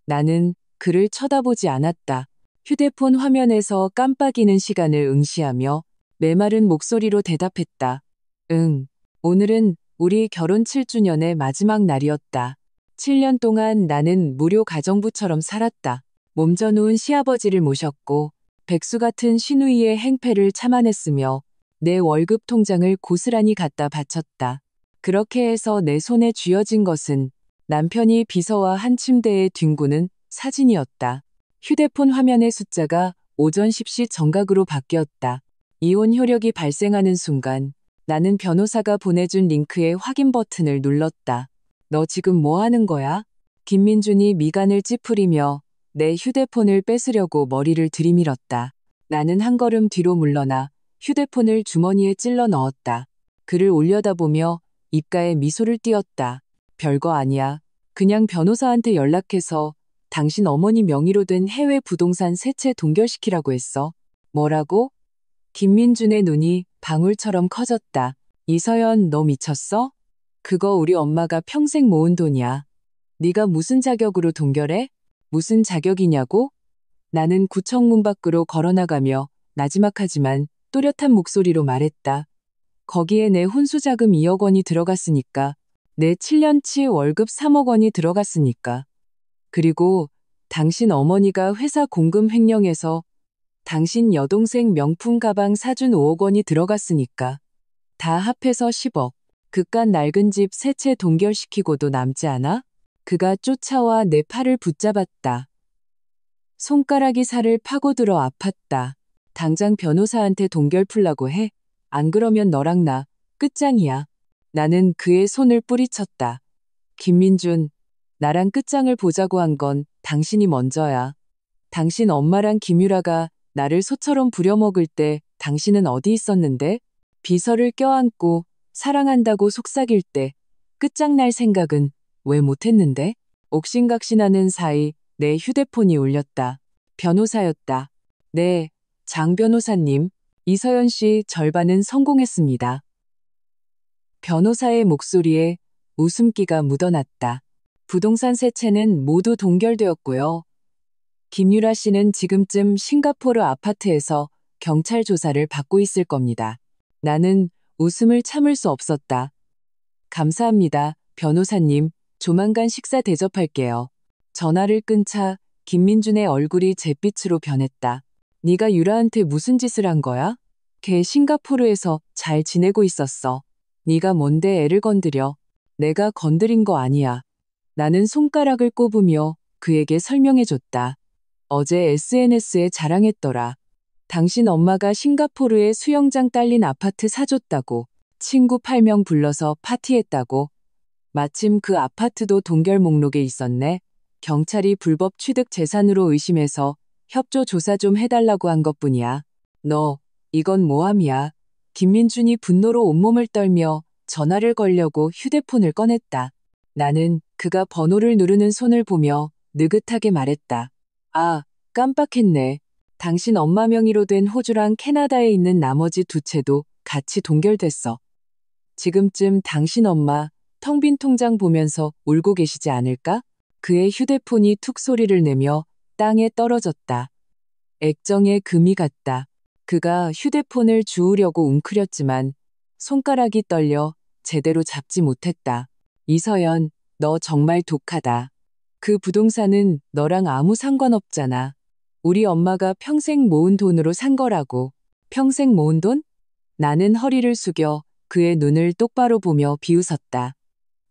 나는 그를 쳐다보지 않았다. 휴대폰 화면에서 깜빡이는 시간을 응시하며 메마른 목소리로 대답했다. 응, 오늘은 우리 결혼 7주년의 마지막 날이었다. 7년 동안 나는 무료 가정부처럼 살았다. 몸져놓은 시아버지를 모셨고 백수 같은 시누이의 행패를 참아냈으며 내 월급 통장을 고스란히 갖다 바쳤다. 그렇게 해서 내 손에 쥐어진 것은 남편이 비서와 한 침대에 뒹구는 사진이었다. 휴대폰 화면의 숫자가 오전 10시 정각으로 바뀌었다. 이혼 효력이 발생하는 순간 나는 변호사가 보내준 링크의 확인 버튼을 눌렀다. 너 지금 뭐 하는 거야? 김민준이 미간을 찌푸리며 내 휴대폰을 뺏으려고 머리를 들이밀었다. 나는 한 걸음 뒤로 물러나 휴대폰을 주머니에 찔러 넣었다. 글을 올려다보며 입가에 미소를 띄었다. 별거 아니야. 그냥 변호사한테 연락해서 당신 어머니 명의로 된 해외 부동산 세채 동결시키라고 했어. 뭐라고? 김민준의 눈이 방울처럼 커졌다. 이서연, 너 미쳤어? 그거 우리 엄마가 평생 모은 돈이야. 네가 무슨 자격으로 동결해? 무슨 자격이냐고? 나는 구청 문 밖으로 걸어나가며 나지막하지만 또렷한 목소리로 말했다. 거기에 내 혼수자금 2억 원이 들어갔으니까. 내 7년치 월급 3억 원이 들어갔으니까. 그리고 당신 어머니가 회사 공금 횡령해서 당신 여동생 명품 가방 사준 5억 원이 들어갔으니까. 다 합해서 10억. 그깟 낡은 집 세 채 동결시키고도 남지 않아? 그가 쫓아와 내 팔을 붙잡았다. 손가락이 살을 파고들어 아팠다. 당장 변호사한테 동결 풀라고 해. 안 그러면 너랑 나 끝장이야. 나는 그의 손을 뿌리쳤다. 김민준, 나랑 끝장을 보자고 한 건 당신이 먼저야. 당신 엄마랑 김유라가 나를 소처럼 부려먹을 때 당신은 어디 있었는데? 비서를 껴안고 사랑한다고 속삭일 때 끝장날 생각은 왜 못했는데? 옥신각신하는 사이 내 휴대폰이 울렸다. 변호사였다. 네, 장 변호사님, 이서연 씨 절반은 성공했습니다. 변호사의 목소리에 웃음기가 묻어났다. 부동산 세 채는 모두 동결되었고요. 김유라 씨는 지금쯤 싱가포르 아파트에서 경찰 조사를 받고 있을 겁니다. 나는 웃음을 참을 수 없었다. 감사합니다, 변호사님. 조만간 식사 대접할게요. 전화를 끈 차 김민준의 얼굴이 잿빛으로 변했다. 네가 유라한테 무슨 짓을 한 거야? 걔 싱가포르에서 잘 지내고 있었어. 네가 뭔데 애를 건드려. 내가 건드린 거 아니야. 나는 손가락을 꼽으며 그에게 설명해줬다. 어제 SNS에 자랑했더라. 당신 엄마가 싱가포르에 수영장 딸린 아파트 사줬다고. 친구 8명 불러서 파티했다고. 마침 그 아파트도 동결 목록에 있었네. 경찰이 불법 취득 재산으로 의심해서 협조 조사 좀 해달라고 한 것뿐이야. 너, 이건 모함이야. 김민준이 분노로 온몸을 떨며 전화를 걸려고 휴대폰을 꺼냈다. 나는 그가 번호를 누르는 손을 보며 느긋하게 말했다. 아, 깜빡했네. 당신 엄마 명의로 된 호주랑 캐나다에 있는 나머지 두 채도 같이 동결됐어. 지금쯤 당신 엄마 텅 빈 통장 보면서 울고 계시지 않을까? 그의 휴대폰이 툭 소리를 내며 땅에 떨어졌다. 액정에 금이 갔다. 그가 휴대폰을 주우려고 웅크렸지만 손가락이 떨려 제대로 잡지 못했다. 이서연, 너 정말 독하다. 그 부동산은 너랑 아무 상관없잖아. 우리 엄마가 평생 모은 돈으로 산 거라고. 평생 모은 돈? 나는 허리를 숙여 그의 눈을 똑바로 보며 비웃었다.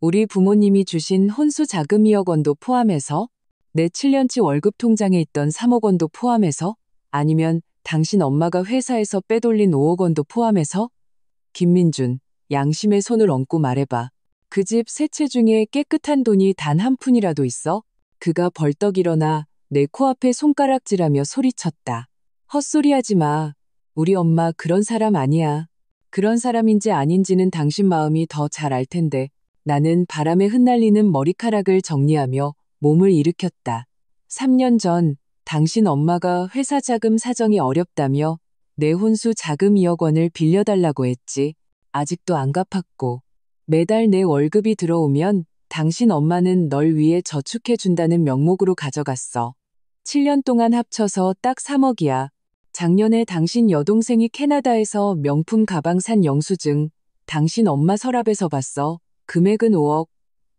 우리 부모님이 주신 혼수 자금 2억 원도 포함해서? 내 7년치 월급 통장에 있던 3억 원도 포함해서? 아니면 당신 엄마가 회사에서 빼돌린 5억 원도 포함해서? 김민준, 양심의 손을 얹고 말해봐. 그 집 세 채 중에 깨끗한 돈이 단 한 푼이라도 있어? 그가 벌떡 일어나 내 코앞에 손가락질하며 소리쳤다. 헛소리하지 마. 우리 엄마 그런 사람 아니야. 그런 사람인지 아닌지는 당신 마음이 더 잘 알 텐데. 나는 바람에 흩날리는 머리카락을 정리하며 몸을 일으켰다. 3년 전 당신 엄마가 회사 자금 사정이 어렵다며 내 혼수 자금 2억 원을 빌려달라고 했지. 아직도 안 갚았고. 매달 내 월급이 들어오면 당신 엄마는 널 위해 저축해준다는 명목으로 가져갔어. 7년 동안 합쳐서 딱 3억이야. 작년에 당신 여동생이 캐나다에서 명품 가방 산 영수증, 당신 엄마 서랍에서 봤어. 금액은 5억.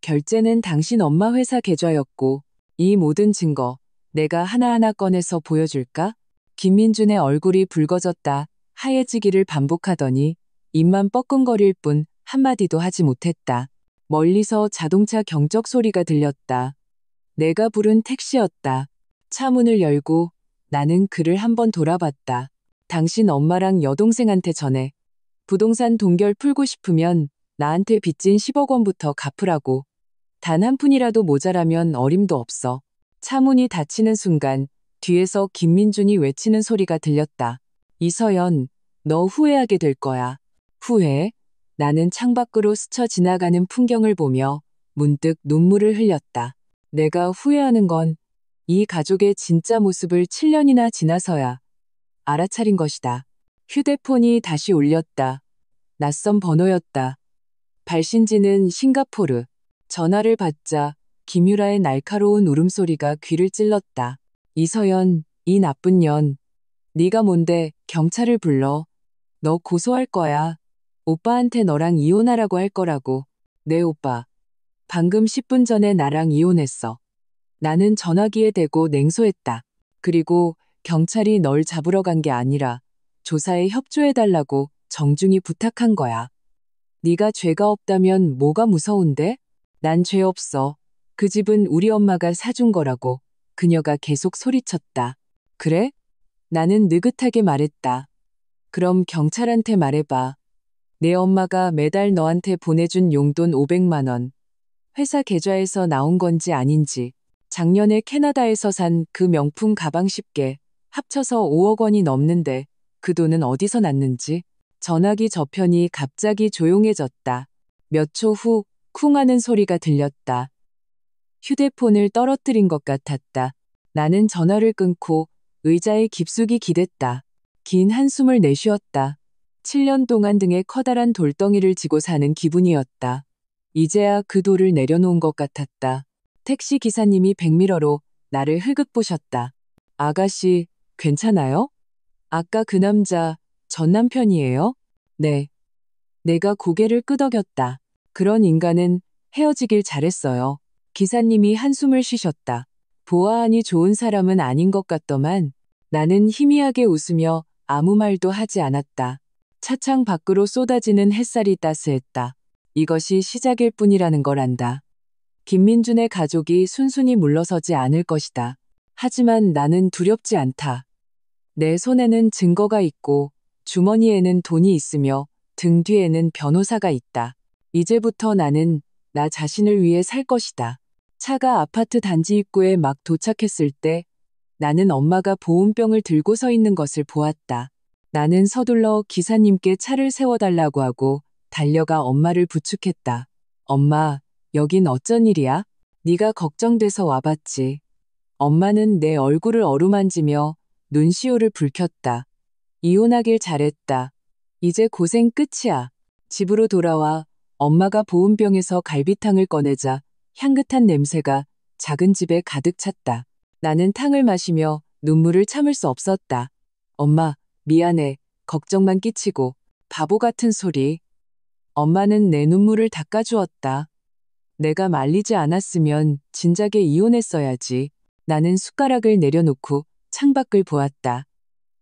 결제는 당신 엄마 회사 계좌였고, 이 모든 증거, 내가 하나하나 꺼내서 보여줄까? 김민준의 얼굴이 붉어졌다. 하얘지기를 반복하더니 입만 뻐끔거릴 뿐 한마디도 하지 못했다. 멀리서 자동차 경적 소리가 들렸다. 내가 부른 택시였다. 차 문을 열고 나는 그를 한번 돌아봤다. 당신 엄마랑 여동생한테 전해. 부동산 동결 풀고 싶으면 나한테 빚진 10억 원부터 갚으라고. 단 한 푼이라도 모자라면 어림도 없어. 차 문이 닫히는 순간 뒤에서 김민준이 외치는 소리가 들렸다. 이서연, 너 후회하게 될 거야. 후회? 나는 창밖으로 스쳐 지나가는 풍경을 보며 문득 눈물을 흘렸다. 내가 후회하는 건 이 가족의 진짜 모습을 7년이나 지나서야 알아차린 것이다. 휴대폰이 다시 울렸다. 낯선 번호였다. 발신지는 싱가포르. 전화를 받자 김유라의 날카로운 울음소리가 귀를 찔렀다. 이서연, 이 나쁜 년. 네가 뭔데 경찰을 불러. 너 고소할 거야. 오빠한테 너랑 이혼하라고 할 거라고. 네 오빠. 방금 10분 전에 나랑 이혼했어. 나는 전화기에 대고 냉소했다. 그리고 경찰이 널 잡으러 간 게 아니라 조사에 협조해달라고 정중히 부탁한 거야. 네가 죄가 없다면 뭐가 무서운데? 난 죄 없어. 그 집은 우리 엄마가 사준 거라고. 그녀가 계속 소리쳤다. 그래? 나는 느긋하게 말했다. 그럼 경찰한테 말해봐. 내 엄마가 매달 너한테 보내준 용돈 500만 원. 회사 계좌에서 나온 건지 아닌지. 작년에 캐나다에서 산 그 명품 가방 10개. 합쳐서 5억 원이 넘는데 그 돈은 어디서 났는지. 전화기 저편이 갑자기 조용해졌다. 몇 초 후 쿵 하는 소리가 들렸다. 휴대폰을 떨어뜨린 것 같았다. 나는 전화를 끊고 의자에 깊숙이 기댔다. 긴 한숨을 내쉬었다. 7년 동안 등에 커다란 돌덩이를 지고 사는 기분이었다. 이제야 그 돌을 내려놓은 것 같았다. 택시 기사님이 백미러로 나를 흘끗 보셨다. 아가씨, 괜찮아요? 아까 그 남자, 전 남편이에요? 네. 내가 고개를 끄덕였다. 그런 인간은 헤어지길 잘했어요. 기사님이 한숨을 쉬셨다. 보아하니 좋은 사람은 아닌 것 같더만. 나는 희미하게 웃으며 아무 말도 하지 않았다. 차창 밖으로 쏟아지는 햇살이 따스했다. 이것이 시작일 뿐이라는 걸 안다. 김민준의 가족이 순순히 물러서지 않을 것이다. 하지만 나는 두렵지 않다. 내 손에는 증거가 있고 주머니에는 돈이 있으며 등 뒤에는 변호사가 있다. 이제부터 나는 나 자신을 위해 살 것이다. 차가 아파트 단지 입구에 막 도착했을 때 나는 엄마가 보온병을 들고 서 있는 것을 보았다. 나는 서둘러 기사님께 차를 세워달라고 하고 달려가 엄마를 부축했다. 엄마, 여긴 어쩐 일이야? 네가 걱정돼서 와봤지. 엄마는 내 얼굴을 어루만지며 눈시울을 붉혔다. 이혼하길 잘했다. 이제 고생 끝이야. 집으로 돌아와 엄마가 보온병에서 갈비탕을 꺼내자 향긋한 냄새가 작은 집에 가득 찼다. 나는 탕을 마시며 눈물을 참을 수 없었다. 엄마, 미안해. 걱정만 끼치고. 바보 같은 소리. 엄마는 내 눈물을 닦아주었다. 내가 말리지 않았으면 진작에 이혼했어야지. 나는 숟가락을 내려놓고 창밖을 보았다.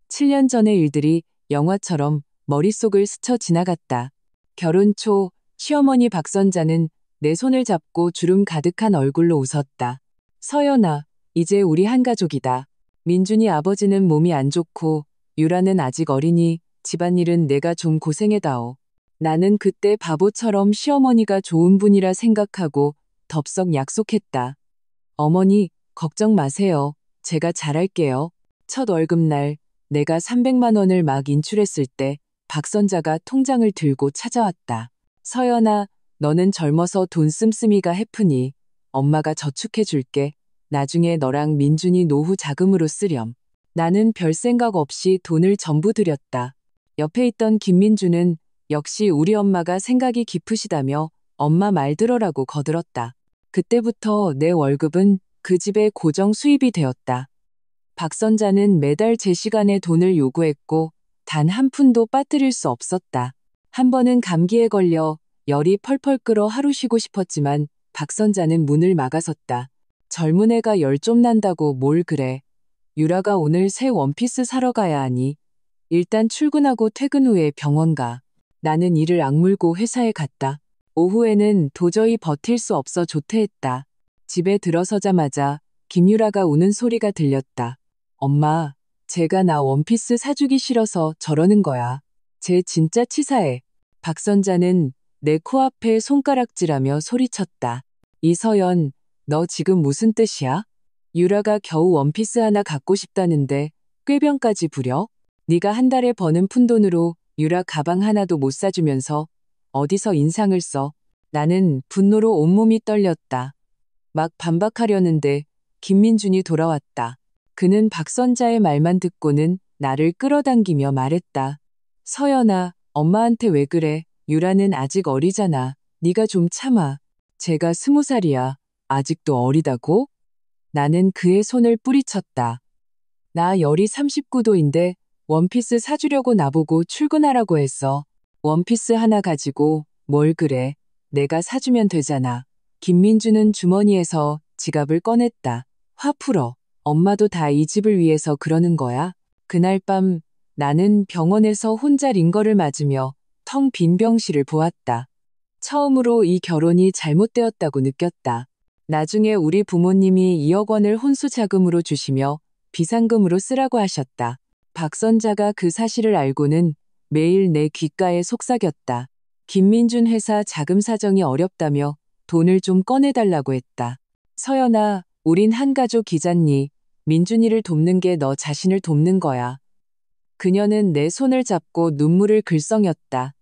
7년 전의 일들이 영화처럼 머릿속을 스쳐 지나갔다. 결혼 초 시어머니 박선자는 내 손을 잡고 주름 가득한 얼굴로 웃었다. 서연아, 이제 우리 한 가족이다. 민준이 아버지는 몸이 안 좋고 유라는 아직 어리니 집안일은 내가 좀 고생해다오. 나는 그때 바보처럼 시어머니가 좋은 분이라 생각하고 덥석 약속했다. 어머니, 걱정 마세요. 제가 잘할게요. 첫 월급날 내가 300만 원을 막 인출했을 때 박선자가 통장을 들고 찾아왔다. 서연아, 너는 젊어서 돈 씀씀이가 해프니 엄마가 저축해 줄게. 나중에 너랑 민준이 노후 자금으로 쓰렴. 나는 별 생각 없이 돈을 전부 드렸다. 옆에 있던 김민주는 역시 우리 엄마가 생각이 깊으시다며 엄마 말 들어라고 거들었다. 그때부터 내 월급은 그 집의 고정 수입이 되었다. 박선자는 매달 제 시간에 돈을 요구했고 단 한 푼도 빠뜨릴 수 없었다. 한 번은 감기에 걸려 열이 펄펄 끓어 하루 쉬고 싶었지만 박선자는 문을 막아섰다. 젊은 애가 열 좀 난다고 뭘 그래. 유라가 오늘 새 원피스 사러 가야 하니 일단 출근하고 퇴근 후에 병원 가. 나는 이를 악물고 회사에 갔다. 오후에는 도저히 버틸 수 없어 조퇴했다. 집에 들어서자마자 김유라가 우는 소리가 들렸다. 엄마, 제가 나 원피스 사주기 싫어서 저러는 거야. 쟤 진짜 치사해. 박선자는 내 코앞에 손가락질하며 소리쳤다. 이서연, 너 지금 무슨 뜻이야? 유라가 겨우 원피스 하나 갖고 싶다는데 꾀병까지 부려? 네가 한 달에 버는 푼돈으로 유라 가방 하나도 못 사주면서 어디서 인상을 써? 나는 분노로 온몸이 떨렸다. 막 반박하려는데 김민준이 돌아왔다. 그는 박선자의 말만 듣고는 나를 끌어당기며 말했다. 서연아, 엄마한테 왜 그래? 유라는 아직 어리잖아. 네가 좀 참아. 제가 20살이야. 아직도 어리다고? 나는 그의 손을 뿌리쳤다. 나 열이 39도인데 원피스 사주려고 나보고 출근하라고 했어. 원피스 하나 가지고 뭘 그래. 내가 사주면 되잖아. 김민주는 주머니에서 지갑을 꺼냈다. 화 풀어. 엄마도 다 이 집을 위해서 그러는 거야. 그날 밤 나는 병원에서 혼자 링거를 맞으며 텅 빈 병실을 보았다. 처음으로 이 결혼이 잘못되었다고 느꼈다. 나중에 우리 부모님이 2억 원을 혼수 자금으로 주시며 비상금으로 쓰라고 하셨다. 박선자가 그 사실을 알고는 매일 내 귓가에 속삭였다. 김민준 회사 자금 사정이 어렵다며 돈을 좀 꺼내달라고 했다. 서연아, 우린 한 가족이잖니. 민준이를 돕는 게 너 자신을 돕는 거야. 그녀는 내 손을 잡고 눈물을 글썽였다.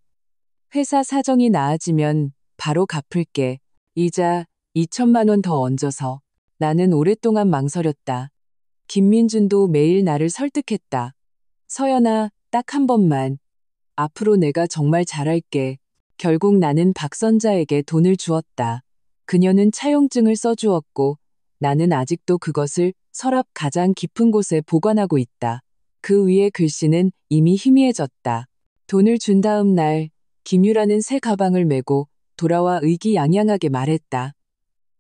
회사 사정이 나아지면 바로 갚을게. 이자 2천만 원 더 얹어서. 나는 오랫동안 망설였다. 김민준도 매일 나를 설득했다. 서연아, 딱 한 번만. 앞으로 내가 정말 잘할게. 결국 나는 박선자에게 돈을 주었다. 그녀는 차용증을 써주었고 나는 아직도 그것을 서랍 가장 깊은 곳에 보관하고 있다. 그 위에 글씨는 이미 희미해졌다. 돈을 준 다음 날 김유라는 새 가방을 메고 돌아와 의기양양하게 말했다.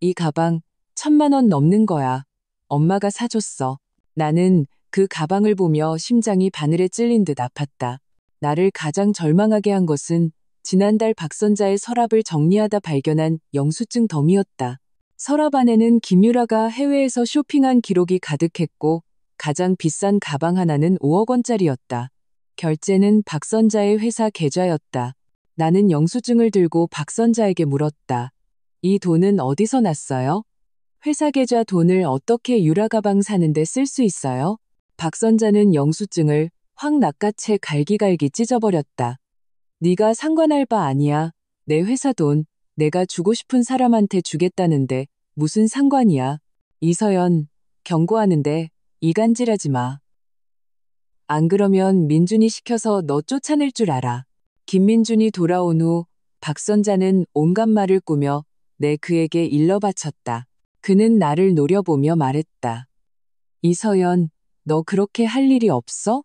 이 가방 1,000만 원 넘는 거야. 엄마가 사줬어. 나는 그 가방을 보며 심장이 바늘에 찔린 듯 아팠다. 나를 가장 절망하게 한 것은 지난달 박선자의 서랍을 정리하다 발견한 영수증 덤이었다. 서랍 안에는 김유라가 해외에서 쇼핑한 기록이 가득했고 가장 비싼 가방 하나는 5억 원짜리였다. 결제는 박선자의 회사 계좌였다. 나는 영수증을 들고 박선자에게 물었다. 이 돈은 어디서 났어요? 회사 계좌 돈을 어떻게 유라 가방 사는데 쓸 수 있어요? 박선자는 영수증을 확 낚아채 갈기갈기 찢어버렸다. 네가 상관할 바 아니야. 내 회사 돈 내가 주고 싶은 사람한테 주겠다는데 무슨 상관이야. 이서연, 경고하는데 이간질하지 마. 안 그러면 민준이 시켜서 너 쫓아낼 줄 알아. 김민준이 돌아온 후 박선자는 온갖 말을 꾸며 그에게 일러 바쳤다. 그는 나를 노려보며 말했다. 이서연, 너 그렇게 할 일이 없어?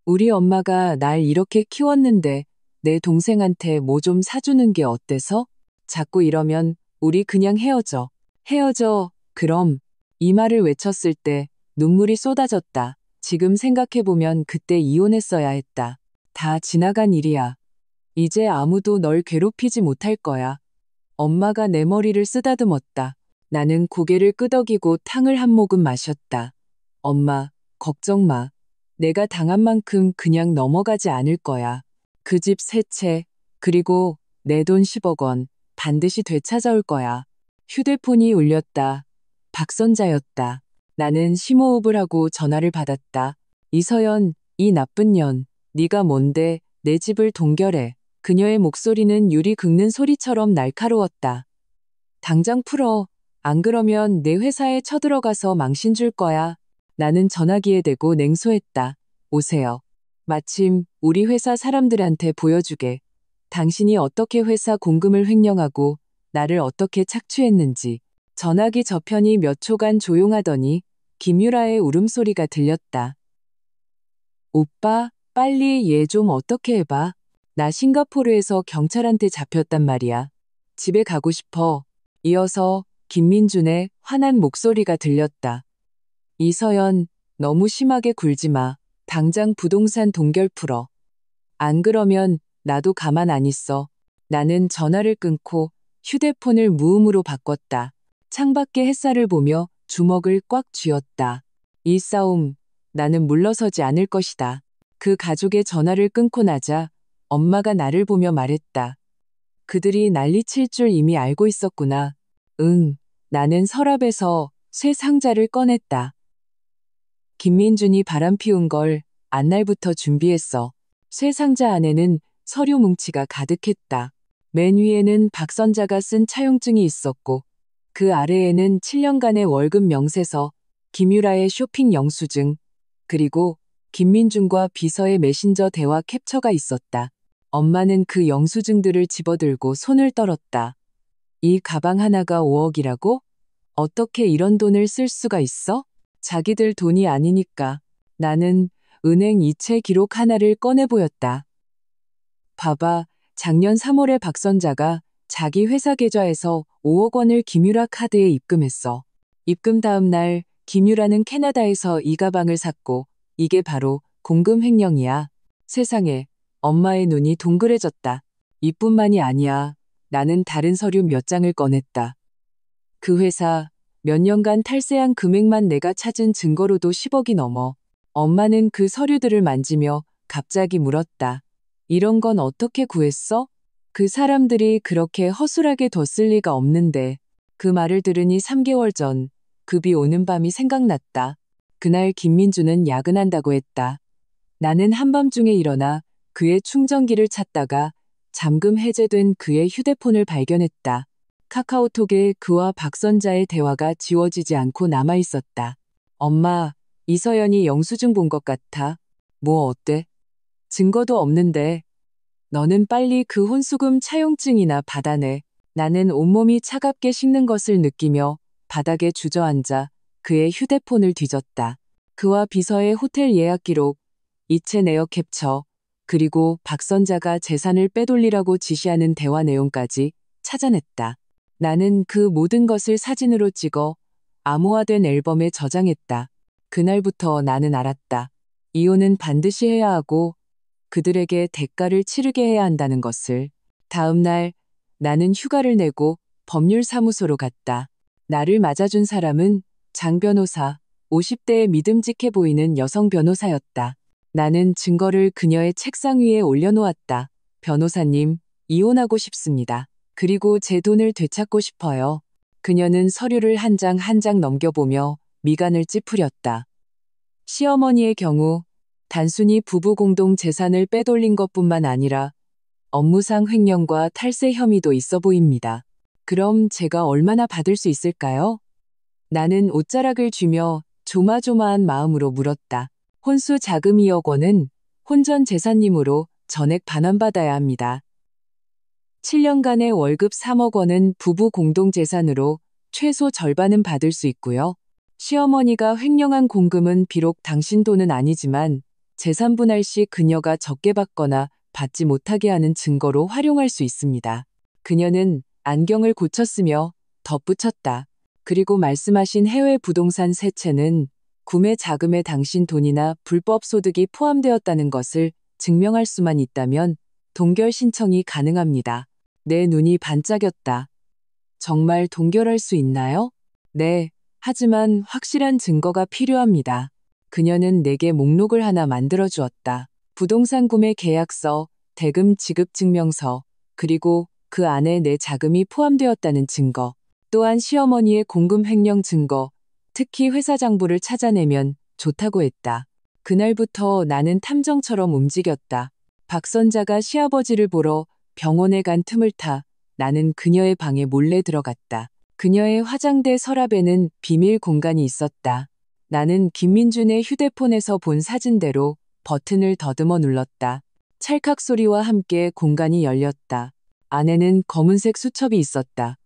우리 엄마가 날 이렇게 키웠는데 내 동생한테 뭐 좀 사주는 게 어때서? 자꾸 이러면 우리 그냥 헤어져. 헤어져. 그럼. 이 말을 외쳤을 때 눈물이 쏟아졌다. 지금 생각해보면 그때 이혼했어야 했다. 다 지나간 일이야. 이제 아무도 널 괴롭히지 못할 거야. 엄마가 내 머리를 쓰다듬었다. 나는 고개를 끄덕이고 탕을 한 모금 마셨다. 엄마, 걱정 마. 내가 당한 만큼 그냥 넘어가지 않을 거야. 그 집 세 채, 그리고 내 돈 10억 원 반드시 되찾아올 거야. 휴대폰이 울렸다. 박선자였다. 나는 심호흡을 하고 전화를 받았다. 이서연, 이 나쁜 년, 네가 뭔데 내 집을 동결해. 그녀의 목소리는 유리 긁는 소리처럼 날카로웠다. 당장 풀어. 안 그러면 내 회사에 쳐들어가서 망신 줄 거야. 나는 전화기에 대고 냉소했다. 오세요. 마침 우리 회사 사람들한테 보여주게. 당신이 어떻게 회사 공금을 횡령하고 나를 어떻게 착취했는지. 전화기 저편이 몇 초간 조용하더니 김유라의 울음소리가 들렸다. 오빠, 빨리 얘 좀 어떻게 해봐. 나 싱가포르에서 경찰한테 잡혔단 말이야. 집에 가고 싶어. 이어서 김민준의 화난 목소리가 들렸다. 이서연, 너무 심하게 굴지 마. 당장 부동산 동결 풀어. 안 그러면 나도 가만 안 있어. 나는 전화를 끊고 휴대폰을 무음으로 바꿨다. 창밖의 햇살을 보며 주먹을 꽉 쥐었다. 이 싸움, 나는 물러서지 않을 것이다. 그 가족의 전화를 끊고 나자 엄마가 나를 보며 말했다. 그들이 난리칠 줄 이미 알고 있었구나. 응, 나는 서랍에서 쇠 상자를 꺼냈다. 김민준이 바람 피운 걸 안날부터 준비했어. 쇠 상자 안에는 서류 뭉치가 가득했다. 맨 위에는 박선자가 쓴 차용증이 있었고 그 아래에는 7년간의 월급 명세서, 김유라의 쇼핑 영수증, 그리고 김민준과 비서의 메신저 대화 캡처가 있었다. 엄마는 그 영수증들을 집어들고 손을 떨었다. 이 가방 하나가 5억이라고? 어떻게 이런 돈을 쓸 수가 있어? 자기들 돈이 아니니까. 나는 은행 이체 기록 하나를 꺼내 보였다. 봐봐, 작년 3월에 박선자가 자기 회사 계좌에서 5억 원을 김유라 카드에 입금했어. 입금 다음 날 김유라는 캐나다에서 이 가방을 샀고 이게 바로 공금 횡령이야. 세상에, 엄마의 눈이 동그래졌다. 이뿐만이 아니야. 나는 다른 서류 몇 장을 꺼냈다. 그 회사 몇 년간 탈세한 금액만 내가 찾은 증거로도 10억이 넘어. 엄마는 그 서류들을 만지며 갑자기 물었다. 이런 건 어떻게 구했어? 그 사람들이 그렇게 허술하게 뒀을 리가 없는데. 그 말을 들으니 3개월 전 급이 오는 밤이 생각났다. 그날 김민주는 야근한다고 했다. 나는 한밤중에 일어나 그의 충전기를 찾다가 잠금 해제된 그의 휴대폰을 발견했다. 카카오톡에 그와 박선자의 대화가 지워지지 않고 남아 있었다. 엄마, 이서연이 영수증 본 것 같아. 뭐 어때? 증거도 없는데. 너는 빨리 그 혼수금 차용증이나 받아내. 나는 온몸이 차갑게 식는 것을 느끼며 바닥에 주저앉아 그의 휴대폰을 뒤졌다. 그와 비서의 호텔 예약 기록, 이체 내역 캡처, 그리고 박선자가 재산을 빼돌리라고 지시하는 대화 내용까지 찾아냈다. 나는 그 모든 것을 사진으로 찍어 암호화된 앨범에 저장했다. 그날부터 나는 알았다. 이혼은 반드시 해야 하고 그들에게 대가를 치르게 해야 한다는 것을. 다음 날 나는 휴가를 내고 법률사무소로 갔다. 나를 맞아준 사람은 장 변호사, 50대의 믿음직해 보이는 여성 변호사였다. 나는 증거를 그녀의 책상 위에 올려놓았다. 변호사님, 이혼하고 싶습니다. 그리고 제 돈을 되찾고 싶어요. 그녀는 서류를 한 장 한 장 넘겨보며 미간을 찌푸렸다. 시어머니의 경우 단순히 부부 공동 재산을 빼돌린 것뿐만 아니라 업무상 횡령과 탈세 혐의도 있어 보입니다. 그럼 제가 얼마나 받을 수 있을까요? 나는 옷자락을 쥐며 조마조마한 마음으로 물었다. 혼수 자금 2억 원은 혼전 재산님으로 전액 반환받아야 합니다. 7년간의 월급 3억 원은 부부 공동재산으로 최소 절반은 받을 수 있고요. 시어머니가 횡령한 공금은 비록 당신 돈은 아니지만 재산 분할 시 그녀가 적게 받거나 받지 못하게 하는 증거로 활용할 수 있습니다. 그녀는 안경을 고쳤으며 덧붙였다. 그리고 말씀하신 해외 부동산 세 채는 구매 자금에 당신 돈이나 불법 소득이 포함되었다는 것을 증명할 수만 있다면 동결 신청이 가능합니다. 내 눈이 반짝였다. 정말 동결할 수 있나요? 네, 하지만 확실한 증거가 필요합니다. 그녀는 내게 목록을 하나 만들어 주었다. 부동산 구매 계약서, 대금 지급 증명서, 그리고 그 안에 내 자금이 포함되었다는 증거, 또한 시어머니의 공금 횡령 증거, 특히 회사 장부를 찾아내면 좋다고 했다. 그날부터 나는 탐정처럼 움직였다. 박선자가 시아버지를 보러 병원에 간 틈을 타 나는 그녀의 방에 몰래 들어갔다. 그녀의 화장대 서랍에는 비밀 공간이 있었다. 나는 김민준의 휴대폰에서 본 사진대로 버튼을 더듬어 눌렀다. 찰칵 소리와 함께 공간이 열렸다. 안에는 검은색 수첩이 있었다.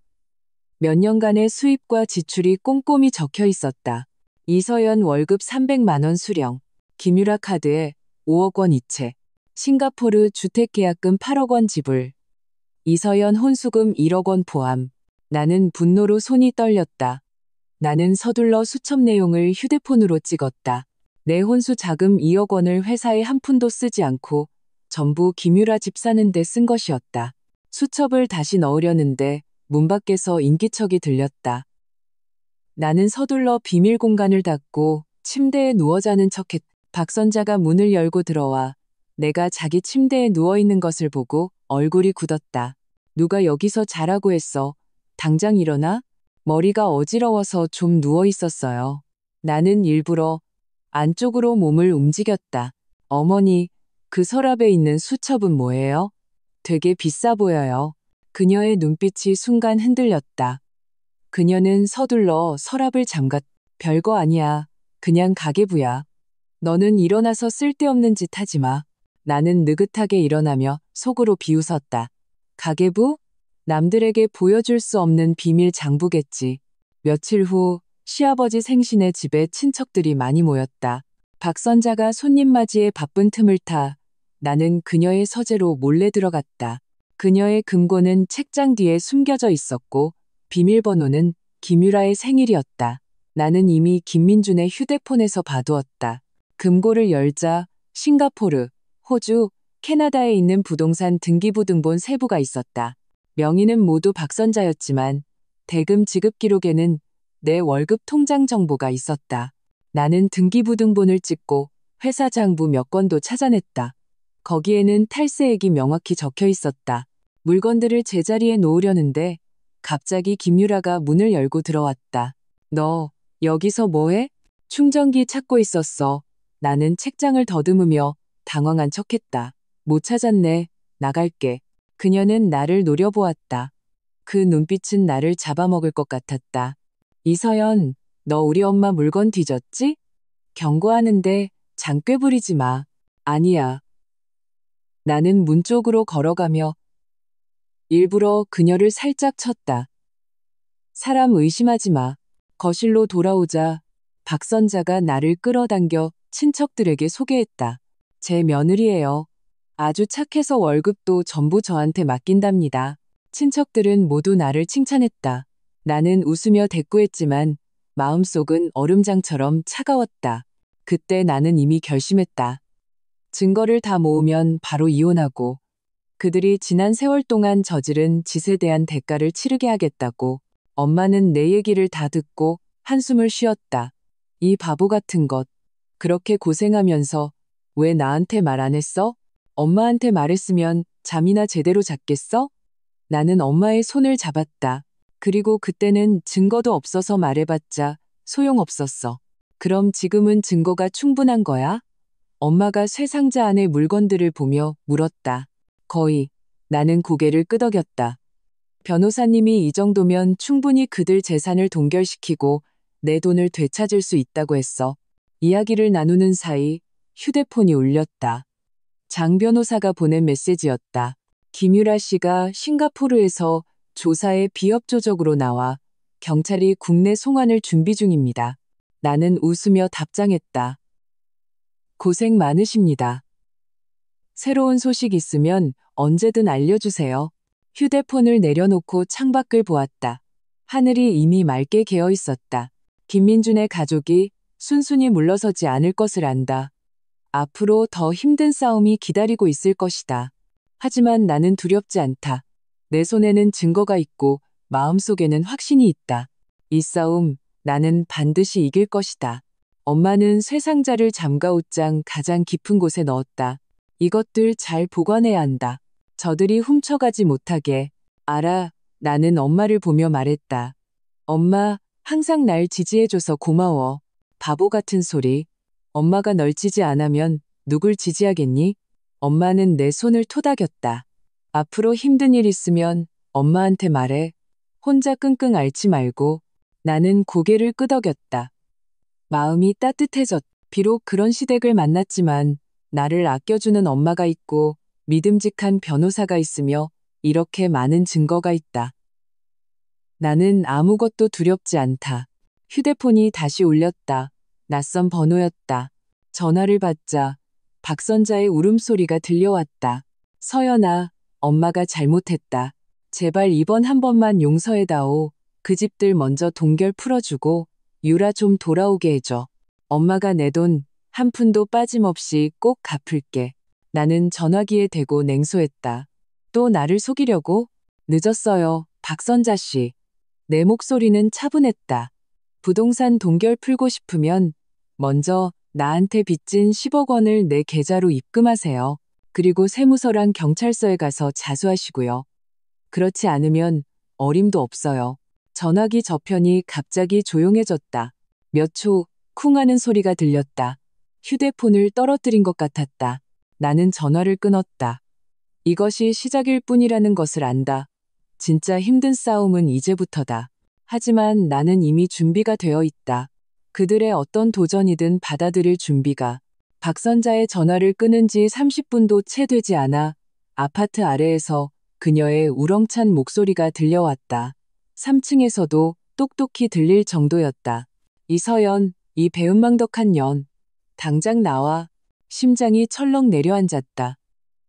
몇 년간의 수입과 지출이 꼼꼼히 적혀 있었다. 이서연 월급 300만 원 수령, 김유라 카드에 5억 원 이체, 싱가포르 주택계약금 8억 원 지불, 이서연 혼수금 1억 원 포함. 나는 분노로 손이 떨렸다. 나는 서둘러 수첩 내용을 휴대폰으로 찍었다. 내 혼수 자금 2억 원을 회사에 한 푼도 쓰지 않고 전부 김유라 집 사는 데 쓴 것이었다. 수첩을 다시 넣으려는데 문 밖에서 인기척이 들렸다. 나는 서둘러 비밀 공간을 닫고 침대에 누워 자는 척했다. 박선자가 문을 열고 들어와 내가 자기 침대에 누워있는 것을 보고 얼굴이 굳었다. 누가 여기서 자라고 했어. 당장 일어나? 머리가 어지러워서 좀 누워 있었어요. 나는 일부러 안쪽으로 몸을 움직였다. 어머니, 그 서랍에 있는 수첩은 뭐예요? 되게 비싸 보여요. 그녀의 눈빛이 순간 흔들렸다. 그녀는 서둘러 서랍을 잠갔. 별거 아니야. 그냥 가계부야. 너는 일어나서 쓸데없는 짓 하지 마. 나는 느긋하게 일어나며 속으로 비웃었다. 가계부? 남들에게 보여줄 수 없는 비밀 장부겠지. 며칠 후 시아버지 생신에 집에 친척들이 많이 모였다. 박선자가 손님 맞이에 바쁜 틈을 타 나는 그녀의 서재로 몰래 들어갔다. 그녀의 금고는 책장 뒤에 숨겨져 있었고 비밀번호는 김유라의 생일이었다. 나는 이미 김민준의 휴대폰에서 봐두었다. 금고를 열자 싱가포르, 호주, 캐나다에 있는 부동산 등기부등본 세부가 있었다. 명의는 모두 박선자였지만 대금 지급 기록에는 내 월급 통장 정보가 있었다. 나는 등기부등본을 찍고 회사 장부 몇 건도 찾아냈다. 거기에는 탈세액이 명확히 적혀 있었다. 물건들을 제자리에 놓으려는데 갑자기 김유라가 문을 열고 들어왔다. 너 여기서 뭐해? 충전기 찾고 있었어. 나는 책장을 더듬으며 당황한 척했다. 못 찾았네. 나갈게. 그녀는 나를 노려보았다. 그 눈빛은 나를 잡아먹을 것 같았다. 이서연, 너 우리 엄마 물건 뒤졌지? 경고하는데 장꾀 부리지 마. 아니야. 나는 문 쪽으로 걸어가며 일부러 그녀를 살짝 쳤다. 사람 의심하지 마. 거실로 돌아오자 박선자가 나를 끌어당겨 친척들에게 소개했다. 제 며느리예요. 아주 착해서 월급도 전부 저한테 맡긴답니다. 친척들은 모두 나를 칭찬했다. 나는 웃으며 대꾸했지만 마음속은 얼음장처럼 차가웠다. 그때 나는 이미 결심했다. 증거를 다 모으면 바로 이혼하고 그들이 지난 세월 동안 저지른 짓에 대한 대가를 치르게 하겠다고. 엄마는 내 얘기를 다 듣고 한숨을 쉬었다. 이 바보 같은 것. 그렇게 고생하면서 왜 나한테 말 안 했어? 엄마한테 말했으면 잠이나 제대로 잤겠어? 나는 엄마의 손을 잡았다. 그리고 그때는 증거도 없어서 말해봤자 소용없었어. 그럼 지금은 증거가 충분한 거야? 엄마가 쇠 상자 안의 물건들을 보며 물었다. 거의. 나는 고개를 끄덕였다. 변호사님이 이 정도면 충분히 그들 재산을 동결시키고 내 돈을 되찾을 수 있다고 했어. 이야기를 나누는 사이 휴대폰이 울렸다. 장 변호사가 보낸 메시지였다. 김유라 씨가 싱가포르에서 조사에 비협조적으로 나와 경찰이 국내 송환을 준비 중입니다. 나는 웃으며 답장했다. 고생 많으십니다. 새로운 소식 있으면 언제든 알려주세요. 휴대폰을 내려놓고 창밖을 보았다. 하늘이 이미 맑게 개어 있었다. 김민준의 가족이 순순히 물러서지 않을 것을 안다. 앞으로 더 힘든 싸움이 기다리고 있을 것이다. 하지만 나는 두렵지 않다. 내 손에는 증거가 있고 마음속에는 확신이 있다. 이 싸움 나는 반드시 이길 것이다. 엄마는 쇠상자를 잠가 옷장 가장 깊은 곳에 넣었다. 이것들 잘 보관해야 한다. 저들이 훔쳐가지 못하게. 알아. 나는 엄마를 보며 말했다. 엄마, 항상 날 지지해줘서 고마워. 바보 같은 소리. 엄마가 널 지지 안 하면 누굴 지지하겠니? 엄마는 내 손을 토닥였다. 앞으로 힘든 일 있으면 엄마한테 말해. 혼자 끙끙 앓지 말고. 나는 고개를 끄덕였다. 마음이 따뜻해졌. 비록 그런 시댁을 만났지만 나를 아껴주는 엄마가 있고 믿음직한 변호사가 있으며 이렇게 많은 증거가 있다. 나는 아무것도 두렵지 않다. 휴대폰이 다시 울렸다. 낯선 번호였다. 전화를 받자 박선자의 울음소리가 들려왔다. 서연아, 엄마가 잘못했다. 제발 이번 한 번만 용서해다오. 그 집들 먼저 동결 풀어주고 유라 좀 돌아오게 해줘. 엄마가 내 돈 한 푼도 빠짐없이 꼭 갚을게. 나는 전화기에 대고 냉소했다. 또 나를 속이려고? 늦었어요, 박선자 씨. 내 목소리는 차분했다. 부동산 동결 풀고 싶으면 먼저 나한테 빚진 10억 원을 내 계좌로 입금하세요. 그리고 세무서랑 경찰서에 가서 자수하시고요. 그렇지 않으면 어림도 없어요. 전화기 저편이 갑자기 조용해졌다. 몇 초 쿵 하는 소리가 들렸다. 휴대폰을 떨어뜨린 것 같았다. 나는 전화를 끊었다. 이것이 시작일 뿐이라는 것을 안다. 진짜 힘든 싸움은 이제부터다. 하지만 나는 이미 준비가 되어 있다. 그들의 어떤 도전이든 받아들일 준비가. 박선자의 전화를 끊은 지 30분도 채 되지 않아 아파트 아래에서 그녀의 우렁찬 목소리가 들려왔다. 3층에서도 똑똑히 들릴 정도였다. 이서연, 이 배은망덕한 년. 당장 나와. 심장이 철렁 내려앉았다.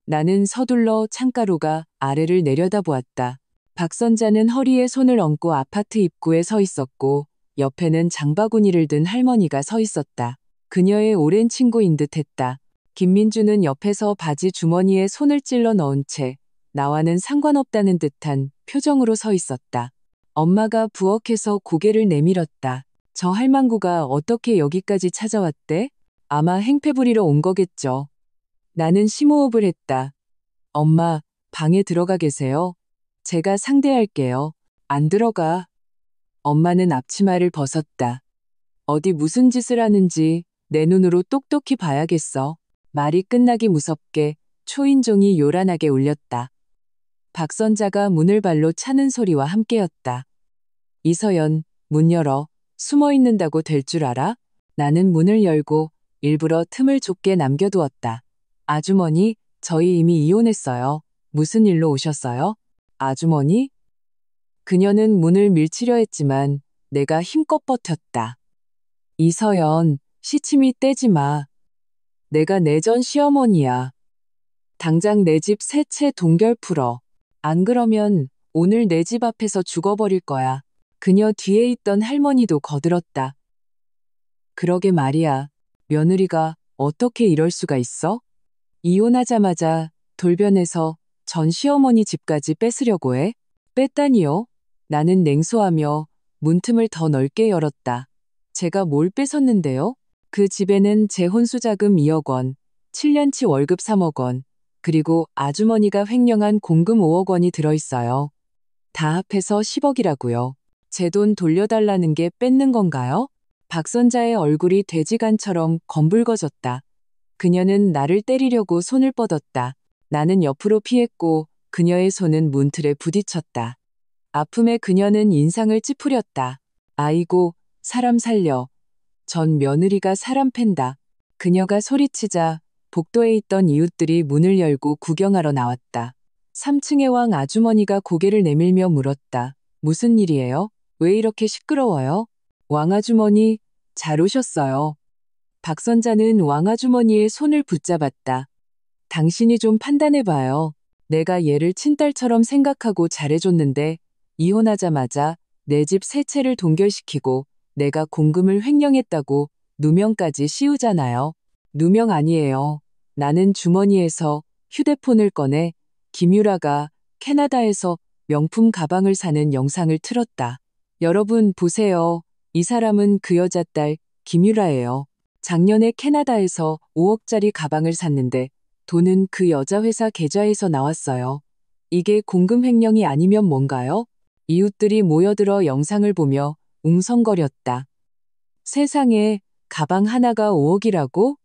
나는 서둘러 창가로가 아래를 내려다보았다. 박선자는 허리에 손을 얹고 아파트 입구에 서 있었고 옆에는 장바구니를 든 할머니가 서 있었다. 그녀의 오랜 친구인 듯했다. 김민주는 옆에서 바지 주머니에 손을 찔러 넣은 채 나와는 상관없다는 듯한 표정으로 서 있었다. 엄마가 부엌에서 고개를 내밀었다. 저 할망구가 어떻게 여기까지 찾아왔대? 아마 행패 부리러 온 거겠죠. 나는 심호흡을 했다. 엄마, 방에 들어가 계세요. 제가 상대할게요. 안 들어가. 엄마는 앞치마를 벗었다. 어디 무슨 짓을 하는지 내 눈으로 똑똑히 봐야겠어. 말이 끝나기 무섭게 초인종이 요란하게 울렸다. 박선자가 문을 발로 차는 소리와 함께였다. 이서연, 문 열어. 숨어 있는다고 될 줄 알아? 나는 문을 열고 일부러 틈을 좁게 남겨두었다. 아주머니, 저희 이미 이혼했어요. 무슨 일로 오셨어요? 아주머니? 그녀는 문을 밀치려 했지만 내가 힘껏 버텼다. 이서연, 시치미 떼지 마. 내가 내 전 시어머니야. 당장 내 집 세 채 동결 풀어. 안 그러면 오늘 내 집 앞에서 죽어버릴 거야. 그녀 뒤에 있던 할머니도 거들었다. 그러게 말이야. 며느리가 어떻게 이럴 수가 있어? 이혼하자마자 돌변해서 전 시어머니 집까지 뺏으려고 해? 뺐다니요? 나는 냉소하며 문틈을 더 넓게 열었다. 제가 뭘 뺏었는데요? 그 집에는 제 혼수자금 2억 원, 7년치 월급 3억 원, 그리고 아주머니가 횡령한 공금 5억 원이 들어있어요. 다 합해서 10억이라고요. 제 돈 돌려달라는 게 뺏는 건가요? 박선자의 얼굴이 돼지간처럼 검붉어졌다. 그녀는 나를 때리려고 손을 뻗었다. 나는 옆으로 피했고 그녀의 손은 문틀에 부딪혔다. 아픔에 그녀는 인상을 찌푸렸다. 아이고, 사람 살려. 전 며느리가 사람 팬다. 그녀가 소리치자 복도에 있던 이웃들이 문을 열고 구경하러 나왔다. 3층의 왕 아주머니가 고개를 내밀며 물었다. 무슨 일이에요? 왜 이렇게 시끄러워요? 왕아주머니, 잘 오셨어요. 박선자는 왕아주머니의 손을 붙잡았다. 당신이 좀 판단해봐요. 내가 얘를 친딸처럼 생각하고 잘해줬는데 이혼하자마자 내 집 세 채를 동결시키고 내가 공금을 횡령했다고 누명까지 씌우잖아요. 누명 아니에요. 나는 주머니에서 휴대폰을 꺼내 김유라가 캐나다에서 명품 가방을 사는 영상을 틀었다. 여러분 보세요. 이 사람은 그 여자 딸 김유라예요. 작년에 캐나다에서 5억짜리 가방을 샀는데 돈은 그 여자 회사 계좌에서 나왔어요. 이게 공금 횡령이 아니면 뭔가요? 이웃들이 모여들어 영상을 보며 웅성거렸다. 세상에, 가방 하나가 5억이라고?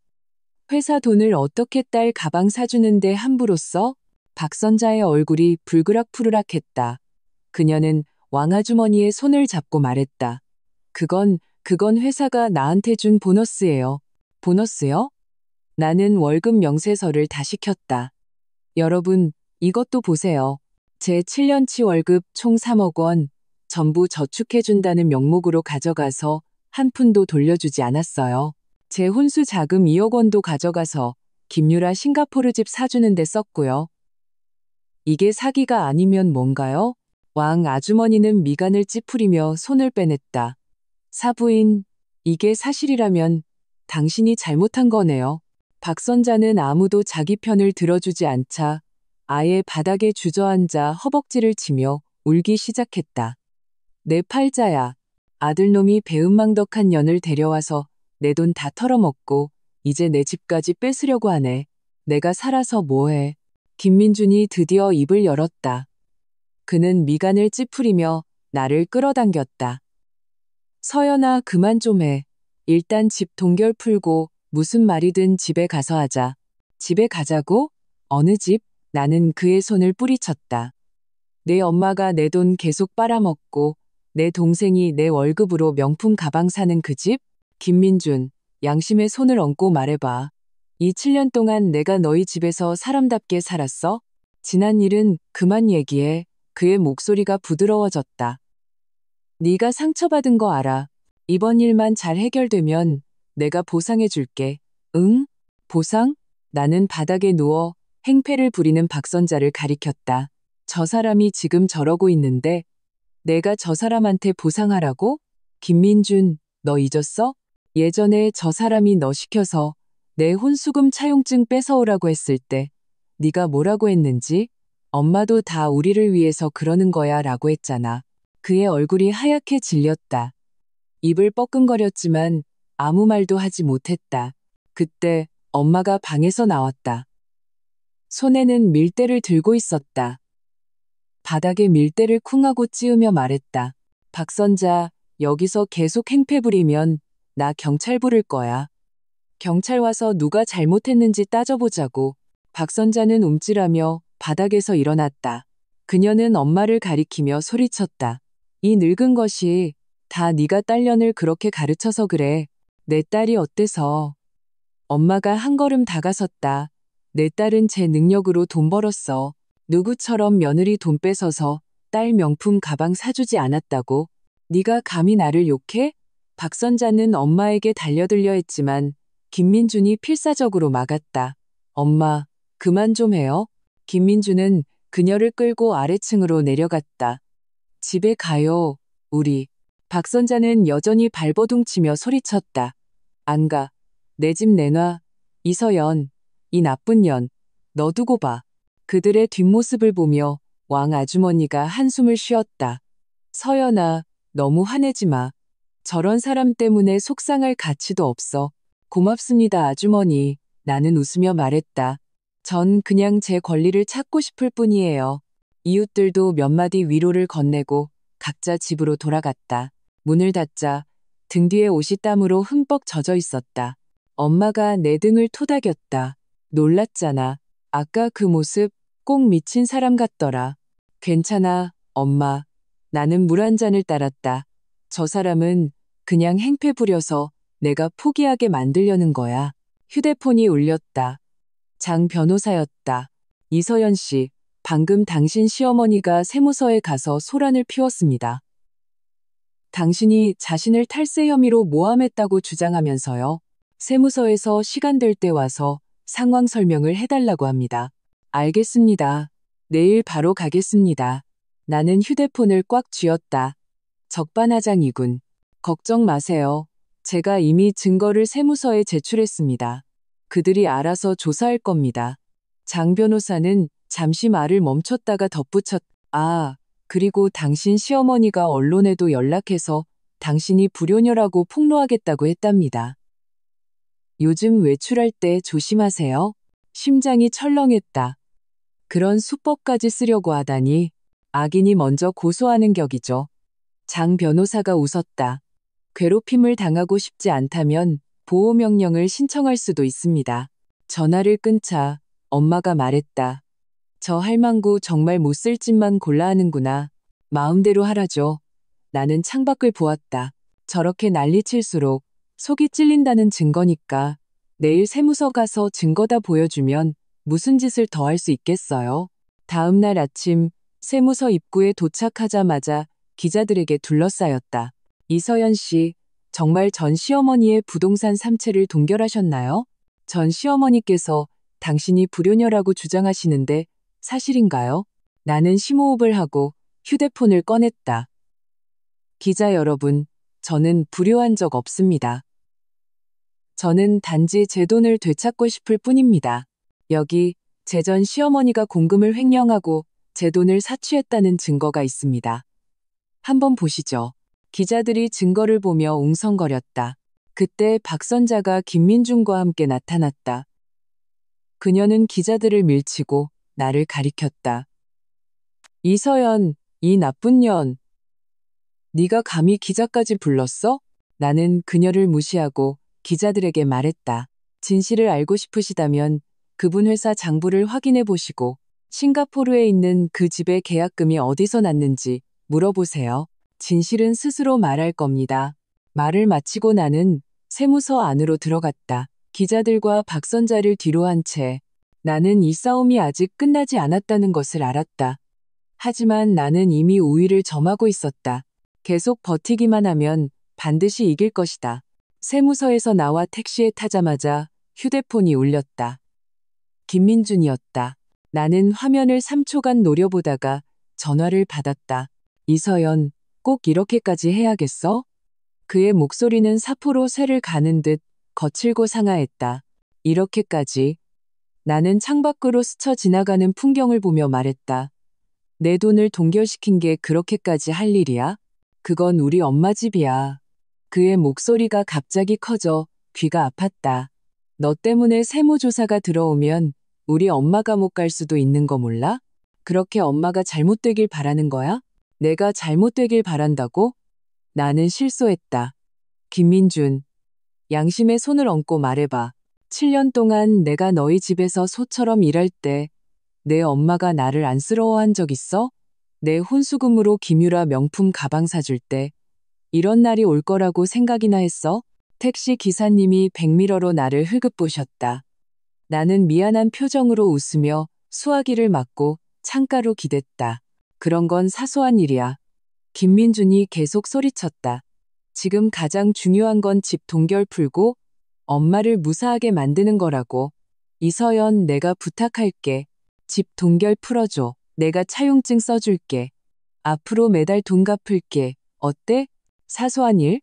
회사 돈을 어떻게 딸 가방 사주는데 함부로 써? 박선자의 얼굴이 불그락푸르락했다. 그녀는 왕아주머니의 손을 잡고 말했다. 그건 회사가 나한테 준 보너스예요. 보너스요? 나는 월급 명세서를 다시 켰다. 여러분, 이것도 보세요. 제 7년치 월급 총 3억 원, 전부 저축해준다는 명목으로 가져가서 한 푼도 돌려주지 않았어요. 제 혼수 자금 2억 원도 가져가서 김유라 싱가포르 집 사주는 데 썼고요. 이게 사기가 아니면 뭔가요? 왕 아주머니는 미간을 찌푸리며 손을 빼냈다. 사부인, 이게 사실이라면 당신이 잘못한 거네요. 박선자는 아무도 자기 편을 들어주지 않자 아예 바닥에 주저앉아 허벅지를 치며 울기 시작했다. 내 팔자야. 아들놈이 배은망덕한 년을 데려와서 내 돈 다 털어먹고 이제 내 집까지 뺏으려고 하네. 내가 살아서 뭐해. 김민준이 드디어 입을 열었다. 그는 미간을 찌푸리며 나를 끌어당겼다. 서연아, 그만 좀 해. 일단 집 동결 풀고 무슨 말이든 집에 가서 하자. 집에 가자고? 어느 집? 나는 그의 손을 뿌리쳤다. 내 엄마가 내 돈 계속 빨아먹고 내 동생이 내 월급으로 명품 가방 사는 그 집? 김민준, 양심의 손을 얹고 말해봐. 이 7년 동안 내가 너희 집에서 사람답게 살았어? 지난 일은 그만 얘기해. 그의 목소리가 부드러워졌다. 네가 상처받은 거 알아. 이번 일만 잘 해결되면 내가 보상해줄게. 응? 보상? 나는 바닥에 누워 행패를 부리는 박선자를 가리켰다. 저 사람이 지금 저러고 있는데 내가 저 사람한테 보상하라고? 김민준, 너 잊었어? 예전에 저 사람이 너 시켜서 내 혼수금 차용증 뺏어오라고 했을 때 네가 뭐라고 했는지? 엄마도 다 우리를 위해서 그러는 거야 라고 했잖아. 그의 얼굴이 하얗게 질렸다. 입을 뻐끔거렸지만 아무 말도 하지 못했다. 그때 엄마가 방에서 나왔다. 손에는 밀대를 들고 있었다. 바닥에 밀대를 쿵 하고 찌우며 말했다. 박선자, 여기서 계속 행패 부리면 나 경찰 부를 거야. 경찰 와서 누가 잘못했는지 따져보자고. 박선자는 움찔하며 바닥에서 일어났다. 그녀는 엄마를 가리키며 소리쳤다. 이 늙은 것이 다 네가 딸년을 그렇게 가르쳐서 그래. 내 딸이 어때서. 엄마가 한 걸음 다가섰다. 내 딸은 제 능력으로 돈 벌었어. 누구처럼 며느리 돈 뺏어서 딸 명품 가방 사주지 않았다고. 네가 감히 나를 욕해? 박선자는 엄마에게 달려들려 했지만 김민준이 필사적으로 막았다. 엄마, 그만 좀 해요. 김민준은 그녀를 끌고 아래층으로 내려갔다. 집에 가요, 우리. 박선자는 여전히 발버둥치며 소리쳤다. 안 가. 내 집 내놔. 이서연, 이 나쁜 년. 너 두고 봐. 그들의 뒷모습을 보며 왕 아주머니가 한숨을 쉬었다. 서연아, 너무 화내지 마. 저런 사람 때문에 속상할 가치도 없어. 고맙습니다, 아주머니. 나는 웃으며 말했다. 전 그냥 제 권리를 찾고 싶을 뿐이에요. 이웃들도 몇 마디 위로를 건네고 각자 집으로 돌아갔다. 문을 닫자 등 뒤에 옷이 땀으로 흠뻑 젖어 있었다. 엄마가 내 등을 토닥였다. 놀랐잖아. 아까 그 모습 꼭 미친 사람 같더라. 괜찮아, 엄마. 나는 물 한 잔을 따랐다. 저 사람은 그냥 행패 부려서 내가 포기하게 만들려는 거야. 휴대폰이 울렸다. 장 변호사였다. 이서연 씨, 방금 당신 시어머니가 세무서에 가서 소란을 피웠습니다. 당신이 자신을 탈세 혐의로 모함했다고 주장하면서요. 세무서에서 시간 될 때 와서 상황 설명을 해달라고 합니다. 알겠습니다. 내일 바로 가겠습니다. 나는 휴대폰을 꽉 쥐었다. 적반하장이군. 걱정 마세요. 제가 이미 증거를 세무서에 제출했습니다. 그들이 알아서 조사할 겁니다. 장 변호사는 잠시 말을 멈췄다가 덧붙였다. 아, 그리고 당신 시어머니가 언론에도 연락해서 당신이 불효녀라고 폭로하겠다고 했답니다. 요즘 외출할 때 조심하세요. 심장이 철렁했다. 그런 수법까지 쓰려고 하다니 악인이 먼저 고소하는 격이죠. 장 변호사가 웃었다. 괴롭힘을 당하고 싶지 않다면 보호명령을 신청할 수도 있습니다. 전화를 끊자 엄마가 말했다. 저 할망구 정말 못 쓸 짓만 골라 하는구나. 마음대로 하라죠. 나는 창밖을 보았다. 저렇게 난리칠수록 속이 찔린다는 증거니까 내일 세무서 가서 증거 다 보여주면 무슨 짓을 더 할 수 있겠어요. 다음 날 아침 세무서 입구에 도착하자마자 기자들에게 둘러싸였다. 이서연 씨, 정말 전 시어머니의 부동산 3채를 동결하셨나요? 전 시어머니께서 당신이 불효녀라고 주장하시는데 사실인가요? 나는 심호흡을 하고 휴대폰을 꺼냈다. 기자 여러분, 저는 불효한 적 없습니다. 저는 단지 제 돈을 되찾고 싶을 뿐입니다. 여기 제 전 시어머니가 공금을 횡령하고 제 돈을 사취했다는 증거가 있습니다. 한번 보시죠. 기자들이 증거를 보며 웅성거렸다. 그때 박선자가 김민준과 함께 나타났다. 그녀는 기자들을 밀치고 나를 가리켰다. 이서연, 이 나쁜 년. 네가 감히 기자까지 불렀어? 나는 그녀를 무시하고 기자들에게 말했다. 진실을 알고 싶으시다면 그분 회사 장부를 확인해 보시고 싱가포르에 있는 그 집의 계약금이 어디서 났는지 물어보세요. 진실은 스스로 말할 겁니다. 말을 마치고 나는 세무서 안으로 들어갔다. 기자들과 박선자를 뒤로 한 채 나는 이 싸움이 아직 끝나지 않았다는 것을 알았다. 하지만 나는 이미 우위를 점하고 있었다. 계속 버티기만 하면 반드시 이길 것이다. 세무서에서 나와 택시에 타자마자 휴대폰이 울렸다. 김민준이었다. 나는 화면을 3초간 노려보다가 전화를 받았다. 이서연, 꼭 이렇게까지 해야겠어? 그의 목소리는 사포로 쇠를 가는 듯 거칠고 상하했다. 이렇게까지. 나는 창밖으로 스쳐 지나가는 풍경을 보며 말했다. 내 돈을 동결시킨 게 그렇게까지 할 일이야? 그건 우리 엄마 집이야. 그의 목소리가 갑자기 커져 귀가 아팠다. 너 때문에 세무조사가 들어오면 우리 엄마 감옥 갈 수도 있는 거 몰라? 그렇게 엄마가 잘못되길 바라는 거야? 내가 잘못되길 바란다고? 나는 실소했다. 김민준, 양심의 손을 얹고 말해봐. 7년 동안 내가 너희 집에서 소처럼 일할 때 내 엄마가 나를 안쓰러워한 적 있어? 내 혼수금으로 김유라 명품 가방 사줄 때 이런 날이 올 거라고 생각이나 했어? 택시 기사님이 백미러로 나를 흘끗 보셨다. 나는 미안한 표정으로 웃으며 수화기를 맞고 창가로 기댔다. 그런 건 사소한 일이야. 김민준이 계속 소리쳤다. 지금 가장 중요한 건 집 동결 풀고 엄마를 무사하게 만드는 거라고. 이서연, 내가 부탁할게. 집 동결 풀어줘. 내가 차용증 써줄게. 앞으로 매달 돈 갚을게. 어때? 사소한 일?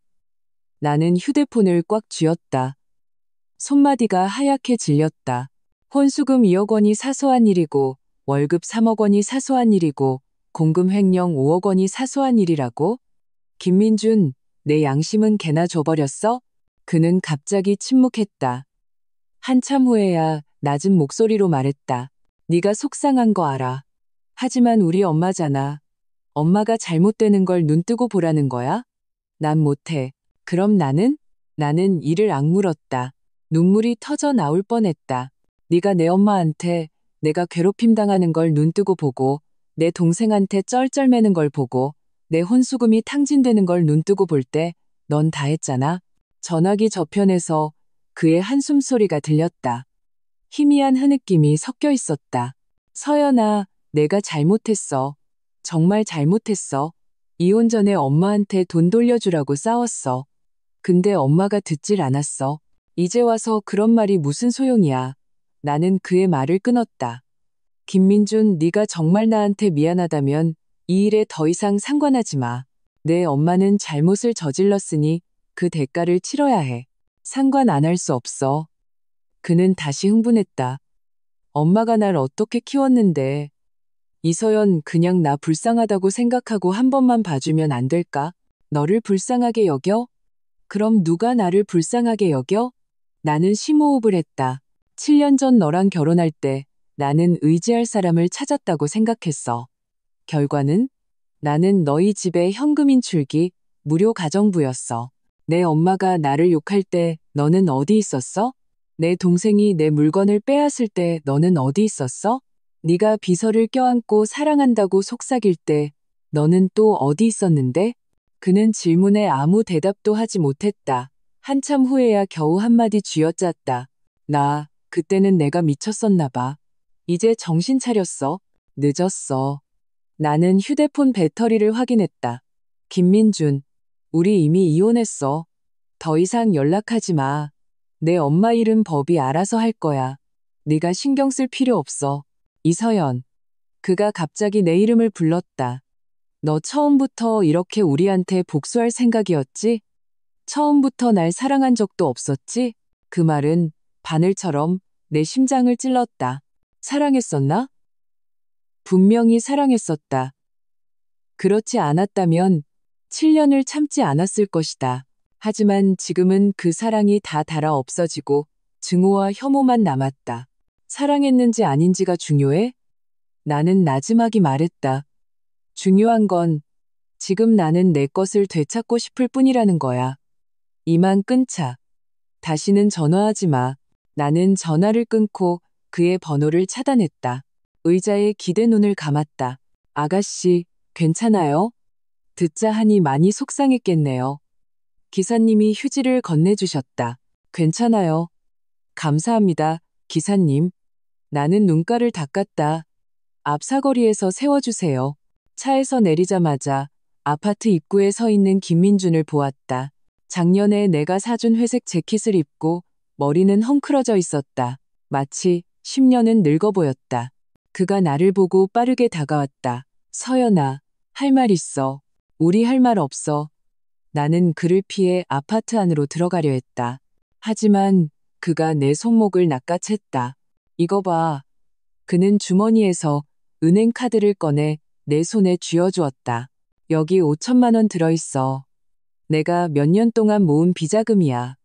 나는 휴대폰을 꽉 쥐었다. 손마디가 하얗게 질렸다. 혼수금 2억 원이 사소한 일이고 월급 3억 원이 사소한 일이고 공금 횡령 5억 원이 사소한 일이라고? 김민준, 내 양심은 개나 줘버렸어? 그는 갑자기 침묵했다. 한참 후에야 낮은 목소리로 말했다. 네가 속상한 거 알아. 하지만 우리 엄마잖아. 엄마가 잘못되는 걸 눈뜨고 보라는 거야? 난 못해. 그럼 나는? 나는 이를 악물었다. 눈물이 터져 나올 뻔했다. 네가 내 엄마한테 내가 괴롭힘 당하는 걸 눈뜨고 보고 내 동생한테 쩔쩔매는 걸 보고 내 혼수금이 탕진되는 걸 눈뜨고 볼 때 넌 다 했잖아. 전화기 저편에서 그의 한숨소리가 들렸다. 희미한 흐느낌이 섞여 있었다. 서연아, 내가 잘못했어. 정말 잘못했어. 이혼 전에 엄마한테 돈 돌려주라고 싸웠어. 근데 엄마가 듣질 않았어. 이제 와서 그런 말이 무슨 소용이야. 나는 그의 말을 끊었다. 김민준, 네가 정말 나한테 미안하다면 이 일에 더 이상 상관하지 마. 내 엄마는 잘못을 저질렀으니 그 대가를 치러야 해. 상관 안 할 수 없어. 그는 다시 흥분했다. 엄마가 날 어떻게 키웠는데. 이서연, 그냥 나 불쌍하다고 생각하고 한 번만 봐주면 안 될까? 너를 불쌍하게 여겨? 그럼 누가 나를 불쌍하게 여겨? 나는 심호흡을 했다. 7년 전 너랑 결혼할 때 나는 의지할 사람을 찾았다고 생각했어. 결과는? 나는 너희 집의 현금 인출기, 무료 가정부였어. 내 엄마가 나를 욕할 때 너는 어디 있었어? 내 동생이 내 물건을 빼앗을 때 너는 어디 있었어? 네가 비서를 껴안고 사랑한다고 속삭일 때 너는 또 어디 있었는데? 그는 질문에 아무 대답도 하지 못했다. 한참 후에야 겨우 한마디 쥐어짰다. 그때는 내가 미쳤었나 봐. 이제 정신 차렸어. 늦었어. 나는 휴대폰 배터리를 확인했다. 김민준, 우리 이미 이혼했어. 더 이상 연락하지 마. 내 엄마 일은 법이 알아서 할 거야. 네가 신경 쓸 필요 없어. 이서연. 그가 갑자기 내 이름을 불렀다. 너 처음부터 이렇게 우리한테 복수할 생각이었지? 처음부터 날 사랑한 적도 없었지? 그 말은 바늘처럼 내 심장을 찔렀다. 사랑했었나? 분명히 사랑했었다. 그렇지 않았다면 7년을 참지 않았을 것이다. 하지만 지금은 그 사랑이 다 닳아 없어지고 증오와 혐오만 남았다. 사랑했는지 아닌지가 중요해? 나는 나지막이 말했다. 중요한 건 지금 나는 내 것을 되찾고 싶을 뿐이라는 거야. 이만 끊자. 다시는 전화하지 마. 나는 전화를 끊고 그의 번호를 차단했다. 의자에 기대 눈을 감았다. 아가씨, 괜찮아요? 듣자 하니 많이 속상했겠네요. 기사님이 휴지를 건네주셨다. 괜찮아요. 감사합니다, 기사님. 나는 눈가를 닦았다. 앞 사거리에서 세워주세요. 차에서 내리자마자 아파트 입구에 서 있는 김민준을 보았다. 작년에 내가 사준 회색 재킷을 입고 머리는 헝클어져 있었다. 마치 10년은 늙어 보였다. 그가 나를 보고 빠르게 다가왔다. 서연아, 할 말 있어. 우리 할 말 없어. 나는 그를 피해 아파트 안으로 들어가려 했다. 하지만 그가 내 손목을 낚아챘다. 이거 봐. 그는 주머니에서 은행 카드를 꺼내 내 손에 쥐어주었다. 여기 5천만 원 들어있어. 내가 몇 년 동안 모은 비자금이야.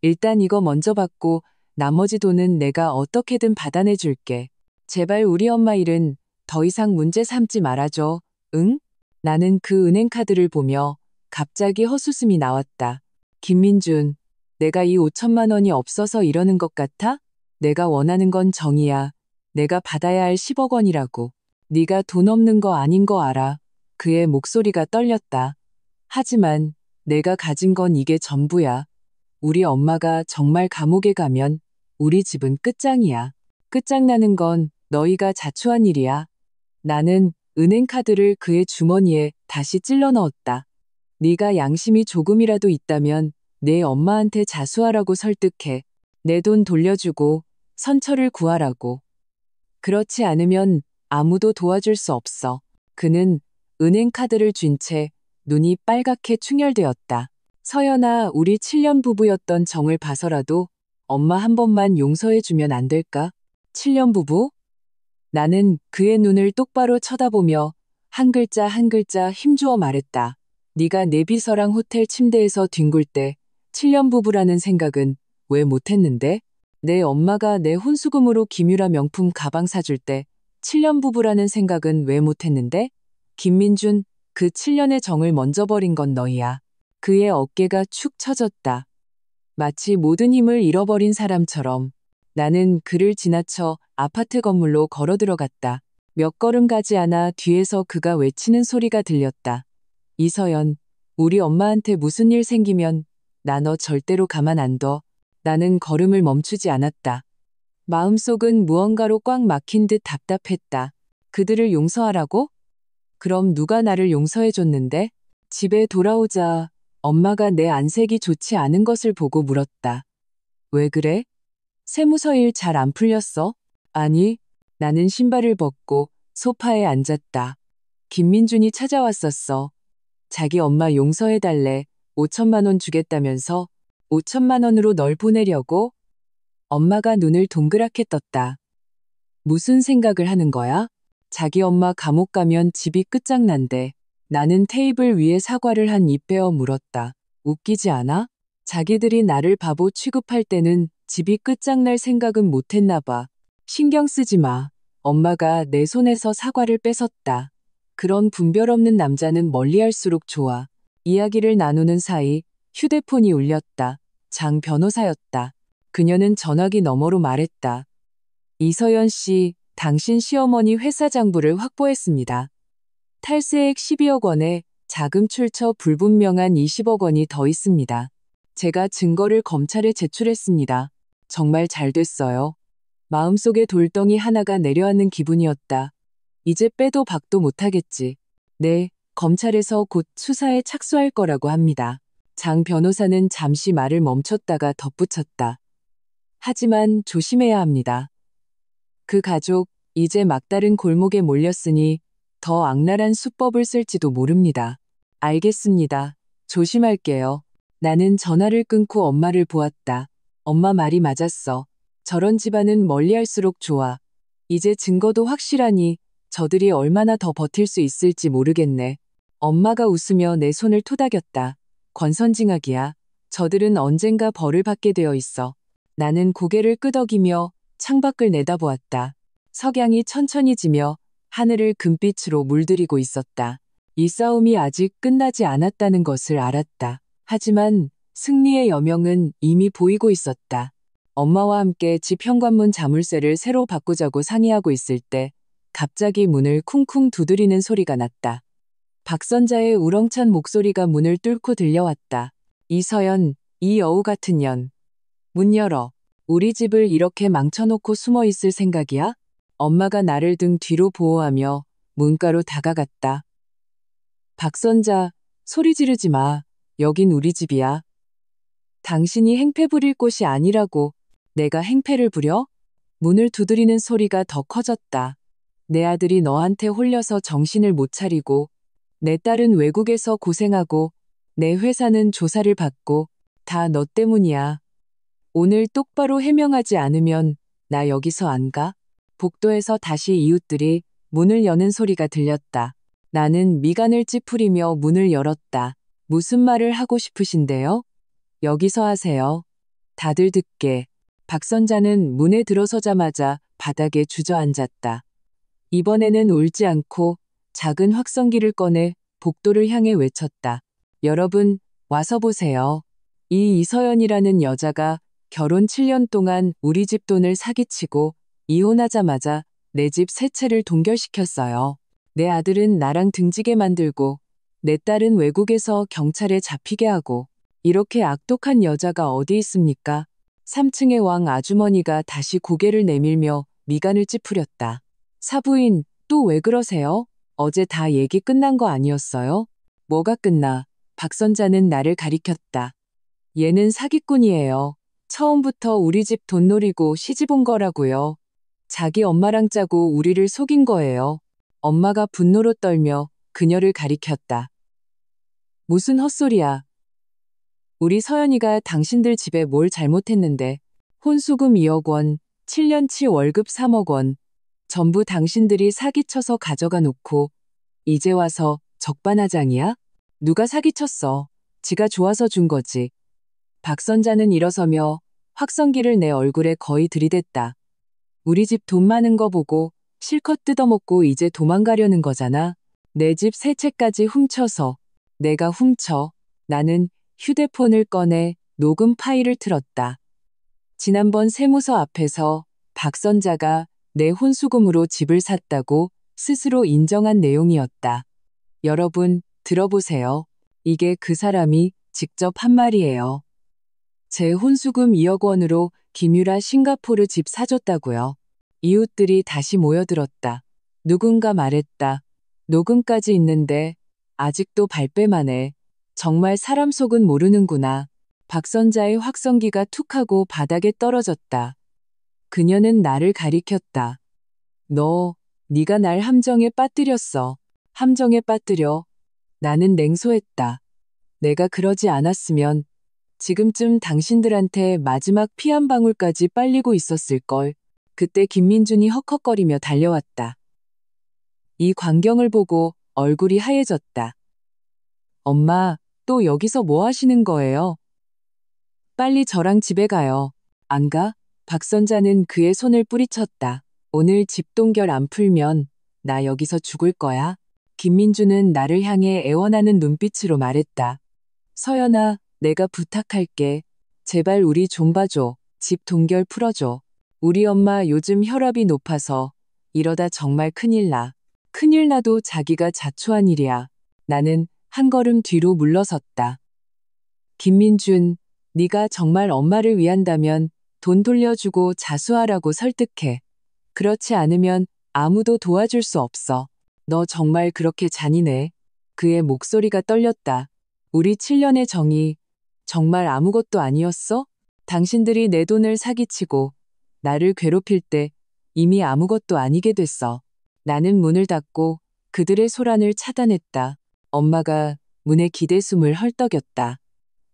일단 이거 먼저 받고 나머지 돈은 내가 어떻게든 받아내 줄게. 제발 우리 엄마 일은 더 이상 문제 삼지 말아줘. 응? 나는 그 은행 카드를 보며 갑자기 헛웃음이 나왔다. 김민준, 내가 이 5천만 원이 없어서 이러는 것 같아? 내가 원하는 건 정이야. 내가 받아야 할 10억 원이라고. 네가 돈 없는 거 아닌 거 알아. 그의 목소리가 떨렸다. 하지만 내가 가진 건 이게 전부야. 우리 엄마가 정말 감옥에 가면 우리 집은 끝장이야. 끝장나는 건 너희가 자초한 일이야. 나는 은행 카드를 그의 주머니에 다시 찔러 넣었다. 네가 양심이 조금이라도 있다면 내 엄마한테 자수하라고 설득해. 내 돈 돌려주고 선처를 구하라고. 그렇지 않으면 아무도 도와줄 수 없어. 그는 은행 카드를 쥔 채 눈이 빨갛게 충혈되었다. 서연아, 우리 7년 부부였던 정을 봐서라도 엄마 한 번만 용서해주면 안 될까? 7년 부부? 나는 그의 눈을 똑바로 쳐다보며 한 글자 한 글자 힘주어 말했다. 네가 내 비서랑 호텔 침대에서 뒹굴 때 7년 부부라는 생각은 왜 못했는데? 내 엄마가 내 혼수금으로 김유라 명품 가방 사줄 때 7년 부부라는 생각은 왜 못했는데? 김민준, 그 7년의 정을 먼저 버린 건 너희야. 그의 어깨가 축 처졌다. 마치 모든 힘을 잃어버린 사람처럼 나는 그를 지나쳐 아파트 건물로 걸어 들어갔다. 몇 걸음 가지 않아 뒤에서 그가 외치는 소리가 들렸다. 이서연, 우리 엄마한테 무슨 일 생기면 나 너 절대로 가만 안 둬. 나는 걸음을 멈추지 않았다. 마음속은 무언가로 꽉 막힌 듯 답답했다. 그들을 용서하라고? 그럼 누가 나를 용서해줬는데? 집에 돌아오자 엄마가 내 안색이 좋지 않은 것을 보고 물었다. 왜 그래? 세무서 일 잘 안 풀렸어? 아니, 나는 신발을 벗고 소파에 앉았다. 김민준이 찾아왔었어. 자기 엄마 용서해달래. 5천만 원 주겠다면서 5천만 원으로 널 보내려고? 엄마가 눈을 동그랗게 떴다. 무슨 생각을 하는 거야? 자기 엄마 감옥 가면 집이 끝장난대. 나는 테이블 위에 사과를 한 입 베어 물었다. 웃기지 않아? 자기들이 나를 바보 취급할 때는 집이 끝장날 생각은 못했나 봐. 신경 쓰지 마. 엄마가 내 손에서 사과를 뺏었다. 그런 분별 없는 남자는 멀리할수록 좋아. 이야기를 나누는 사이 휴대폰이 울렸다. 장 변호사였다. 그녀는 전화기 너머로 말했다. 이서연 씨, 당신 시어머니 회사 장부를 확보했습니다. 탈세액 12억 원에 자금 출처 불분명한 20억 원이 더 있습니다. 제가 증거를 검찰에 제출했습니다. 정말 잘 됐어요. 마음속에 돌덩이 하나가 내려앉는 기분이었다. 이제 빼도 박도 못하겠지. 네, 검찰에서 곧 수사에 착수할 거라고 합니다. 장 변호사는 잠시 말을 멈췄다가 덧붙였다. 하지만 조심해야 합니다. 그 가족, 이제 막다른 골목에 몰렸으니 더 악랄한 수법을 쓸지도 모릅니다. 알겠습니다. 조심할게요. 나는 전화를 끊고 엄마를 보았다. 엄마 말이 맞았어. 저런 집안은 멀리할수록 좋아. 이제 증거도 확실하니 저들이 얼마나 더 버틸 수 있을지 모르겠네. 엄마가 웃으며 내 손을 토닥였다. 권선징악이야. 저들은 언젠가 벌을 받게 되어 있어. 나는 고개를 끄덕이며 창밖을 내다보았다. 석양이 천천히 지며 하늘을 금빛으로 물들이고 있었다. 이 싸움이 아직 끝나지 않았다는 것을 알았다. 하지만 승리의 여명은 이미 보이고 있었다. 엄마와 함께 집 현관문 자물쇠를 새로 바꾸자고 상의하고 있을 때 갑자기 문을 쿵쿵 두드리는 소리가 났다. 박선자의 우렁찬 목소리가 문을 뚫고 들려왔다. 이서연, 이 여우 같은 년. 문 열어. 우리 집을 이렇게 망쳐놓고 숨어 있을 생각이야? 엄마가 나를 등 뒤로 보호하며 문가로 다가갔다. 박선자, 소리 지르지 마. 여긴 우리 집이야. 당신이 행패 부릴 곳이 아니라고. 내가 행패를 부려? 문을 두드리는 소리가 더 커졌다. 내 아들이 너한테 홀려서 정신을 못 차리고, 내 딸은 외국에서 고생하고, 내 회사는 조사를 받고, 다 너 때문이야. 오늘 똑바로 해명하지 않으면 나 여기서 안 가? 복도에서 다시 이웃들이 문을 여는 소리가 들렸다. 나는 미간을 찌푸리며 문을 열었다. 무슨 말을 하고 싶으신데요? 여기서 하세요. 다들 듣게. 박선자는 문에 들어서자마자 바닥에 주저앉았다. 이번에는 울지 않고 작은 확성기를 꺼내 복도를 향해 외쳤다. 여러분, 와서 보세요. 이 이서연이라는 여자가 결혼 7년 동안 우리 집 돈을 사기치고 이혼하자마자 내 집 세 채를 동결시켰어요. 내 아들은 나랑 등지게 만들고 내 딸은 외국에서 경찰에 잡히게 하고 이렇게 악독한 여자가 어디 있습니까? 3층의 왕 아주머니가 다시 고개를 내밀며 미간을 찌푸렸다. 사부인, 또 왜 그러세요? 어제 다 얘기 끝난 거 아니었어요? 뭐가 끝나? 박선자는 나를 가리켰다. 얘는 사기꾼이에요. 처음부터 우리 집 돈 노리고 시집 온 거라고요. 자기 엄마랑 짜고 우리를 속인 거예요. 엄마가 분노로 떨며 그녀를 가리켰다. 무슨 헛소리야. 우리 서연이가 당신들 집에 뭘 잘못했는데 혼수금 2억 원, 7년치 월급 3억 원, 전부 당신들이 사기쳐서 가져가 놓고 이제 와서 적반하장이야? 누가 사기쳤어? 지가 좋아서 준 거지. 박선자는 일어서며 확성기를 내 얼굴에 거의 들이댔다. 우리 집 돈 많은 거 보고 실컷 뜯어먹고 이제 도망가려는 거잖아. 내 집 세 채까지 훔쳐서. 내가 훔쳐. 나는 휴대폰을 꺼내 녹음 파일을 틀었다. 지난번 세무서 앞에서 박선자가 내 혼수금으로 집을 샀다고 스스로 인정한 내용이었다. 여러분, 들어보세요. 이게 그 사람이 직접 한 말이에요. 제 혼수금 2억 원으로 김유라 싱가포르 집 사줬다고요. 이웃들이 다시 모여들었다. 누군가 말했다. 녹음까지 있는데 아직도 발뺌만 해. 정말 사람 속은 모르는구나. 박선자의 확성기가 툭 하고 바닥에 떨어졌다. 그녀는 나를 가리켰다. 네가 날 함정에 빠뜨렸어. 함정에 빠뜨려. 나는 냉소했다. 내가 그러지 않았으면 지금쯤 당신들한테 마지막 피 한 방울까지 빨리고 있었을걸. 그때 김민준이 헉헉거리며 달려왔다. 이 광경을 보고 얼굴이 하얘졌다. 엄마, 또 여기서 뭐 하시는 거예요? 빨리 저랑 집에 가요. 안 가? 박선자는 그의 손을 뿌리쳤다. 오늘 집 동결 안 풀면 나 여기서 죽을 거야. 김민주는 나를 향해 애원하는 눈빛으로 말했다. 서연아, 내가 부탁할게. 제발 우리 좀 봐줘. 집 동결 풀어줘. 우리 엄마 요즘 혈압이 높아서 이러다 정말 큰일 나. 큰일 나도 자기가 자초한 일이야. 나는 한 걸음 뒤로 물러섰다. 김민준, 네가 정말 엄마를 위한다면 돈 돌려주고 자수하라고 설득해. 그렇지 않으면 아무도 도와줄 수 없어. 너 정말 그렇게 잔인해. 그의 목소리가 떨렸다. 우리 7년의 정이 정말 아무것도 아니었어? 당신들이 내 돈을 사기치고 나를 괴롭힐 때 이미 아무것도 아니게 됐어. 나는 문을 닫고 그들의 소란을 차단했다. 엄마가 문에 기대숨을 헐떡였다.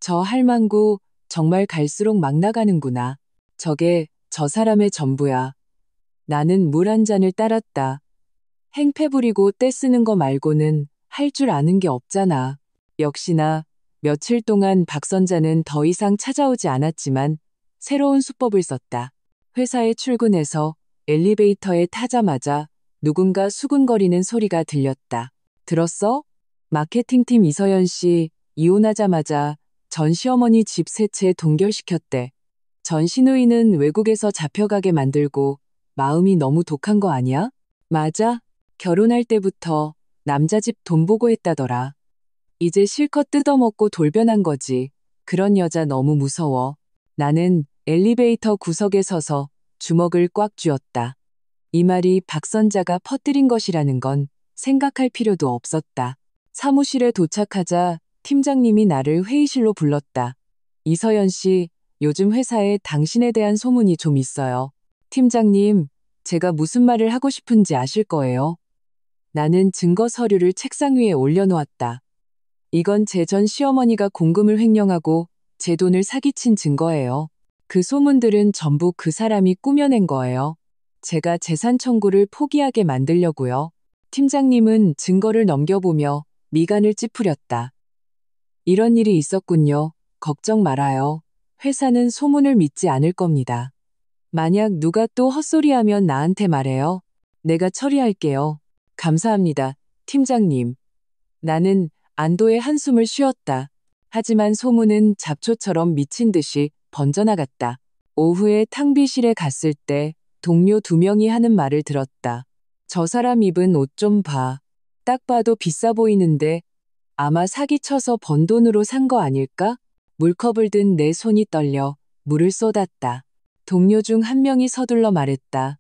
저 할망구 정말 갈수록 막 나가는구나. 저게 저 사람의 전부야. 나는 물 한 잔을 따랐다. 행패 부리고 떼쓰는 거 말고는 할 줄 아는 게 없잖아. 역시나 며칠 동안 박선자는 더 이상 찾아오지 않았지만 새로운 수법을 썼다. 회사에 출근해서 엘리베이터에 타자마자 누군가 수근거리는 소리가 들렸다. 들었어? 마케팅팀 이서연 씨 이혼하자마자 전 시어머니 집 세 채 동결시켰대. 전 시누이는 외국에서 잡혀가게 만들고 마음이 너무 독한 거 아니야? 맞아. 결혼할 때부터 남자 집 돈 보고 했다더라. 이제 실컷 뜯어먹고 돌변한 거지. 그런 여자 너무 무서워. 나는 엘리베이터 구석에 서서 주먹을 꽉 쥐었다. 이 말이 박선자가 퍼뜨린 것이라는 건 생각할 필요도 없었다. 사무실에 도착하자 팀장님이 나를 회의실로 불렀다. 이서연 씨, 요즘 회사에 당신에 대한 소문이 좀 있어요. 팀장님, 제가 무슨 말을 하고 싶은지 아실 거예요. 나는 증거 서류를 책상 위에 올려놓았다. 이건 제 전 시어머니가 공금을 횡령하고 제 돈을 사기친 증거예요. 그 소문들은 전부 그 사람이 꾸며낸 거예요. 제가 재산 청구를 포기하게 만들려고요. 팀장님은 증거를 넘겨보며 미간을 찌푸렸다. 이런 일이 있었군요. 걱정 말아요. 회사는 소문을 믿지 않을 겁니다. 만약 누가 또 헛소리하면 나한테 말해요. 내가 처리할게요. 감사합니다, 팀장님. 나는 안도의 한숨을 쉬었다. 하지만 소문은 잡초처럼 미친 듯이 번져나갔다. 오후에 탕비실에 갔을 때 동료 2명이 하는 말을 들었다. 저 사람 입은 옷 좀 봐. 딱 봐도 비싸 보이는데 아마 사기쳐서 번 돈으로 산 거 아닐까? 물컵을 든 내 손이 떨려 물을 쏟았다. 동료 중 한 명이 서둘러 말했다.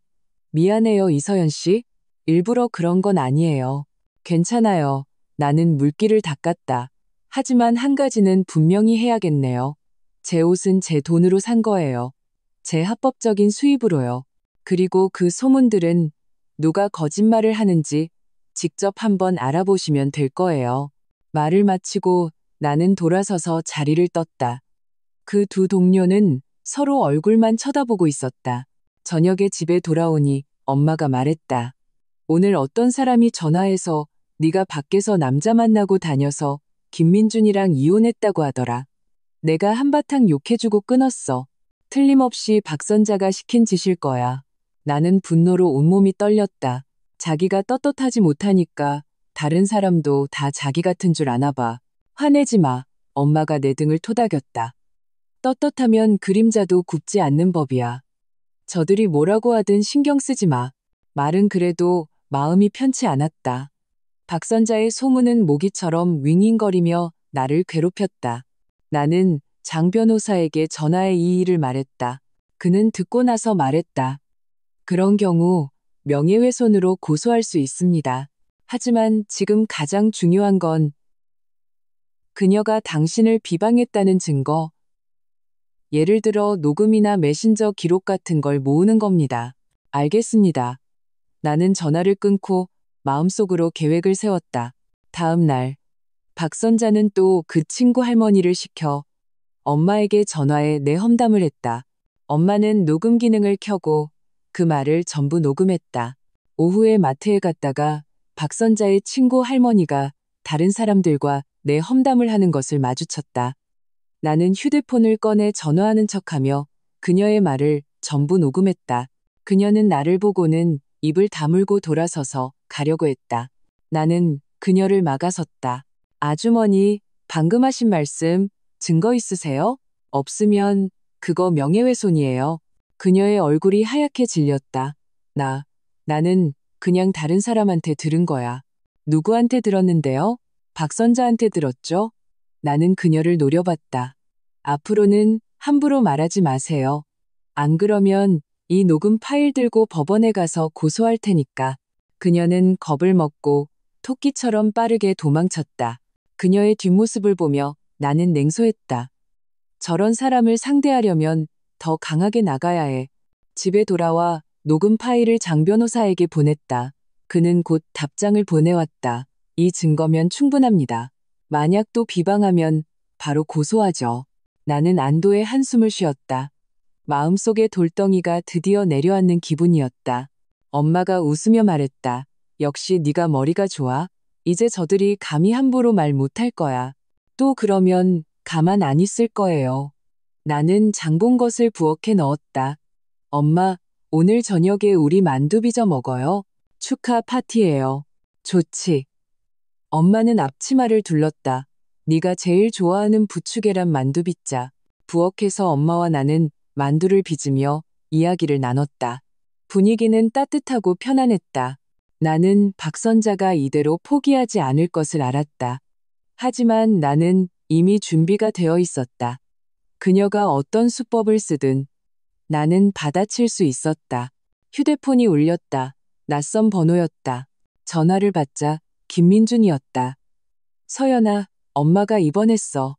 미안해요, 이서연 씨. 일부러 그런 건 아니에요. 괜찮아요. 나는 물기를 닦았다. 하지만 한 가지는 분명히 해야겠네요. 제 옷은 제 돈으로 산 거예요. 제 합법적인 수입으로요. 그리고 그 소문들은 누가 거짓말을 하는지 직접 한번 알아보시면 될 거예요. 말을 마치고 나는 돌아서서 자리를 떴다. 그 두 동료는 서로 얼굴만 쳐다보고 있었다. 저녁에 집에 돌아오니 엄마가 말했다. 오늘 어떤 사람이 전화해서 네가 밖에서 남자 만나고 다녀서 김민준이랑 이혼했다고 하더라. 내가 한바탕 욕해주고 끊었어. 틀림없이 박선자가 시킨 짓일 거야. 나는 분노로 온몸이 떨렸다. 자기가 떳떳하지 못하니까 다른 사람도 다 자기 같은 줄 아나 봐. 화내지 마. 엄마가 내 등을 토닥였다. 떳떳하면 그림자도 굽지 않는 법이야. 저들이 뭐라고 하든 신경 쓰지 마. 말은 그래도 마음이 편치 않았다. 박선자의 소문은 모기처럼 윙윙거리며 나를 괴롭혔다. 나는 장 변호사에게 전화해 이 일을 말했다. 그는 듣고 나서 말했다. 그런 경우 명예훼손으로 고소할 수 있습니다. 하지만 지금 가장 중요한 건 그녀가 당신을 비방했다는 증거, 예를 들어 녹음이나 메신저 기록 같은 걸 모으는 겁니다. 알겠습니다. 나는 전화를 끊고 마음속으로 계획을 세웠다. 다음 날, 박선자는 또 그 친구 할머니를 시켜 엄마에게 전화해 내 험담을 했다. 엄마는 녹음 기능을 켜고 그 말을 전부 녹음했다. 오후에 마트에 갔다가 박선자의 친구 할머니가 다른 사람들과 내 험담을 하는 것을 마주쳤다. 나는 휴대폰을 꺼내 전화하는 척하며 그녀의 말을 전부 녹음했다. 그녀는 나를 보고는 입을 다물고 돌아서서 가려고 했다. 나는 그녀를 막아섰다. 아주머니, 방금 하신 말씀 증거 있으세요? 없으면 그거 명예훼손이에요. 그녀의 얼굴이 하얗게 질렸다. 나는 그냥 다른 사람한테 들은 거야. 누구한테 들었는데요? 박선자한테 들었죠? 나는 그녀를 노려봤다. 앞으로는 함부로 말하지 마세요. 안 그러면 이 녹음 파일 들고 법원에 가서 고소할 테니까. 그녀는 겁을 먹고 토끼처럼 빠르게 도망쳤다. 그녀의 뒷모습을 보며 나는 냉소했다. 저런 사람을 상대하려면 더 강하게 나가야 해. 집에 돌아와 녹음 파일을 장 변호사에게 보냈다. 그는 곧 답장을 보내왔다. 이 증거면 충분합니다. 만약 또 비방하면 바로 고소하죠. 나는 안도의 한숨을 쉬었다. 마음속의 돌덩이가 드디어 내려앉는 기분이었다. 엄마가 웃으며 말했다. 역시 네가 머리가 좋아. 이제 저들이 감히 함부로 말 못할 거야. 또 그러면 가만 안 있을 거예요. 나는 장본 것을 부엌에 넣었다. 엄마, 오늘 저녁에 우리 만두 빚어 먹어요. 축하 파티예요. 좋지. 엄마는 앞치마를 둘렀다. 네가 제일 좋아하는 부추계란 만두 빚자. 부엌에서 엄마와 나는 만두를 빚으며 이야기를 나눴다. 분위기는 따뜻하고 편안했다. 나는 박선자가 이대로 포기하지 않을 것을 알았다. 하지만 나는 이미 준비가 되어 있었다. 그녀가 어떤 수법을 쓰든 나는 받아칠 수 있었다. 휴대폰이 울렸다. 낯선 번호였다. 전화를 받자 김민준이었다. 서연아, 엄마가 입원했어.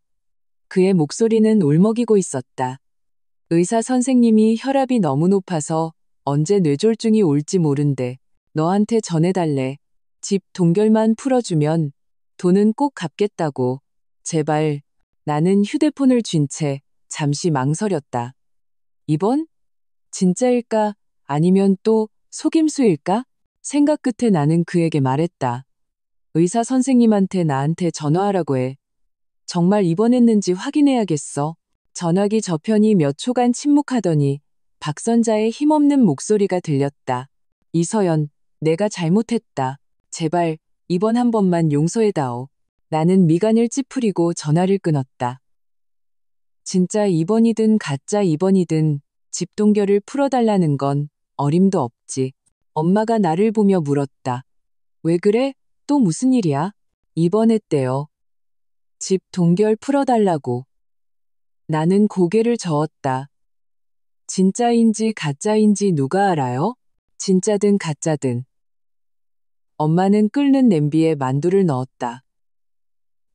그의 목소리는 울먹이고 있었다. 의사 선생님이 혈압이 너무 높아서 언제 뇌졸중이 올지 모른대. 너한테 전해달래. 집 동결만 풀어주면 돈은 꼭 갚겠다고. 제발. 나는 휴대폰을 쥔 채 잠시 망설였다. 입원? 진짜일까? 아니면 또 속임수일까? 생각 끝에 나는 그에게 말했다. 의사 선생님한테 나한테 전화하라고 해. 정말 입원했는지 확인해야겠어. 전화기 저편이 몇 초간 침묵하더니 박선자의 힘없는 목소리가 들렸다. 이서연, 내가 잘못했다. 제발 이번 한 번만 용서해다오. 나는 미간을 찌푸리고 전화를 끊었다. 진짜 입원이든 가짜 입원이든 집 동결을 풀어달라는 건 어림도 없지. 엄마가 나를 보며 물었다. 왜 그래? 또 무슨 일이야? 입원했대요. 집 동결 풀어달라고. 나는 고개를 저었다. 진짜인지 가짜인지 누가 알아요? 진짜든 가짜든. 엄마는 끓는 냄비에 만두를 넣었다.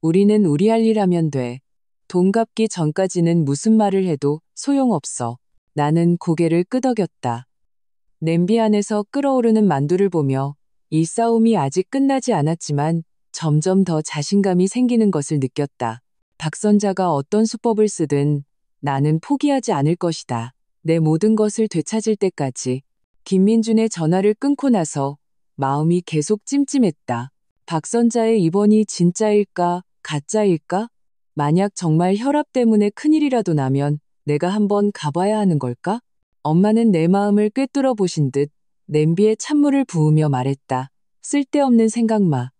우리는 우리 할 일 하면 돼. 돈 갚기 전까지는 무슨 말을 해도 소용없어. 나는 고개를 끄덕였다. 냄비 안에서 끓어오르는 만두를 보며 이 싸움이 아직 끝나지 않았지만 점점 더 자신감이 생기는 것을 느꼈다. 박선자가 어떤 수법을 쓰든 나는 포기하지 않을 것이다. 내 모든 것을 되찾을 때까지. 김민준의 전화를 끊고 나서 마음이 계속 찜찜했다. 박선자의 입원이 진짜일까, 가짜일까? 만약 정말 혈압 때문에 큰일이라도 나면 내가 한번 가봐야 하는 걸까? 엄마는 내 마음을 꿰뚫어 보신 듯 냄비에 찬물을 부으며 말했다. 쓸데없는 생각 마.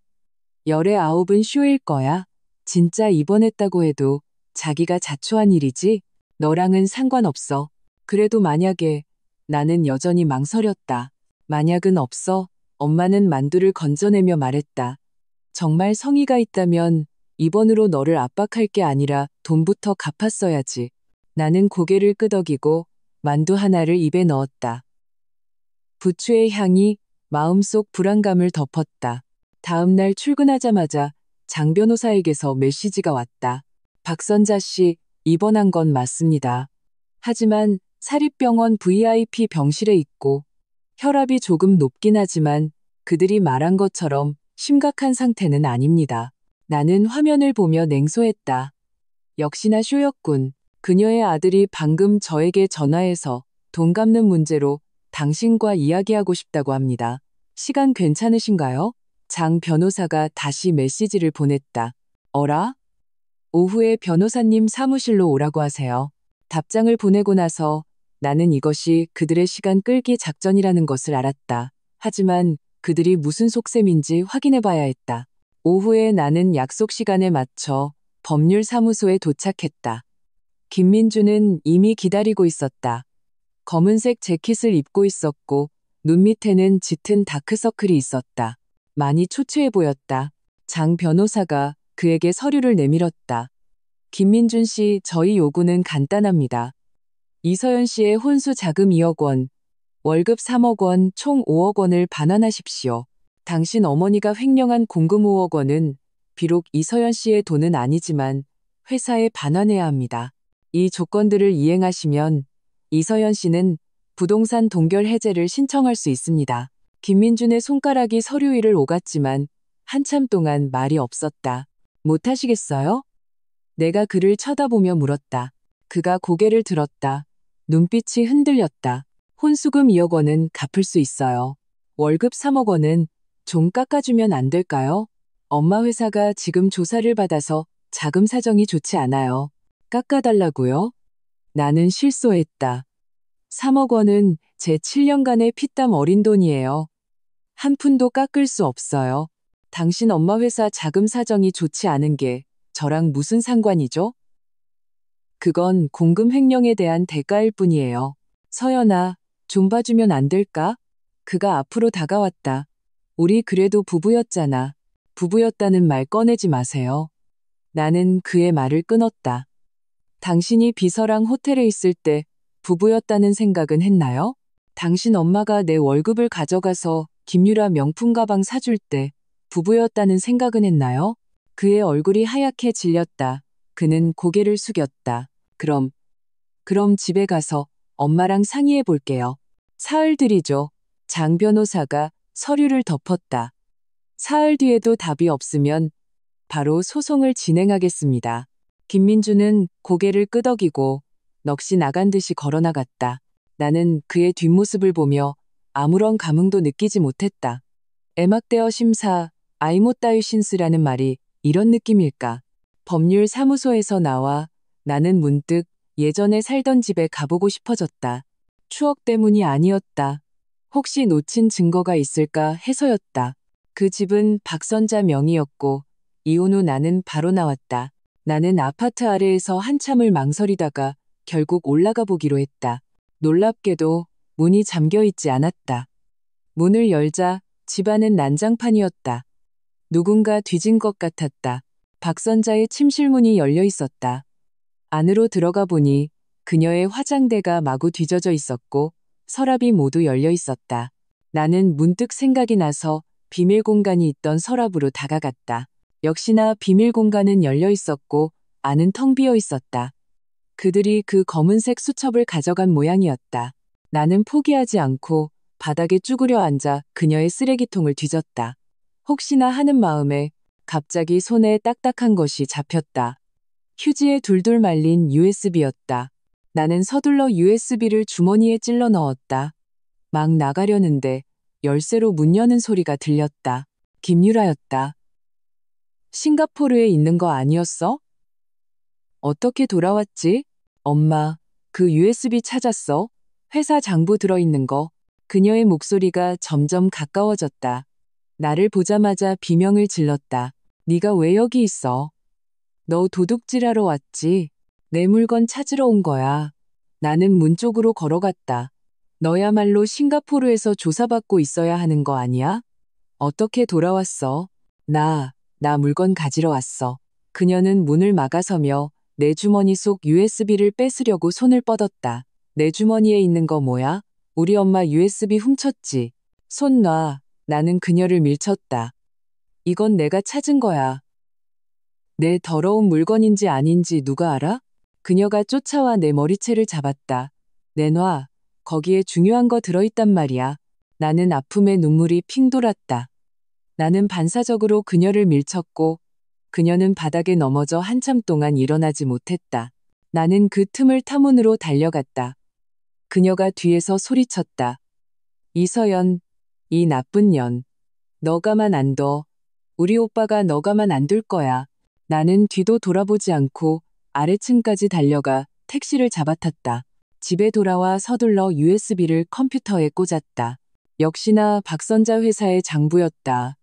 열의 아홉은 쇼일 거야. 진짜 입원했다고 해도 자기가 자초한 일이지 너랑은 상관없어. 그래도 만약에 나는 여전히 망설였다. 만약은 없어. 엄마는 만두를 건져내며 말했다. 정말 성의가 있다면 입원으로 너를 압박할 게 아니라 돈부터 갚았어야지. 나는 고개를 끄덕이고 만두 하나를 입에 넣었다. 부추의 향이 마음속 불안감을 덮었다. 다음 날 출근하자마자 장 변호사에게서 메시지가 왔다. 박선자 씨, 입원한 건 맞습니다. 하지만 사립병원 VIP 병실에 있고 혈압이 조금 높긴 하지만 그들이 말한 것처럼 심각한 상태는 아닙니다. 나는 화면을 보며 냉소했다. 역시나 쇼였군. 그녀의 아들이 방금 저에게 전화해서 돈 갚는 문제로 당신과 이야기하고 싶다고 합니다. 시간 괜찮으신가요? 장 변호사가 다시 메시지를 보냈다. 어라? 오후에 변호사님 사무실로 오라고 하세요. 답장을 보내고 나서 나는 이것이 그들의 시간 끌기 작전이라는 것을 알았다. 하지만 그들이 무슨 속셈인지 확인해 봐야 했다. 오후에 나는 약속 시간에 맞춰 법률사무소에 도착했다. 김민주는 이미 기다리고 있었다. 검은색 재킷을 입고 있었고 눈 밑에는 짙은 다크서클이 있었다. 많이 초췌해 보였다. 장 변호사가 그에게 서류를 내밀었다. 김민준 씨, 저희 요구는 간단합니다. 이서연 씨의 혼수 자금 2억 원, 월급 3억 원, 총 5억 원을 반환하십시오. 당신 어머니가 횡령한 공금 5억 원은 비록 이서연 씨의 돈은 아니지만 회사에 반환해야 합니다. 이 조건들을 이행하시면 이서연 씨는 부동산 동결 해제를 신청할 수 있습니다. 김민준의 손가락이 서류 위를 오갔지만 한참 동안 말이 없었다. 못하시겠어요? 내가 그를 쳐다보며 물었다. 그가 고개를 들었다. 눈빛이 흔들렸다. 혼수금 2억 원은 갚을 수 있어요. 월급 3억 원은 좀 깎아주면 안 될까요? 엄마 회사가 지금 조사를 받아서 자금 사정이 좋지 않아요. 깎아달라고요? 나는 실소했다. 3억 원은 제 7년간의 피땀 어린 돈이에요. 한 푼도 깎을 수 없어요. 당신 엄마 회사 자금 사정이 좋지 않은 게 저랑 무슨 상관이죠? 그건 공금 횡령에 대한 대가일 뿐이에요. 서연아, 좀 봐주면 안 될까? 그가 앞으로 다가왔다. 우리 그래도 부부였잖아. 부부였다는 말 꺼내지 마세요. 나는 그의 말을 끊었다. 당신이 비서랑 호텔에 있을 때 부부였다는 생각은 했나요? 당신 엄마가 내 월급을 가져가서 김유라 명품 가방 사줄 때 부부였다는 생각은 했나요? 그의 얼굴이 하얗게 질렸다. 그는 고개를 숙였다. 그럼 집에 가서 엄마랑 상의해 볼게요. 사흘 뒤이죠. 장 변호사가 서류를 덮었다. 사흘 뒤에도 답이 없으면 바로 소송을 진행하겠습니다. 김민주는 고개를 끄덕이고 넋이 나간 듯이 걸어나갔다. 나는 그의 뒷모습을 보며 아무런 감흥도 느끼지 못했다. 에막대어 심사, 아이모따위 신스라는 말이 이런 느낌일까? 법률 사무소에서 나와 나는 문득 예전에 살던 집에 가보고 싶어졌다. 추억 때문이 아니었다. 혹시 놓친 증거가 있을까 해서였다. 그 집은 박선자 명의였고 이혼 후 나는 바로 나왔다. 나는 아파트 아래에서 한참을 망설이다가 결국 올라가 보기로 했다. 놀랍게도 문이 잠겨 있지 않았다. 문을 열자 집안은 난장판이었다. 누군가 뒤진 것 같았다. 박선자의 침실문이 열려 있었다. 안으로 들어가 보니 그녀의 화장대가 마구 뒤져져 있었고 서랍이 모두 열려 있었다. 나는 문득 생각이 나서 비밀 공간이 있던 서랍으로 다가갔다. 역시나 비밀 공간은 열려 있었고 안은 텅 비어 있었다. 그들이 그 검은색 수첩을 가져간 모양이었다. 나는 포기하지 않고 바닥에 쭈그려 앉아 그녀의 쓰레기통을 뒤졌다. 혹시나 하는 마음에 갑자기 손에 딱딱한 것이 잡혔다. 휴지에 둘둘 말린 USB였다. 나는 서둘러 USB를 주머니에 찔러 넣었다. 막 나가려는데 열쇠로 문 여는 소리가 들렸다. 김유라였다. 싱가포르에 있는 거 아니었어? 어떻게 돌아왔지? 엄마, 그 USB 찾았어? 회사 장부 들어있는 거. 그녀의 목소리가 점점 가까워졌다. 나를 보자마자 비명을 질렀다. 네가 왜 여기 있어? 너 도둑질하러 왔지? 내 물건 찾으러 온 거야. 나는 문 쪽으로 걸어갔다. 너야말로 싱가포르에서 조사받고 있어야 하는 거 아니야? 어떻게 돌아왔어? 나 물건 가지러 왔어. 그녀는 문을 막아서며 내 주머니 속 USB를 뺏으려고 손을 뻗었다. 내 주머니에 있는 거 뭐야? 우리 엄마 USB 훔쳤지. 손 놔. 나는 그녀를 밀쳤다. 이건 내가 찾은 거야. 내 더러운 물건인지 아닌지 누가 알아? 그녀가 쫓아와 내 머리채를 잡았다. 내놔. 거기에 중요한 거 들어있단 말이야. 나는 아픔에 눈물이 핑 돌았다. 나는 반사적으로 그녀를 밀쳤고 그녀는 바닥에 넘어져 한참 동안 일어나지 못했다. 나는 그 틈을 타문으로 달려갔다. 그녀가 뒤에서 소리쳤다. 이서연, 이 나쁜 년. 너 가만 안 둬. 우리 오빠가 너 가만 안 둘 거야. 나는 뒤도 돌아보지 않고 아래층까지 달려가 택시를 잡아탔다. 집에 돌아와 서둘러 USB를 컴퓨터에 꽂았다. 역시나 박선자 회사의 장부였다.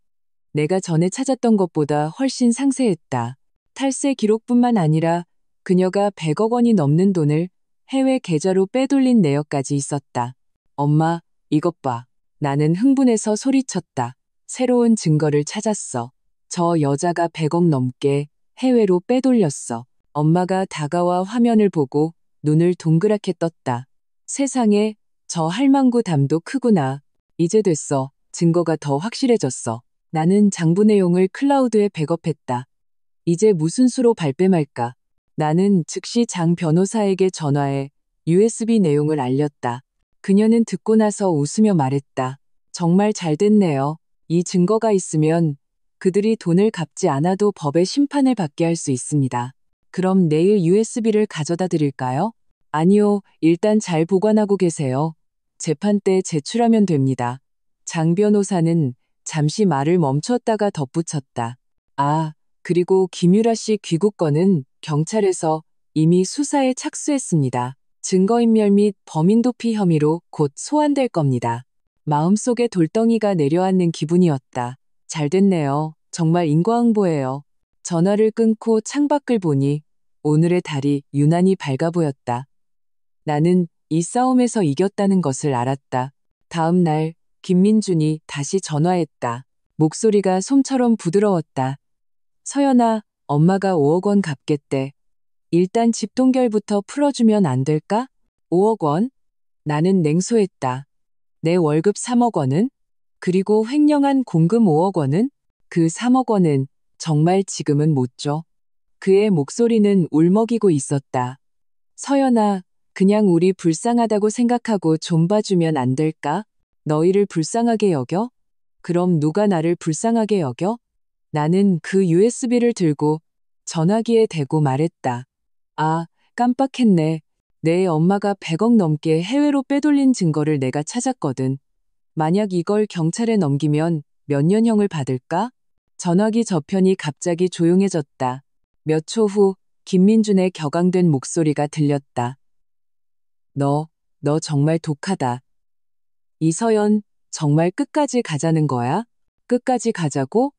내가 전에 찾았던 것보다 훨씬 상세했다. 탈세 기록뿐만 아니라 그녀가 100억 원이 넘는 돈을 해외 계좌로 빼돌린 내역까지 있었다. 엄마, 이것 봐. 나는 흥분해서 소리쳤다. 새로운 증거를 찾았어. 저 여자가 100억 넘게 해외로 빼돌렸어. 엄마가 다가와 화면을 보고 눈을 동그랗게 떴다. 세상에, 저 할망구 담도 크구나. 이제 됐어. 증거가 더 확실해졌어. 나는 장부 내용을 클라우드에 백업했다. 이제 무슨 수로 발뺌할까? 나는 즉시 장 변호사에게 전화해 USB 내용을 알렸다. 그녀는 듣고 나서 웃으며 말했다. 정말 잘 됐네요. 이 증거가 있으면 그들이 돈을 갚지 않아도 법의 심판을 받게 할 수 있습니다. 그럼 내일 USB를 가져다 드릴까요? 아니요, 일단 잘 보관하고 계세요. 재판 때 제출하면 됩니다. 장 변호사는 잠시 말을 멈췄다가 덧붙였다. 아, 그리고 김유라 씨 귀국건은 경찰에서 이미 수사에 착수했습니다. 증거인멸 및 범인 도피 혐의로 곧 소환될 겁니다. 마음속에 돌덩이가 내려앉는 기분이었다. 잘 됐네요. 정말 인과응보예요. 전화를 끊고 창밖을 보니 오늘의 달이 유난히 밝아 보였다. 나는 이 싸움에서 이겼다는 것을 알았다. 다음 날 김민준이 다시 전화했다. 목소리가 솜처럼 부드러웠다. 서연아, 엄마가 5억 원 갚겠대. 일단 집 동결부터 풀어주면 안 될까? 5억 원? 나는 냉소했다. 내 월급 3억 원은? 그리고 횡령한 공금 5억 원은? 그 3억 원은 정말 지금은 못 줘. 그의 목소리는 울먹이고 있었다. 서연아, 그냥 우리 불쌍하다고 생각하고 좀 봐주면 안 될까? 너희를 불쌍하게 여겨? 그럼 누가 나를 불쌍하게 여겨? 나는 그 USB를 들고 전화기에 대고 말했다. 아, 깜빡했네. 내 엄마가 100억 넘게 해외로 빼돌린 증거를 내가 찾았거든. 만약 이걸 경찰에 넘기면 몇 년형을 받을까? 전화기 저편이 갑자기 조용해졌다. 몇 초 후 김민준의 격앙된 목소리가 들렸다. 너 정말 독하다. 이서연, 정말 끝까지 가자는 거야? 끝까지 가자고?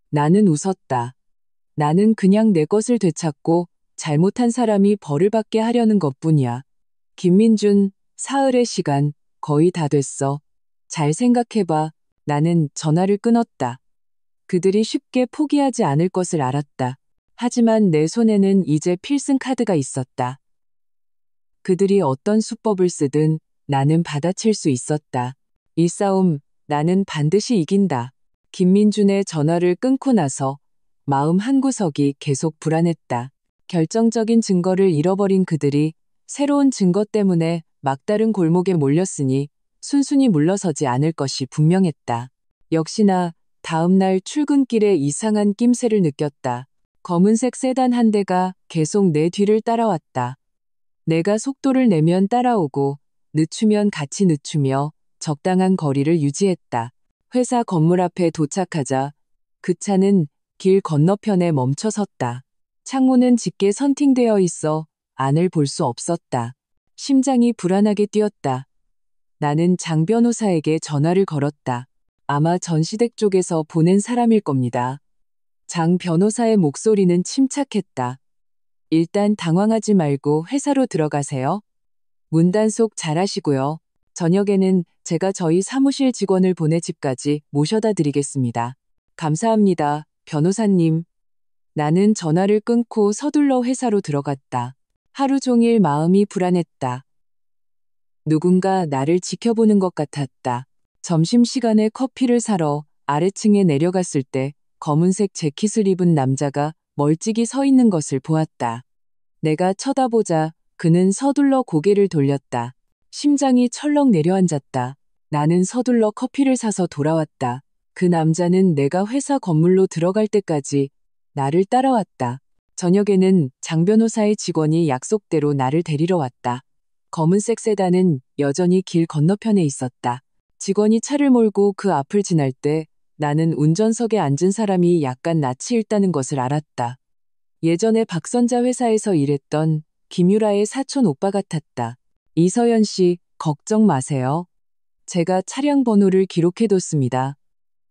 나는 웃었다. 나는 그냥 내 것을 되찾고 잘못한 사람이 벌을 받게 하려는 것뿐이야. 김민준, 사흘의 시간 거의 다 됐어. 잘 생각해봐. 나는 전화를 끊었다. 그들이 쉽게 포기하지 않을 것을 알았다. 하지만 내 손에는 이제 필승 카드가 있었다. 그들이 어떤 수법을 쓰든 나는 받아칠 수 있었다. 이 싸움 나는 반드시 이긴다. 김민준의 전화를 끊고 나서 마음 한구석이 계속 불안했다. 결정적인 증거를 잃어버린 그들이 새로운 증거 때문에 막다른 골목에 몰렸으니 순순히 물러서지 않을 것이 분명했다. 역시나 다음 날 출근길에 이상한 낌새를 느꼈다. 검은색 세단 한 대가 계속 내 뒤를 따라왔다. 내가 속도를 내면 따라오고 늦추면 같이 늦추며 적당한 거리를 유지했다. 회사 건물 앞에 도착하자 그 차는 길 건너편에 멈춰 섰다. 창문은 짙게 선팅되어 있어 안을 볼 수 없었다. 심장이 불안하게 뛰었다. 나는 장 변호사에게 전화를 걸었다. 아마 전시댁 쪽에서 보낸 사람일 겁니다. 장 변호사의 목소리는 침착했다. 일단 당황하지 말고 회사로 들어가세요. 문단속 잘하시고요. 저녁에는 제가 저희 사무실 직원을 보내 집까지 모셔다 드리겠습니다. 감사합니다, 변호사님. 나는 전화를 끊고 서둘러 회사로 들어갔다. 하루 종일 마음이 불안했다. 누군가 나를 지켜보는 것 같았다. 점심시간에 커피를 사러 아래층에 내려갔을 때 검은색 재킷을 입은 남자가 멀찍이 서 있는 것을 보았다. 내가 쳐다보자 그는 서둘러 고개를 돌렸다. 심장이 철렁 내려앉았다. 나는 서둘러 커피를 사서 돌아왔다. 그 남자는 내가 회사 건물로 들어갈 때까지 나를 따라왔다. 저녁에는 장 변호사의 직원이 약속대로 나를 데리러 왔다. 검은색 세단은 여전히 길 건너편에 있었다. 직원이 차를 몰고 그 앞을 지날 때 나는 운전석에 앉은 사람이 약간 낯이 익다는 것을 알았다. 예전에 박선자 회사에서 일했던 김유라의 사촌 오빠 같았다. 이서연 씨, 걱정 마세요. 제가 차량 번호를 기록해뒀습니다.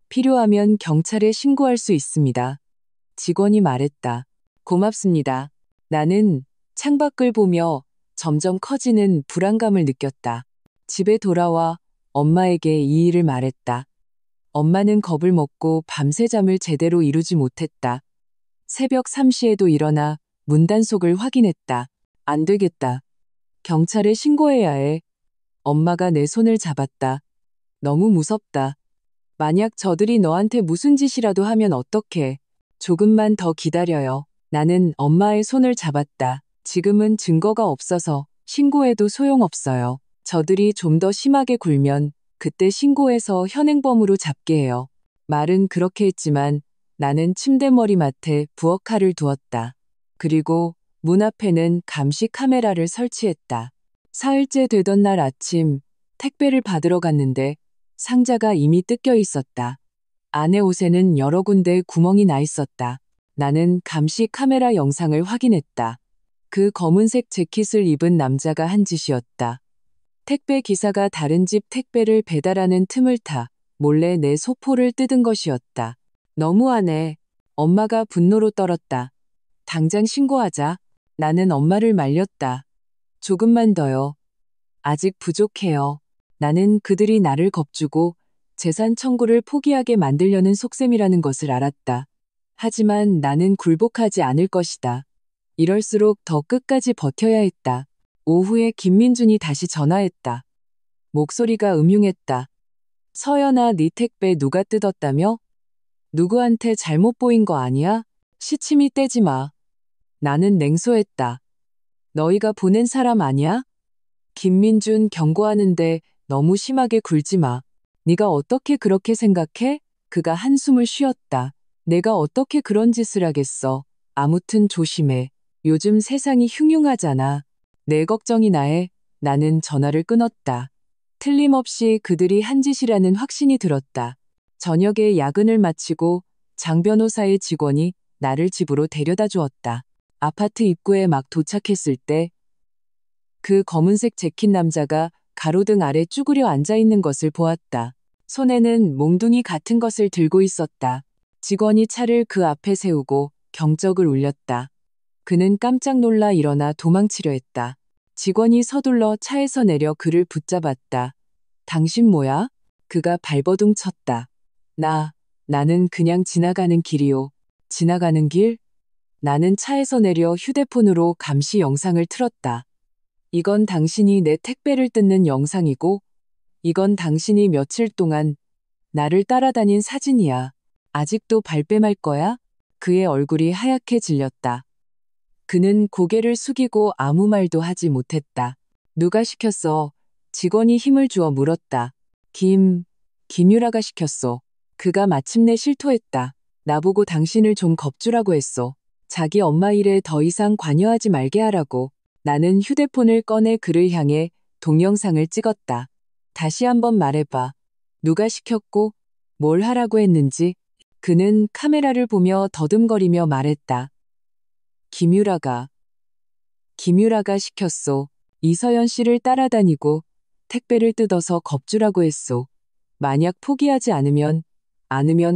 필요하면 경찰에 신고할 수 있습니다. 직원이 말했다. 고맙습니다. 나는 창밖을 보며 점점 커지는 불안감을 느꼈다. 집에 돌아와 엄마에게 이 일을 말했다. 엄마는 겁을 먹고 밤새 잠을 제대로 이루지 못했다. 새벽 3시에도 일어나 문단속을 확인했다. 안 되겠다. 경찰에 신고해야 해. 엄마가 내 손을 잡았다. 너무 무섭다. 만약 저들이 너한테 무슨 짓이라도 하면 어떡해? 조금만 더 기다려요. 나는 엄마의 손을 잡았다. 지금은 증거가 없어서 신고해도 소용없어요. 저들이 좀 더 심하게 굴면 그때 신고해서 현행범으로 잡게 해요. 말은 그렇게 했지만 나는 침대 머리맡에 부엌칼을 두었다. 그리고 문 앞에는 감시 카메라를 설치했다. 사흘째 되던 날 아침 택배를 받으러 갔는데 상자가 이미 뜯겨 있었다. 안에 옷에는 여러 군데 구멍이 나 있었다. 나는 감시 카메라 영상을 확인했다. 그 검은색 재킷을 입은 남자가 한 짓이었다. 택배 기사가 다른 집 택배를 배달하는 틈을 타 몰래 내 소포를 뜯은 것이었다. 너무하네. 엄마가 분노로 떨었다. 당장 신고하자. 나는 엄마를 말렸다. 조금만 더요. 아직 부족해요. 나는 그들이 나를 겁주고 재산 청구를 포기하게 만들려는 속셈이라는 것을 알았다. 하지만 나는 굴복하지 않을 것이다. 이럴수록 더 끝까지 버텨야 했다. 오후에 김민준이 다시 전화했다. 목소리가 음흉했다. 서연아, 네 택배 누가 뜯었다며? 누구한테 잘못 보인 거 아니야? 시치미 떼지 마. 나는 냉소했다. 너희가 보낸 사람 아니야? 김민준 경고하는데 너무 심하게 굴지 마. 네가 어떻게 그렇게 생각해? 그가 한숨을 쉬었다. 내가 어떻게 그런 짓을 하겠어. 아무튼 조심해. 요즘 세상이 흉흉하잖아. 내 걱정이나 해. 나는 전화를 끊었다. 틀림없이 그들이 한 짓이라는 확신이 들었다. 저녁에 야근을 마치고 장 변호사의 직원이 나를 집으로 데려다 주었다. 아파트 입구에 막 도착했을 때 그 검은색 재킷 남자가 가로등 아래 쭈그려 앉아 있는 것을 보았다. 손에는 몽둥이 같은 것을 들고 있었다. 직원이 차를 그 앞에 세우고 경적을 울렸다. 그는 깜짝 놀라 일어나 도망치려 했다. 직원이 서둘러 차에서 내려 그를 붙잡았다. 당신 뭐야? 그가 발버둥 쳤다. 나는 그냥 지나가는 길이요. 지나가는 길? 나는 차에서 내려 휴대폰으로 감시 영상을 틀었다. 이건 당신이 내 택배를 뜯는 영상이고, 이건 당신이 며칠 동안 나를 따라다닌 사진이야. 아직도 발뺌할 거야? 그의 얼굴이 하얗게 질렸다. 그는 고개를 숙이고 아무 말도 하지 못했다. 누가 시켰어? 직원이 힘을 주어 물었다. 김유라가 시켰어. 그가 마침내 실토했다. 나보고 당신을 좀 겁주라고 했어. 자기 엄마 일에 더 이상 관여하지 말게 하라고. 나는 휴대폰을 꺼내 그를 향해 동영상을 찍었다. 다시 한번 말해봐. 누가 시켰고 뭘 하라고 했는지. 그는 카메라를 보며 더듬거리며 말했다. 김유라가 시켰소. 이서연 씨를 따라다니고 택배를 뜯어서 겁주라고 했소. 만약 포기하지 않으면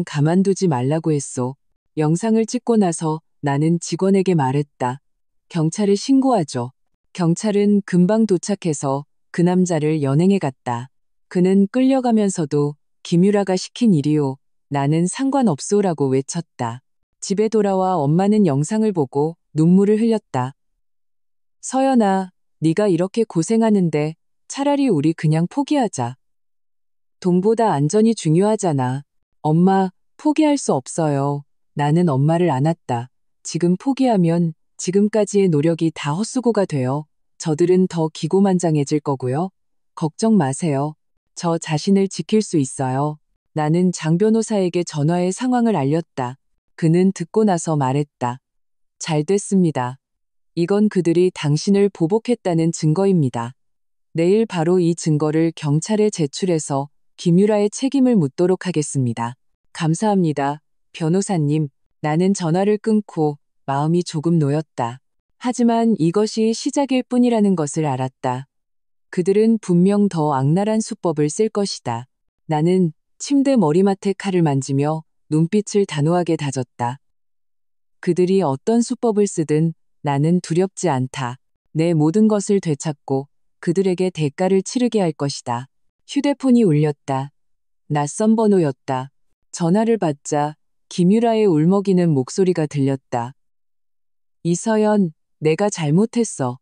가만두지 말라고 했소. 영상을 찍고 나서 나는 직원에게 말했다. 경찰에 신고하죠. 경찰은 금방 도착해서 그 남자를 연행해 갔다. 그는 끌려가면서도 김유라가 시킨 일이요. 나는 상관없소라고 외쳤다. 집에 돌아와 엄마는 영상을 보고 눈물을 흘렸다. 서연아, 네가 이렇게 고생하는데 차라리 우리 그냥 포기하자. 돈보다 안전이 중요하잖아. 엄마, 포기할 수 없어요. 나는 엄마를 안았다. 지금 포기하면 지금까지의 노력이 다 헛수고가 돼요. 저들은 더 기고만장해질 거고요. 걱정 마세요. 저 자신을 지킬 수 있어요. 나는 장 변호사에게 전화해 상황을 알렸다. 그는 듣고 나서 말했다. 잘 됐습니다. 이건 그들이 당신을 보복했다는 증거입니다. 내일 바로 이 증거를 경찰에 제출해서 김유라의 책임을 묻도록 하겠습니다. 감사합니다, 변호사님. 나는 전화를 끊고 마음이 조금 놓였다. 하지만 이것이 시작일 뿐이라는 것을 알았다. 그들은 분명 더 악랄한 수법을 쓸 것이다. 나는 침대 머리맡에 칼을 만지며 눈빛을 단호하게 다졌다. 그들이 어떤 수법을 쓰든 나는 두렵지 않다. 내 모든 것을 되찾고 그들에게 대가를 치르게 할 것이다. 휴대폰이 울렸다. 낯선 번호였다. 전화를 받자 김유라의 울먹이는 목소리가 들렸다. 이서연, 내가 잘못했어.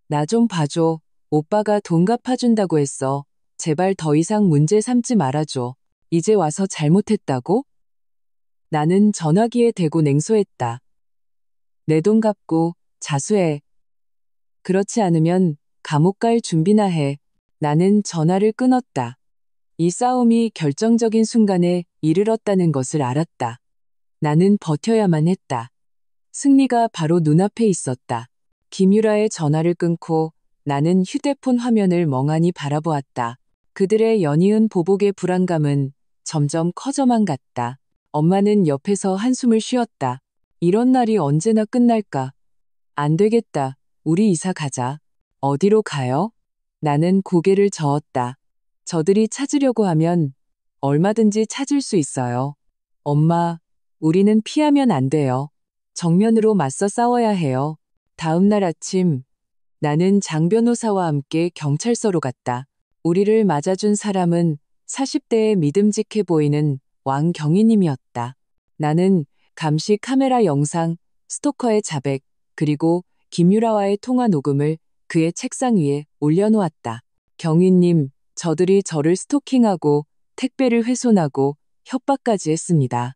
나 좀 봐줘. 오빠가 돈 갚아준다고 했어. 제발 더 이상 문제 삼지 말아줘. 이제 와서 잘못했다고? 나는 전화기에 대고 냉소했다. 내 돈 갚고 자수해. 그렇지 않으면 감옥 갈 준비나 해. 나는 전화를 끊었다. 이 싸움이 결정적인 순간에 이르렀다는 것을 알았다. 나는 버텨야만 했다. 승리가 바로 눈앞에 있었다. 김유라의 전화를 끊고 나는 휴대폰 화면을 멍하니 바라보았다. 그들의 연이은 보복의 불안감은 점점 커져만 갔다. 엄마는 옆에서 한숨을 쉬었다. 이런 날이 언제나 끝날까? 안 되겠다. 우리 이사 가자. 어디로 가요? 나는 고개를 저었다. 저들이 찾으려고 하면 얼마든지 찾을 수 있어요. 엄마, 우리는 피하면 안 돼요. 정면으로 맞서 싸워야 해요. 다음 날 아침, 나는 장 변호사와 함께 경찰서로 갔다. 우리를 맞아준 사람은 40대에 믿음직해 보이는 왕경희님이었다. 나는 감시 카메라 영상, 스토커의 자백, 그리고 김유라와의 통화 녹음을 그의 책상 위에 올려놓았다. 경희님, 저들이 저를 스토킹하고 택배를 훼손하고 협박까지 했습니다.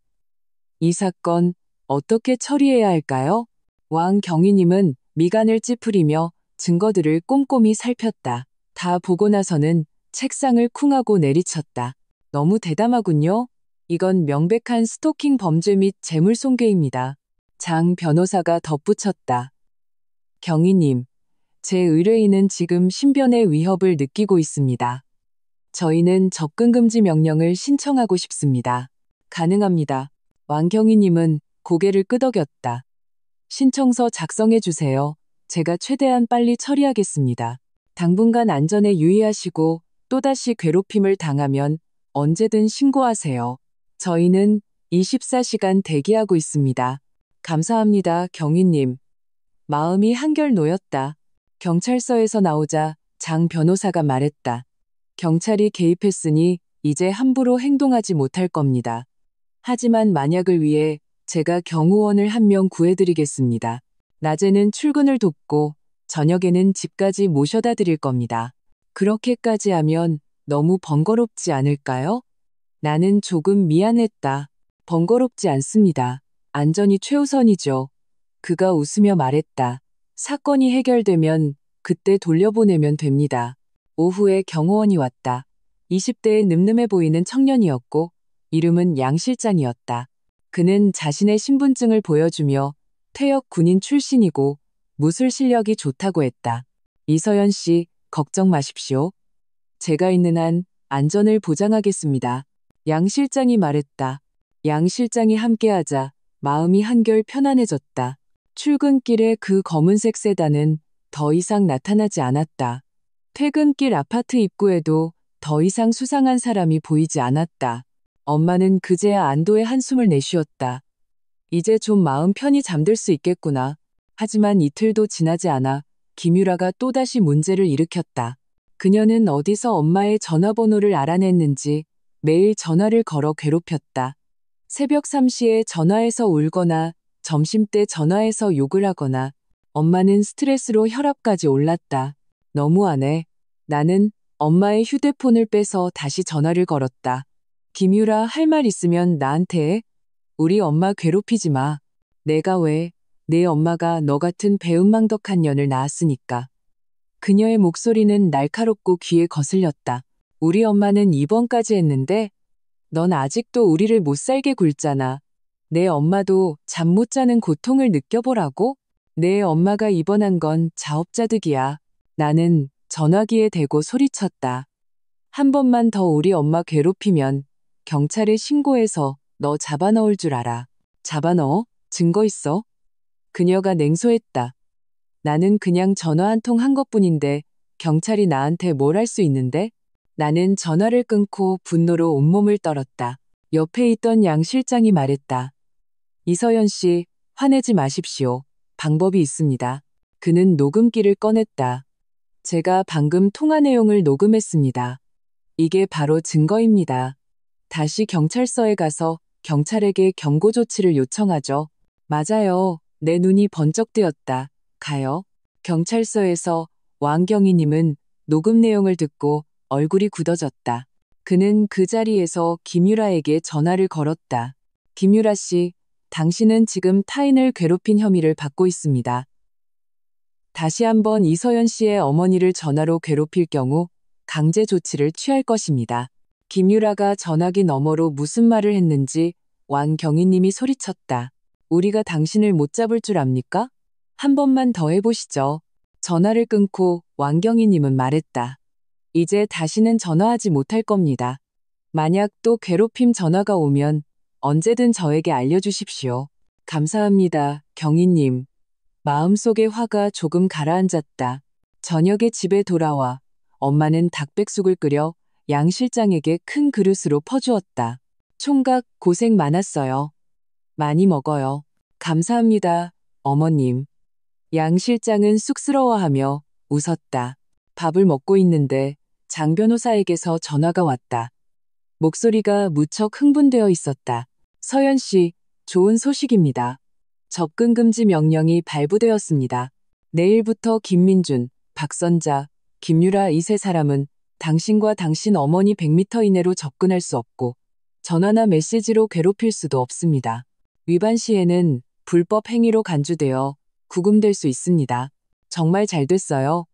이 사건 어떻게 처리해야 할까요? 왕경희님은 미간을 찌푸리며 증거들을 꼼꼼히 살폈다. 다 보고 나서는 책상을 쿵 하고 내리쳤다. 너무 대담하군요. 이건 명백한 스토킹 범죄 및 재물손괴입니다. 장 변호사가 덧붙였다. 경희님, 제 의뢰인은 지금 신변의 위협을 느끼고 있습니다. 저희는 접근금지 명령을 신청하고 싶습니다. 가능합니다. 왕경희님은 고개를 끄덕였다. 신청서 작성해 주세요. 제가 최대한 빨리 처리하겠습니다. 당분간 안전에 유의하시고 또다시 괴롭힘을 당하면 언제든 신고하세요. 저희는 24시간 대기하고 있습니다. 감사합니다, 경희님. 마음이 한결 놓였다. 경찰서에서 나오자 장 변호사가 말했다. 경찰이 개입했으니 이제 함부로 행동하지 못할 겁니다. 하지만 만약을 위해 제가 경호원을 한 명 구해드리겠습니다. 낮에는 출근을 돕고 저녁에는 집까지 모셔다 드릴 겁니다. 그렇게까지 하면 너무 번거롭지 않을까요? 나는 조금 미안했다. 번거롭지 않습니다. 안전이 최우선이죠. 그가 웃으며 말했다. 사건이 해결되면 그때 돌려보내면 됩니다. 오후에 경호원이 왔다. 20대에 늠름해 보이는 청년이었고 이름은 양 실장이었다. 그는 자신의 신분증을 보여주며 퇴역 군인 출신이고 무술 실력이 좋다고 했다. 이서연 씨, 걱정 마십시오. 제가 있는 한 안전을 보장하겠습니다. 양 실장이 말했다. 양 실장이 함께하자 마음이 한결 편안해졌다. 출근길에 그 검은색 세단은 더 이상 나타나지 않았다. 퇴근길 아파트 입구에도 더 이상 수상한 사람이 보이지 않았다. 엄마는 그제야 안도의 한숨을 내쉬었다. 이제 좀 마음 편히 잠들 수 있겠구나. 하지만 이틀도 지나지 않아 김유라가 또다시 문제를 일으켰다. 그녀는 어디서 엄마의 전화번호를 알아냈는지 매일 전화를 걸어 괴롭혔다. 새벽 3시에 전화해서 울거나 점심때 전화해서 욕을 하거나 엄마는 스트레스로 혈압까지 올랐다. 너무하네. 나는 엄마의 휴대폰을 빼서 다시 전화를 걸었다. 김유라, 할 말 있으면 나한테 해. 우리 엄마 괴롭히지 마. 내가 왜? 내 엄마가 너 같은 배은망덕한 년을 낳았으니까. 그녀의 목소리는 날카롭고 귀에 거슬렸다. 우리 엄마는 입원까지 했는데 넌 아직도 우리를 못 살게 굴잖아. 내 엄마도 잠 못 자는 고통을 느껴보라고? 내 엄마가 입원한 건 자업자득이야. 나는 전화기에 대고 소리쳤다. 한 번만 더 우리 엄마 괴롭히면 경찰에 신고해서 너 잡아넣을 줄 알아. 잡아넣어? 증거 있어? 그녀가 냉소했다. 나는 그냥 전화 한 통 한 것뿐인데 경찰이 나한테 뭘 할 수 있는데? 나는 전화를 끊고 분노로 온몸을 떨었다. 옆에 있던 양 실장이 말했다. 이서연 씨, 화내지 마십시오. 방법이 있습니다. 그는 녹음기를 꺼냈다. 제가 방금 통화 내용을 녹음했습니다. 이게 바로 증거입니다. 다시 경찰서에 가서 경찰에게 경고 조치를 요청하죠. 맞아요. 내 눈이 번쩍 뜨였다. 가요. 경찰서에서 왕경희님은 녹음 내용을 듣고 얼굴이 굳어졌다. 그는 그 자리에서 김유라에게 전화를 걸었다. 김유라 씨, 당신은 지금 타인을 괴롭힌 혐의를 받고 있습니다. 다시 한번 이서연 씨의 어머니를 전화로 괴롭힐 경우 강제 조치를 취할 것입니다. 김유라가 전화기 너머로 무슨 말을 했는지 왕경희님이 소리쳤다. 우리가 당신을 못 잡을 줄 압니까? 한 번만 더 해보시죠. 전화를 끊고 왕경희님은 말했다. 이제 다시는 전화하지 못할 겁니다. 만약 또 괴롭힘 전화가 오면 언제든 저에게 알려주십시오. 감사합니다, 경희님. 마음속의 화가 조금 가라앉았다. 저녁에 집에 돌아와 엄마는 닭백숙을 끓여 양 실장에게 큰 그릇으로 퍼주었다. 총각 고생 많았어요. 많이 먹어요. 감사합니다, 어머님. 양 실장은 쑥스러워하며 웃었다. 밥을 먹고 있는데 장 변호사에게서 전화가 왔다. 목소리가 무척 흥분되어 있었다. 서연 씨, 좋은 소식입니다. 접근 금지 명령이 발부되었습니다. 내일부터 김민준, 박선자, 김유라 이 세 사람은 당신과 당신 어머니 100m 이내로 접근할 수 없고 전화나 메시지로 괴롭힐 수도 없습니다. 위반 시에는 불법 행위로 간주되어 구금될 수 있습니다. 정말 잘 됐어요.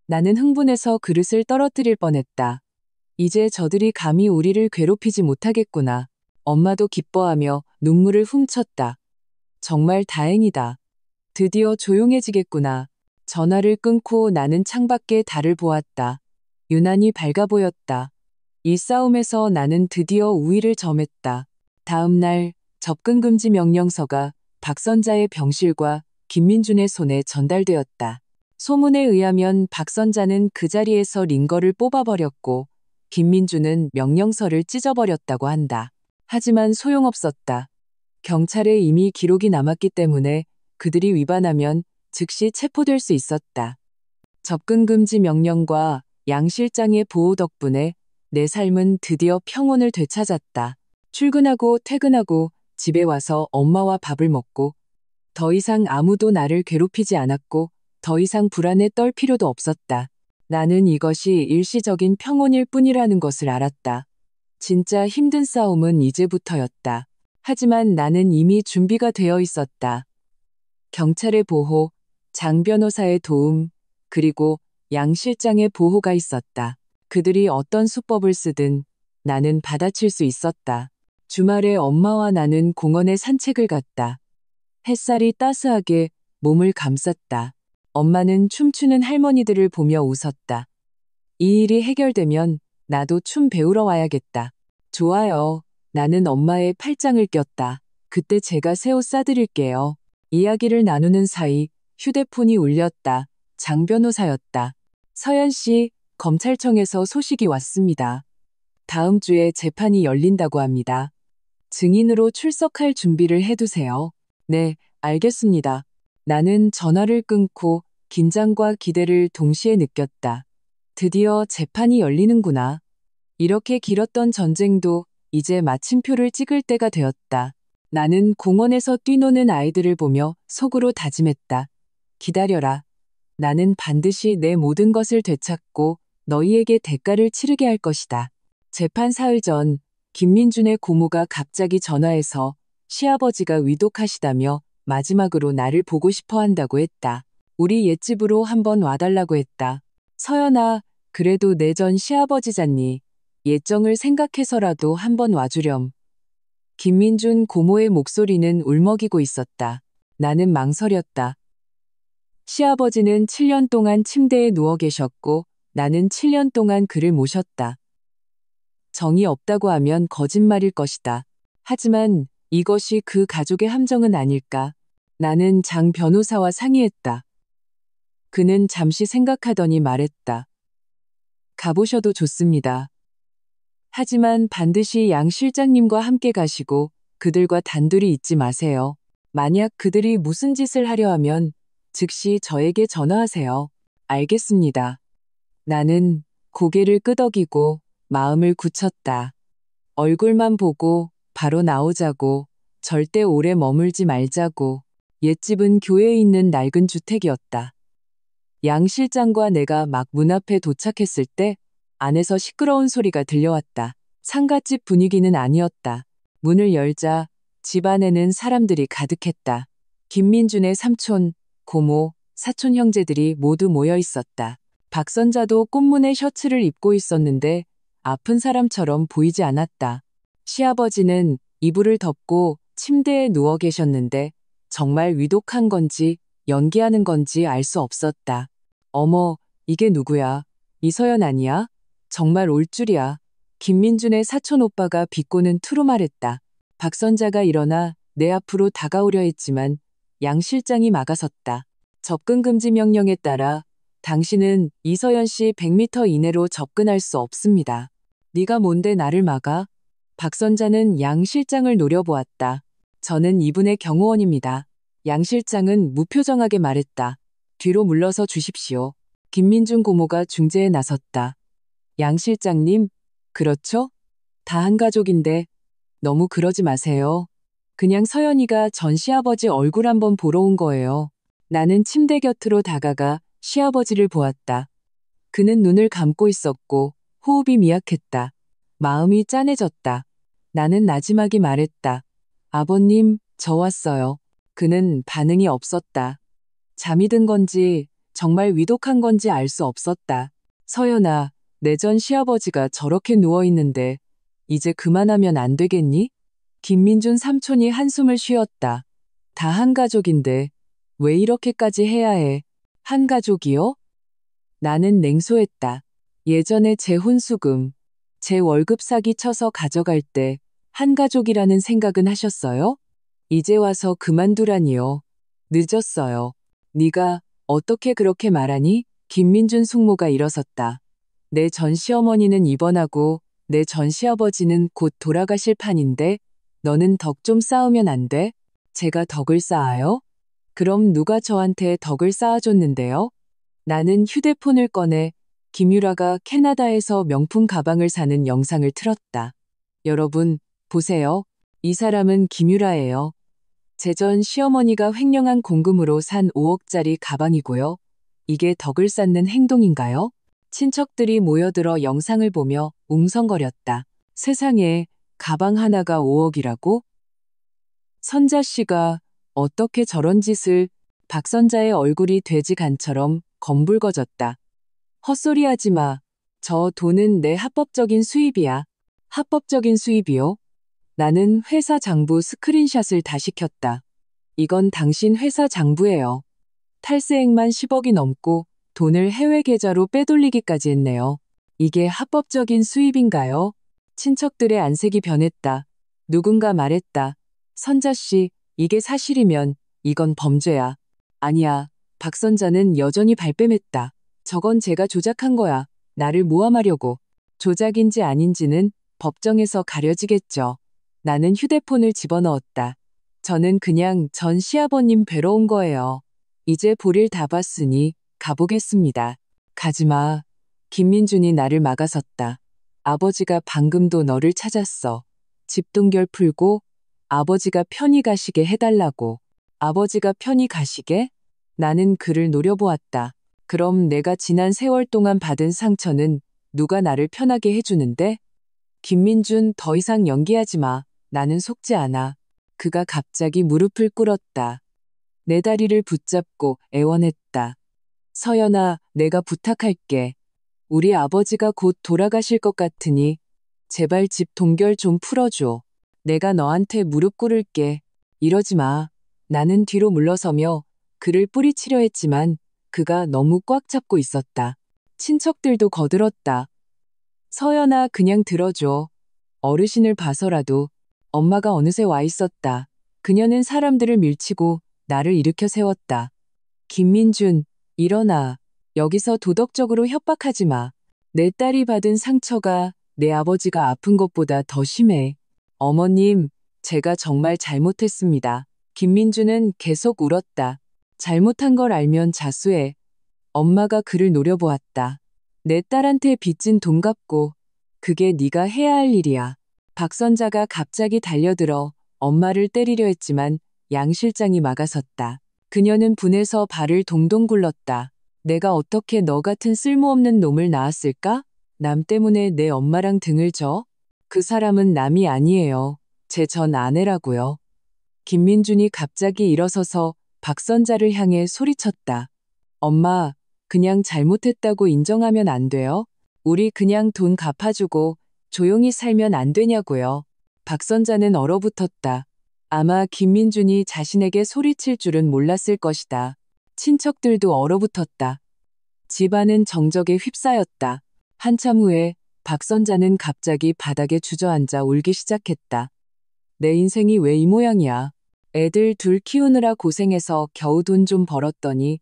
나는 흥분해서 그릇을 떨어뜨릴 뻔했다. 이제 저들이 감히 우리를 괴롭히지 못하겠구나. 엄마도 기뻐하며 눈물을 훔쳤다. 정말 다행이다. 드디어 조용해지겠구나. 전화를 끊고 나는 창밖에 달을 보았다. 유난히 밝아 보였다. 이 싸움에서 나는 드디어 우위를 점했다. 다음 날 접근금지 명령서가 박선자의 병실과 김민준의 손에 전달되었다. 소문에 의하면 박선자는 그 자리에서 링거를 뽑아버렸고 김민준은 명령서를 찢어버렸다고 한다. 하지만 소용없었다. 경찰에 이미 기록이 남았기 때문에 그들이 위반하면 즉시 체포될 수 있었다. 접근금지 명령과 양 실장의 보호 덕분에 내 삶은 드디어 평온을 되찾았다. 출근하고 퇴근하고 집에 와서 엄마와 밥을 먹고 더 이상 아무도 나를 괴롭히지 않았고 더 이상 불안에 떨 필요도 없었다. 나는 이것이 일시적인 평온일 뿐이라는 것을 알았다. 진짜 힘든 싸움은 이제부터였다. 하지만 나는 이미 준비가 되어 있었다. 경찰의 보호, 장 변호사의 도움, 그리고 양 실장의 보호가 있었다. 그들이 어떤 수법을 쓰든 나는 받아칠 수 있었다. 주말에 엄마와 나는 공원에 산책을 갔다. 햇살이 따스하게 몸을 감쌌다. 엄마는 춤추는 할머니들을 보며 웃었다. 이 일이 해결되면 나도 춤 배우러 와야겠다. 좋아요. 나는 엄마의 팔짱을 꼈다. 그때 제가 새 옷 싸드릴게요. 이야기를 나누는 사이 휴대폰이 울렸다. 장 변호사였다. 서연 씨, 검찰청에서 소식이 왔습니다. 다음 주에 재판이 열린다고 합니다. 증인으로 출석할 준비를 해두세요. 네, 알겠습니다. 나는 전화를 끊고 긴장과 기대를 동시에 느꼈다. 드디어 재판이 열리는구나. 이렇게 길었던 전쟁도 이제 마침표를 찍을 때가 되었다. 나는 공원에서 뛰노는 아이들을 보며 속으로 다짐했다. 기다려라. 나는 반드시 내 모든 것을 되찾고 너희에게 대가를 치르게 할 것이다. 재판 사흘 전 김민준의 고모가 갑자기 전화해서 시아버지가 위독하시다며 마지막으로 나를 보고 싶어 한다고 했다. 우리 옛집으로 한번 와달라고 했다. 서연아, 그래도 내 전 시아버지잖니. 예정을 생각해서라도 한번 와주렴. 김민준 고모의 목소리는 울먹이고 있었다. 나는 망설였다. 시아버지는 7년 동안 침대에 누워 계셨고 나는 7년 동안 그를 모셨다. 정이 없다고 하면 거짓말일 것이다. 하지만 이것이 그 가족의 함정은 아닐까. 나는 장 변호사와 상의했다. 그는 잠시 생각하더니 말했다. 가보셔도 좋습니다. 하지만 반드시 양 실장님과 함께 가시고 그들과 단둘이 있지 마세요. 만약 그들이 무슨 짓을 하려 하면 즉시 저에게 전화하세요. 알겠습니다. 나는 고개를 끄덕이고 마음을 굳혔다. 얼굴만 보고 바로 나오자고, 절대 오래 머물지 말자고. 옛집은 교회에 있는 낡은 주택이었다. 양 실장과 내가 막 문 앞에 도착했을 때 안에서 시끄러운 소리가 들려왔다. 상갓집 분위기는 아니었다. 문을 열자 집 안에는 사람들이 가득했다. 김민준의 삼촌, 고모, 사촌 형제들이 모두 모여 있었다. 박선자도 꽃무늬 셔츠를 입고 있었는데 아픈 사람처럼 보이지 않았다. 시아버지는 이불을 덮고 침대에 누워 계셨는데 정말 위독한 건지 연기하는 건지 알 수 없었다. 어머, 이게 누구야? 이서연 아니야? 정말 올 줄이야. 김민준의 사촌 오빠가 비꼬는 투로 말했다. 박선자가 일어나 내 앞으로 다가오려 했지만 양 실장이 막아섰다. 접근 금지 명령에 따라 당신은 이서연 씨 100m 이내로 접근할 수 없습니다. 네가 뭔데 나를 막아? 박선자는 양 실장을 노려보았다. 저는 이분의 경호원입니다. 양 실장은 무표정하게 말했다. 뒤로 물러서 주십시오. 김민준 고모가 중재에 나섰다. 양 실장님, 그렇죠? 다 한 가족인데 너무 그러지 마세요. 그냥 서연이가 전 시아버지 얼굴 한번 보러 온 거예요. 나는 침대 곁으로 다가가 시아버지를 보았다. 그는 눈을 감고 있었고 호흡이 미약했다. 마음이 짠해졌다. 나는 나지막이 말했다. 아버님, 저 왔어요. 그는 반응이 없었다. 잠이 든 건지 정말 위독한 건지 알 수 없었다. 서연아, 내 전 시아버지가 저렇게 누워있는데 이제 그만하면 안 되겠니? 김민준 삼촌이 한숨을 쉬었다. 다 한 가족인데 왜 이렇게까지 해야 해? 한 가족이요? 나는 냉소했다. 예전에 제 혼수금, 제 월급 사기 쳐서 가져갈 때 한 가족이라는 생각은 하셨어요? 이제 와서 그만두라니요. 늦었어요. 네가 어떻게 그렇게 말하니? 김민준 숙모가 일어섰다. 내 전 시어머니는 입원하고 내 전 시아버지는 곧 돌아가실 판인데 너는 덕 좀 쌓으면 안 돼? 제가 덕을 쌓아요? 그럼 누가 저한테 덕을 쌓아줬는데요? 나는 휴대폰을 꺼내 김유라가 캐나다에서 명품 가방을 사는 영상을 틀었다. 여러분, 보세요. 이 사람은 김유라예요. 제 전 시어머니가 횡령한 공금으로 산 5억짜리 가방이고요. 이게 덕을 쌓는 행동인가요? 친척들이 모여들어 영상을 보며 웅성거렸다. 세상에, 가방 하나가 5억이라고? 선자 씨가 어떻게 저런 짓을? 박선자의 얼굴이 돼지간처럼 검붉어졌다. 헛소리하지 마. 저 돈은 내 합법적인 수입이야. 합법적인 수입이요? 나는 회사 장부 스크린샷을 다 시켰다. 이건 당신 회사 장부예요. 탈세액만 10억이 넘고 돈을 해외 계좌로 빼돌리기까지 했네요. 이게 합법적인 수입인가요? 친척들의 안색이 변했다. 누군가 말했다. 선자 씨, 이게 사실이면 이건 범죄야. 아니야. 박선자는 여전히 발뺌했다. 저건 제가 조작한 거야. 나를 모함하려고. 조작인지 아닌지는 법정에서 가려지겠죠. 나는 휴대폰을 집어넣었다. 저는 그냥 전 시아버님 뵈러 온 거예요. 이제 볼일 다 봤으니 가보겠습니다. 가지마. 김민준이 나를 막아섰다. 아버지가 방금도 너를 찾았어. 집동결 풀고 아버지가 편히 가시게 해달라고. 아버지가 편히 가시게? 나는 그를 노려보았다. 그럼 내가 지난 세월 동안 받은 상처는 누가 나를 편하게 해주는데? 김민준, 더 이상 연기하지 마. 나는 속지 않아. 그가 갑자기 무릎을 꿇었다. 내 다리를 붙잡고 애원했다. 서연아, 내가 부탁할게. 우리 아버지가 곧 돌아가실 것 같으니 제발 집 동결 좀 풀어줘. 내가 너한테 무릎 꿇을게. 이러지 마. 나는 뒤로 물러서며 그를 뿌리치려 했지만 그가 너무 꽉 잡고 있었다. 친척들도 거들었다. 서연아, 그냥 들어줘. 어르신을 봐서라도. 엄마가 어느새 와 있었다. 그녀는 사람들을 밀치고 나를 일으켜 세웠다. 김민준, 일어나. 여기서 도덕적으로 협박하지 마. 내 딸이 받은 상처가 내 아버지가 아픈 것보다 더 심해. 어머님, 제가 정말 잘못했습니다. 김민준은 계속 울었다. 잘못한 걸 알면 자수해. 엄마가 그를 노려보았다. 내 딸한테 빚진 돈 갚고 그게 네가 해야 할 일이야. 박선자가 갑자기 달려들어 엄마를 때리려 했지만 양 실장이 막아섰다. 그녀는 분해서 발을 동동 굴렀다. 내가 어떻게 너 같은 쓸모없는 놈을 낳았을까? 남 때문에 내 엄마랑 등을 져? 그 사람은 남이 아니에요. 제 전 아내라고요. 김민준이 갑자기 일어서서 박선자를 향해 소리쳤다. 엄마, 그냥 잘못했다고 인정하면 안 돼요? 우리 그냥 돈 갚아주고 조용히 살면 안 되냐고요. 박선자는 얼어붙었다. 아마 김민준이 자신에게 소리칠 줄은 몰랐을 것이다. 친척들도 얼어붙었다. 집안은 정적에 휩싸였다. 한참 후에 박선자는 갑자기 바닥에 주저앉아 울기 시작했다. 내 인생이 왜 이 모양이야. 애들 둘 키우느라 고생해서 겨우 돈 좀 벌었더니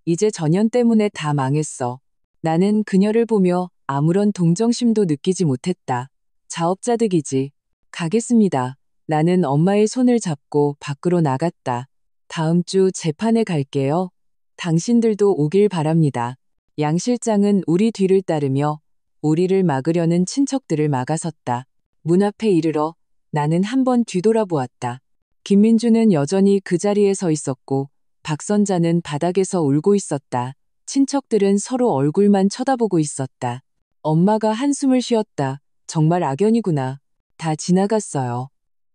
이제 전연 때문에 다 망했어. 나는 그녀를 보며 아무런 동정심도 느끼지 못했다. 자업자득이지. 가겠습니다. 나는 엄마의 손을 잡고 밖으로 나갔다. 다음 주 재판에 갈게요. 당신들도 오길 바랍니다. 양 실장은 우리 뒤를 따르며 우리를 막으려는 친척들을 막아섰다. 문 앞에 이르러 나는 한번 뒤돌아보았다. 김민주는 여전히 그 자리에 서 있었고 박선자는 바닥에서 울고 있었다. 친척들은 서로 얼굴만 쳐다보고 있었다. 엄마가 한숨을 쉬었다. 정말 악연이구나. 다 지나갔어요.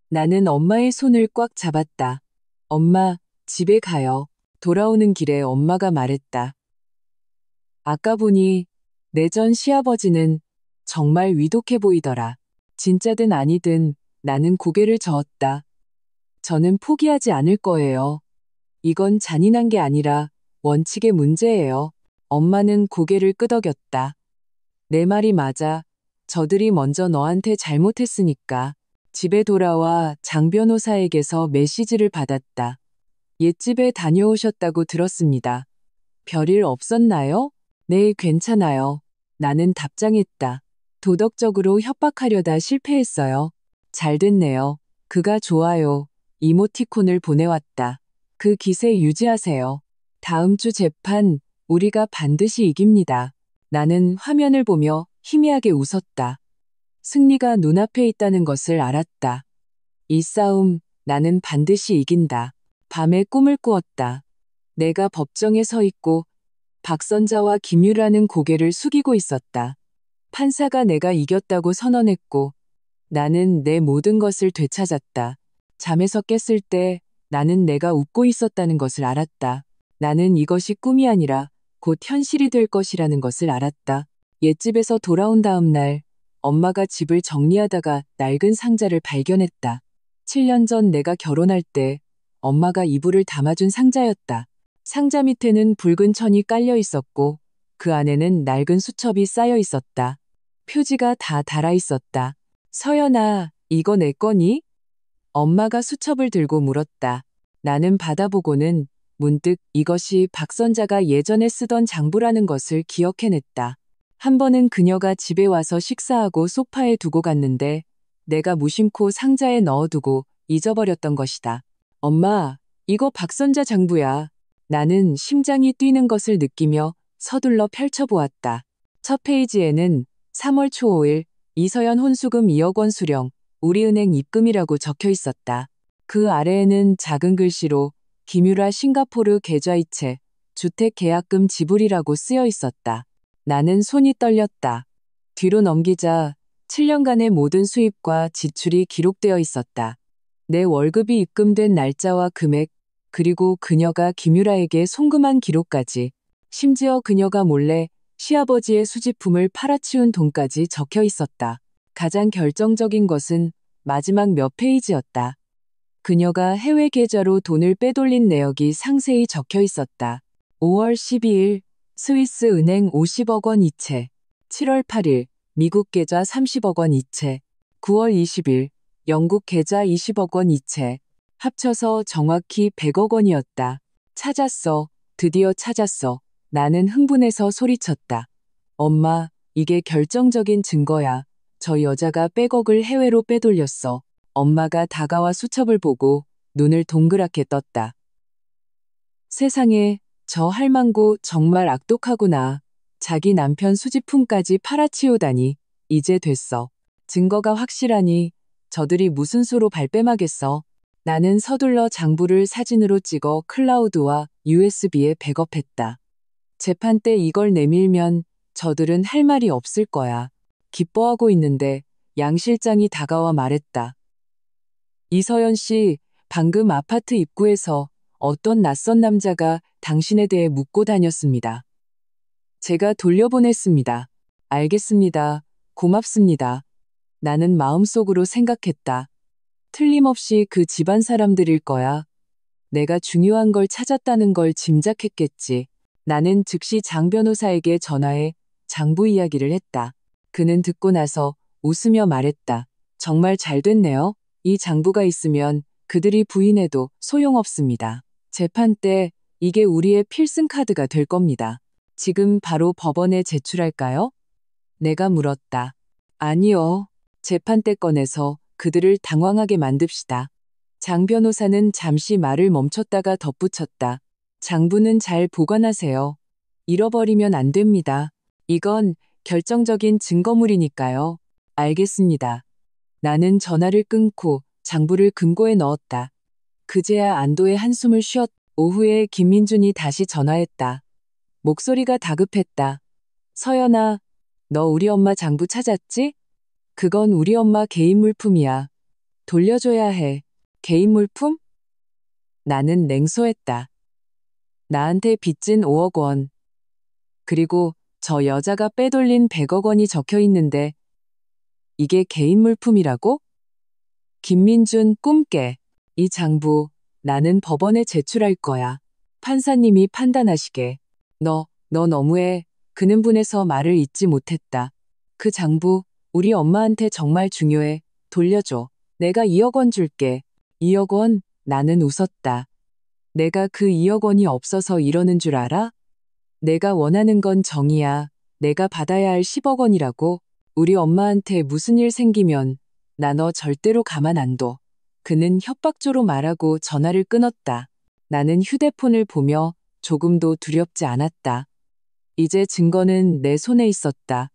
나는 엄마의 손을 꽉 잡았다. 엄마, 집에 가요. 돌아오는 길에 엄마가 말했다. 아까 보니 내 전 시아버지는 정말 위독해 보이더라. 진짜든 아니든 나는 고개를 저었다. 저는 포기하지 않을 거예요. 이건 잔인한 게 아니라 원칙의 문제예요. 엄마는 고개를 끄덕였다. 내 말이 맞아. 저들이 먼저 너한테 잘못했으니까. 집에 돌아와 장 변호사에게서 메시지를 받았다. 옛집에 다녀오셨다고 들었습니다. 별일 없었나요? 네, 괜찮아요. 나는 답장했다. 도덕적으로 협박하려다 실패했어요. 잘 됐네요. 그가 좋아요. 이모티콘을 보내왔다. 그 기세 유지하세요. 다음 주 재판 우리가 반드시 이깁니다. 나는 화면을 보며 희미하게 웃었다. 승리가 눈앞에 있다는 것을 알았다. 이 싸움 나는 반드시 이긴다. 밤에 꿈을 꾸었다. 내가 법정에 서 있고 박선자와 김유라는 고개를 숙이고 있었다. 판사가 내가 이겼다고 선언했고 나는 내 모든 것을 되찾았다. 잠에서 깼을 때 나는 내가 웃고 있었다는 것을 알았다. 나는 이것이 꿈이 아니라 곧 현실이 될 것이라는 것을 알았다. 옛집에서 돌아온 다음 날 엄마가 집을 정리하다가 낡은 상자를 발견했다. 7년 전 내가 결혼할 때 엄마가 이불을 담아준 상자였다. 상자 밑에는 붉은 천이 깔려 있었고 그 안에는 낡은 수첩이 쌓여 있었다. 표지가 다 달아 있었다. 서연아, 이거 내 거니? 엄마가 수첩을 들고 물었다. 나는 받아보고는 문득 이것이 박선자가 예전에 쓰던 장부라는 것을 기억해냈다. 한 번은 그녀가 집에 와서 식사하고 소파에 두고 갔는데 내가 무심코 상자에 넣어두고 잊어버렸던 것이다. 엄마, 이거 박선자 장부야. 나는 심장이 뛰는 것을 느끼며 서둘러 펼쳐보았다. 첫 페이지에는 3월 초 5일 이서연 혼수금 2억 원 수령, 우리은행 입금이라고 적혀 있었다. 그 아래에는 작은 글씨로 김유라 싱가포르 계좌이체, 주택계약금 지불이라고 쓰여 있었다. 나는 손이 떨렸다. 뒤로 넘기자 7년간의 모든 수입과 지출이 기록되어 있었다. 내 월급이 입금된 날짜와 금액, 그리고 그녀가 김유라에게 송금한 기록까지, 심지어 그녀가 몰래 시아버지의 수집품을 팔아치운 돈까지 적혀 있었다. 가장 결정적인 것은 마지막 몇 페이지였다. 그녀가 해외 계좌로 돈을 빼돌린 내역이 상세히 적혀 있었다. 5월 12일 스위스 은행 50억 원 이체, 7월 8일 미국 계좌 30억 원 이체, 9월 20일 영국 계좌 20억 원 이체, 합쳐서 정확히 100억 원이었다. 찾았어. 드디어 찾았어. 나는 흥분해서 소리쳤다. 엄마, 이게 결정적인 증거야. 저 여자가 백억을 해외로 빼돌렸어. 엄마가 다가와 수첩을 보고 눈을 동그랗게 떴다. 세상에, 저 할망구 정말 악독하구나. 자기 남편 수집품까지 팔아치우다니. 이제 됐어. 증거가 확실하니 저들이 무슨 수로 발뺌하겠어. 나는 서둘러 장부를 사진으로 찍어 클라우드와 USB에 백업했다. 재판 때 이걸 내밀면 저들은 할 말이 없을 거야. 기뻐하고 있는데 양 실장이 다가와 말했다. 이서연 씨, 방금 아파트 입구에서 어떤 낯선 남자가 당신에 대해 묻고 다녔습니다. 제가 돌려보냈습니다. 알겠습니다. 고맙습니다. 나는 마음속으로 생각했다. 틀림없이 그 집안 사람들일 거야. 내가 중요한 걸 찾았다는 걸 짐작했겠지. 나는 즉시 장 변호사에게 전화해 장부 이야기를 했다. 그는 듣고 나서 웃으며 말했다. 정말 잘 됐네요. 이 장부가 있으면 그들이 부인해도 소용없습니다. 재판 때 이게 우리의 필승 카드가 될 겁니다. 지금 바로 법원에 제출할까요? 내가 물었다. 아니요. 재판 때 꺼내서 그들을 당황하게 만듭시다. 장 변호사는 잠시 말을 멈췄다가 덧붙였다. 장부는 잘 보관하세요. 잃어버리면 안 됩니다. 이건 결정적인 증거물이니까요. 알겠습니다. 나는 전화를 끊고 장부를 금고에 넣었다. 그제야 안도의 한숨을 쉬었다. 오후에 김민준이 다시 전화했다. 목소리가 다급했다. 서연아, 너 우리 엄마 장부 찾았지? 그건 우리 엄마 개인 물품이야. 돌려줘야 해. 개인 물품? 나는 냉소했다. 나한테 빚진 5억 원. 그리고 저 여자가 빼돌린 100억 원이 적혀 있는데 이게 개인 물품이라고? 김민준 꿈깨. 이 장부 나는 법원에 제출할 거야. 판사님이 판단하시게. 너 너무해. 그는 분해서 말을 잇지 못했다. 그 장부 우리 엄마한테 정말 중요해. 돌려줘. 내가 2억 원 줄게. 2억 원? 나는 웃었다. 내가 그 2억 원이 없어서 이러는 줄 알아? 내가 원하는 건 정의야. 내가 받아야 할 10억 원이라고. 우리 엄마한테 무슨 일 생기면 나 너 절대로 가만 안 둬. 그는 협박조로 말하고 전화를 끊었다. 나는 휴대폰을 보며 조금도 두렵지 않았다. 이제 증거는 내 손에 있었다.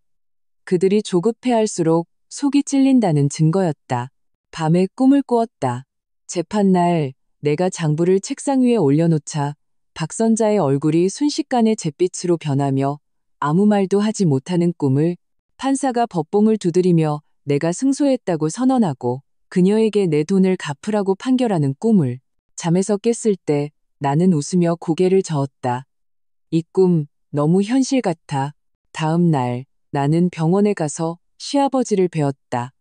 그들이 조급해할수록 속이 찔린다는 증거였다. 밤에 꿈을 꾸었다. 재판날 내가 장부를 책상 위에 올려놓자 박선자의 얼굴이 순식간에 잿빛으로 변하며 아무 말도 하지 못하는 꿈을 판사가 법봉을 두드리며 내가 승소했다고 선언하고 그녀에게 내 돈을 갚으라고 판결하는 꿈을 잠에서 깼을 때 나는 웃으며 고개를 저었다. 이 꿈 너무 현실 같아. 다음 날 나는 병원에 가서 시아버지를 뵈었다.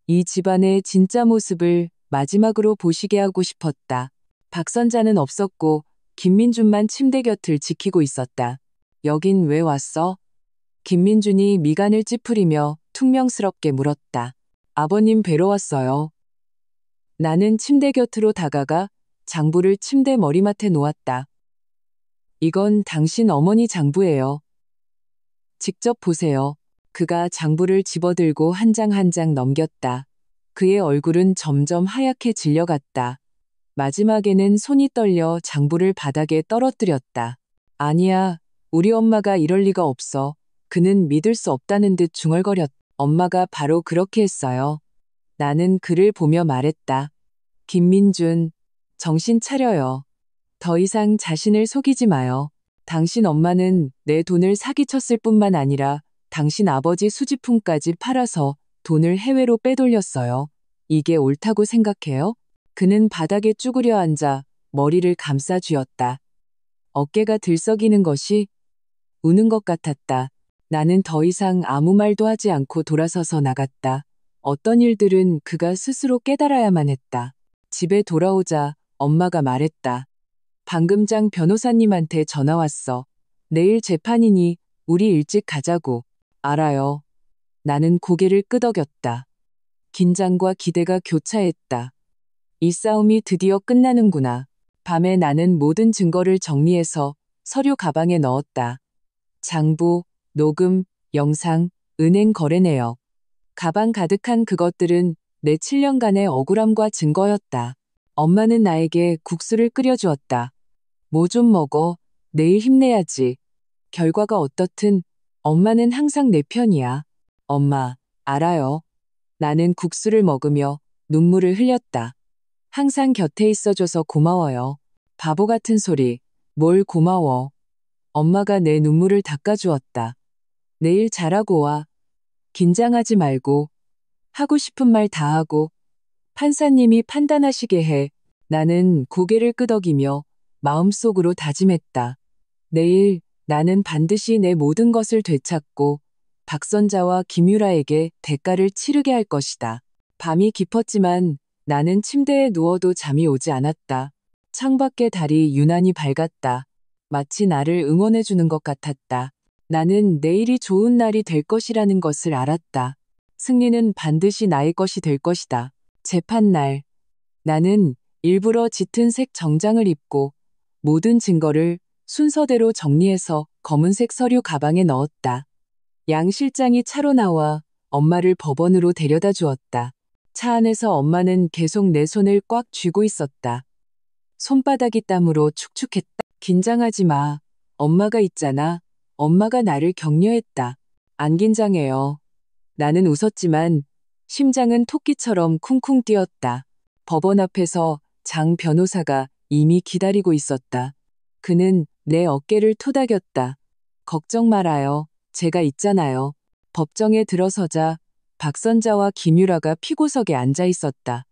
이 집안의 진짜 모습을 마지막으로 보시게 하고 싶었다. 박선자는 없었고 김민준만 침대 곁을 지키고 있었다. 여긴 왜 왔어? 김민준이 미간을 찌푸리며 퉁명스럽게 물었다. 아버님 뵈러 왔어요. 나는 침대 곁으로 다가가 장부를 침대 머리맡에 놓았다. 이건 당신 어머니 장부예요. 직접 보세요. 그가 장부를 집어들고 한 장 한 장 넘겼다. 그의 얼굴은 점점 하얗게 질려갔다. 마지막에는 손이 떨려 장부를 바닥에 떨어뜨렸다. 아니야, 우리 엄마가 이럴 리가 없어. 그는 믿을 수 없다는 듯 중얼거렸다. 엄마가 바로 그렇게 했어요. 나는 그를 보며 말했다. 김민준, 정신 차려요. 더 이상 자신을 속이지 마요. 당신 엄마는 내 돈을 사기쳤을 뿐만 아니라 당신 아버지 수지품까지 팔아서 돈을 해외로 빼돌렸어요. 이게 옳다고 생각해요? 그는 바닥에 쭈그려 앉아 머리를 감싸 쥐었다. 어깨가 들썩이는 것이 우는 것 같았다. 나는 더 이상 아무 말도 하지 않고 돌아서서 나갔다. 어떤 일들은 그가 스스로 깨달아야만 했다. 집에 돌아오자 엄마가 말했다. 방금 장 변호사님한테 전화 왔어. 내일 재판이니 우리 일찍 가자고. 알아요. 나는 고개를 끄덕였다. 긴장과 기대가 교차했다. 이 싸움이 드디어 끝나는구나. 밤에 나는 모든 증거를 정리해서 서류 가방에 넣었다. 장부, 녹음, 영상, 은행 거래 내역. 가방 가득한 그것들은 내 7년간의 억울함과 증거였다. 엄마는 나에게 국수를 끓여주었다. 뭐 좀 먹어. 내일 힘내야지. 결과가 어떻든 엄마는 항상 내 편이야. 엄마, 알아요. 나는 국수를 먹으며 눈물을 흘렸다. 항상 곁에 있어줘서 고마워요. 바보 같은 소리. 뭘 고마워. 엄마가 내 눈물을 닦아주었다. 내일 잘하고 와. 긴장하지 말고. 하고 싶은 말 다 하고 판사님이 판단하시게 해. 나는 고개를 끄덕이며 마음속으로 다짐했다. 내일 나는 반드시 내 모든 것을 되찾고 박선자와 김유라에게 대가를 치르게 할 것이다. 밤이 깊었지만 나는 침대에 누워도 잠이 오지 않았다. 창밖의 달이 유난히 밝았다. 마치 나를 응원해주는 것 같았다. 나는 내일이 좋은 날이 될 것이라는 것을 알았다. 승리는 반드시 나의 것이 될 것이다. 재판날. 나는 일부러 짙은 색 정장을 입고 모든 증거를 순서대로 정리해서 검은색 서류 가방에 넣었다. 양 실장이 차로 나와 엄마를 법원으로 데려다 주었다. 차 안에서 엄마는 계속 내 손을 꽉 쥐고 있었다. 손바닥이 땀으로 축축했다. 긴장하지 마. 엄마가 있잖아. 엄마가 나를 격려했다. 안 긴장해요. 나는 웃었지만 심장은 토끼처럼 쿵쿵 뛰었다. 법원 앞에서 장 변호사가 이미 기다리고 있었다. 그는 내 어깨를 토닥였다. 걱정 말아요. 제가 있잖아요. 법정에 들어서자 박선자와 김유라가 피고석에 앉아 있었다.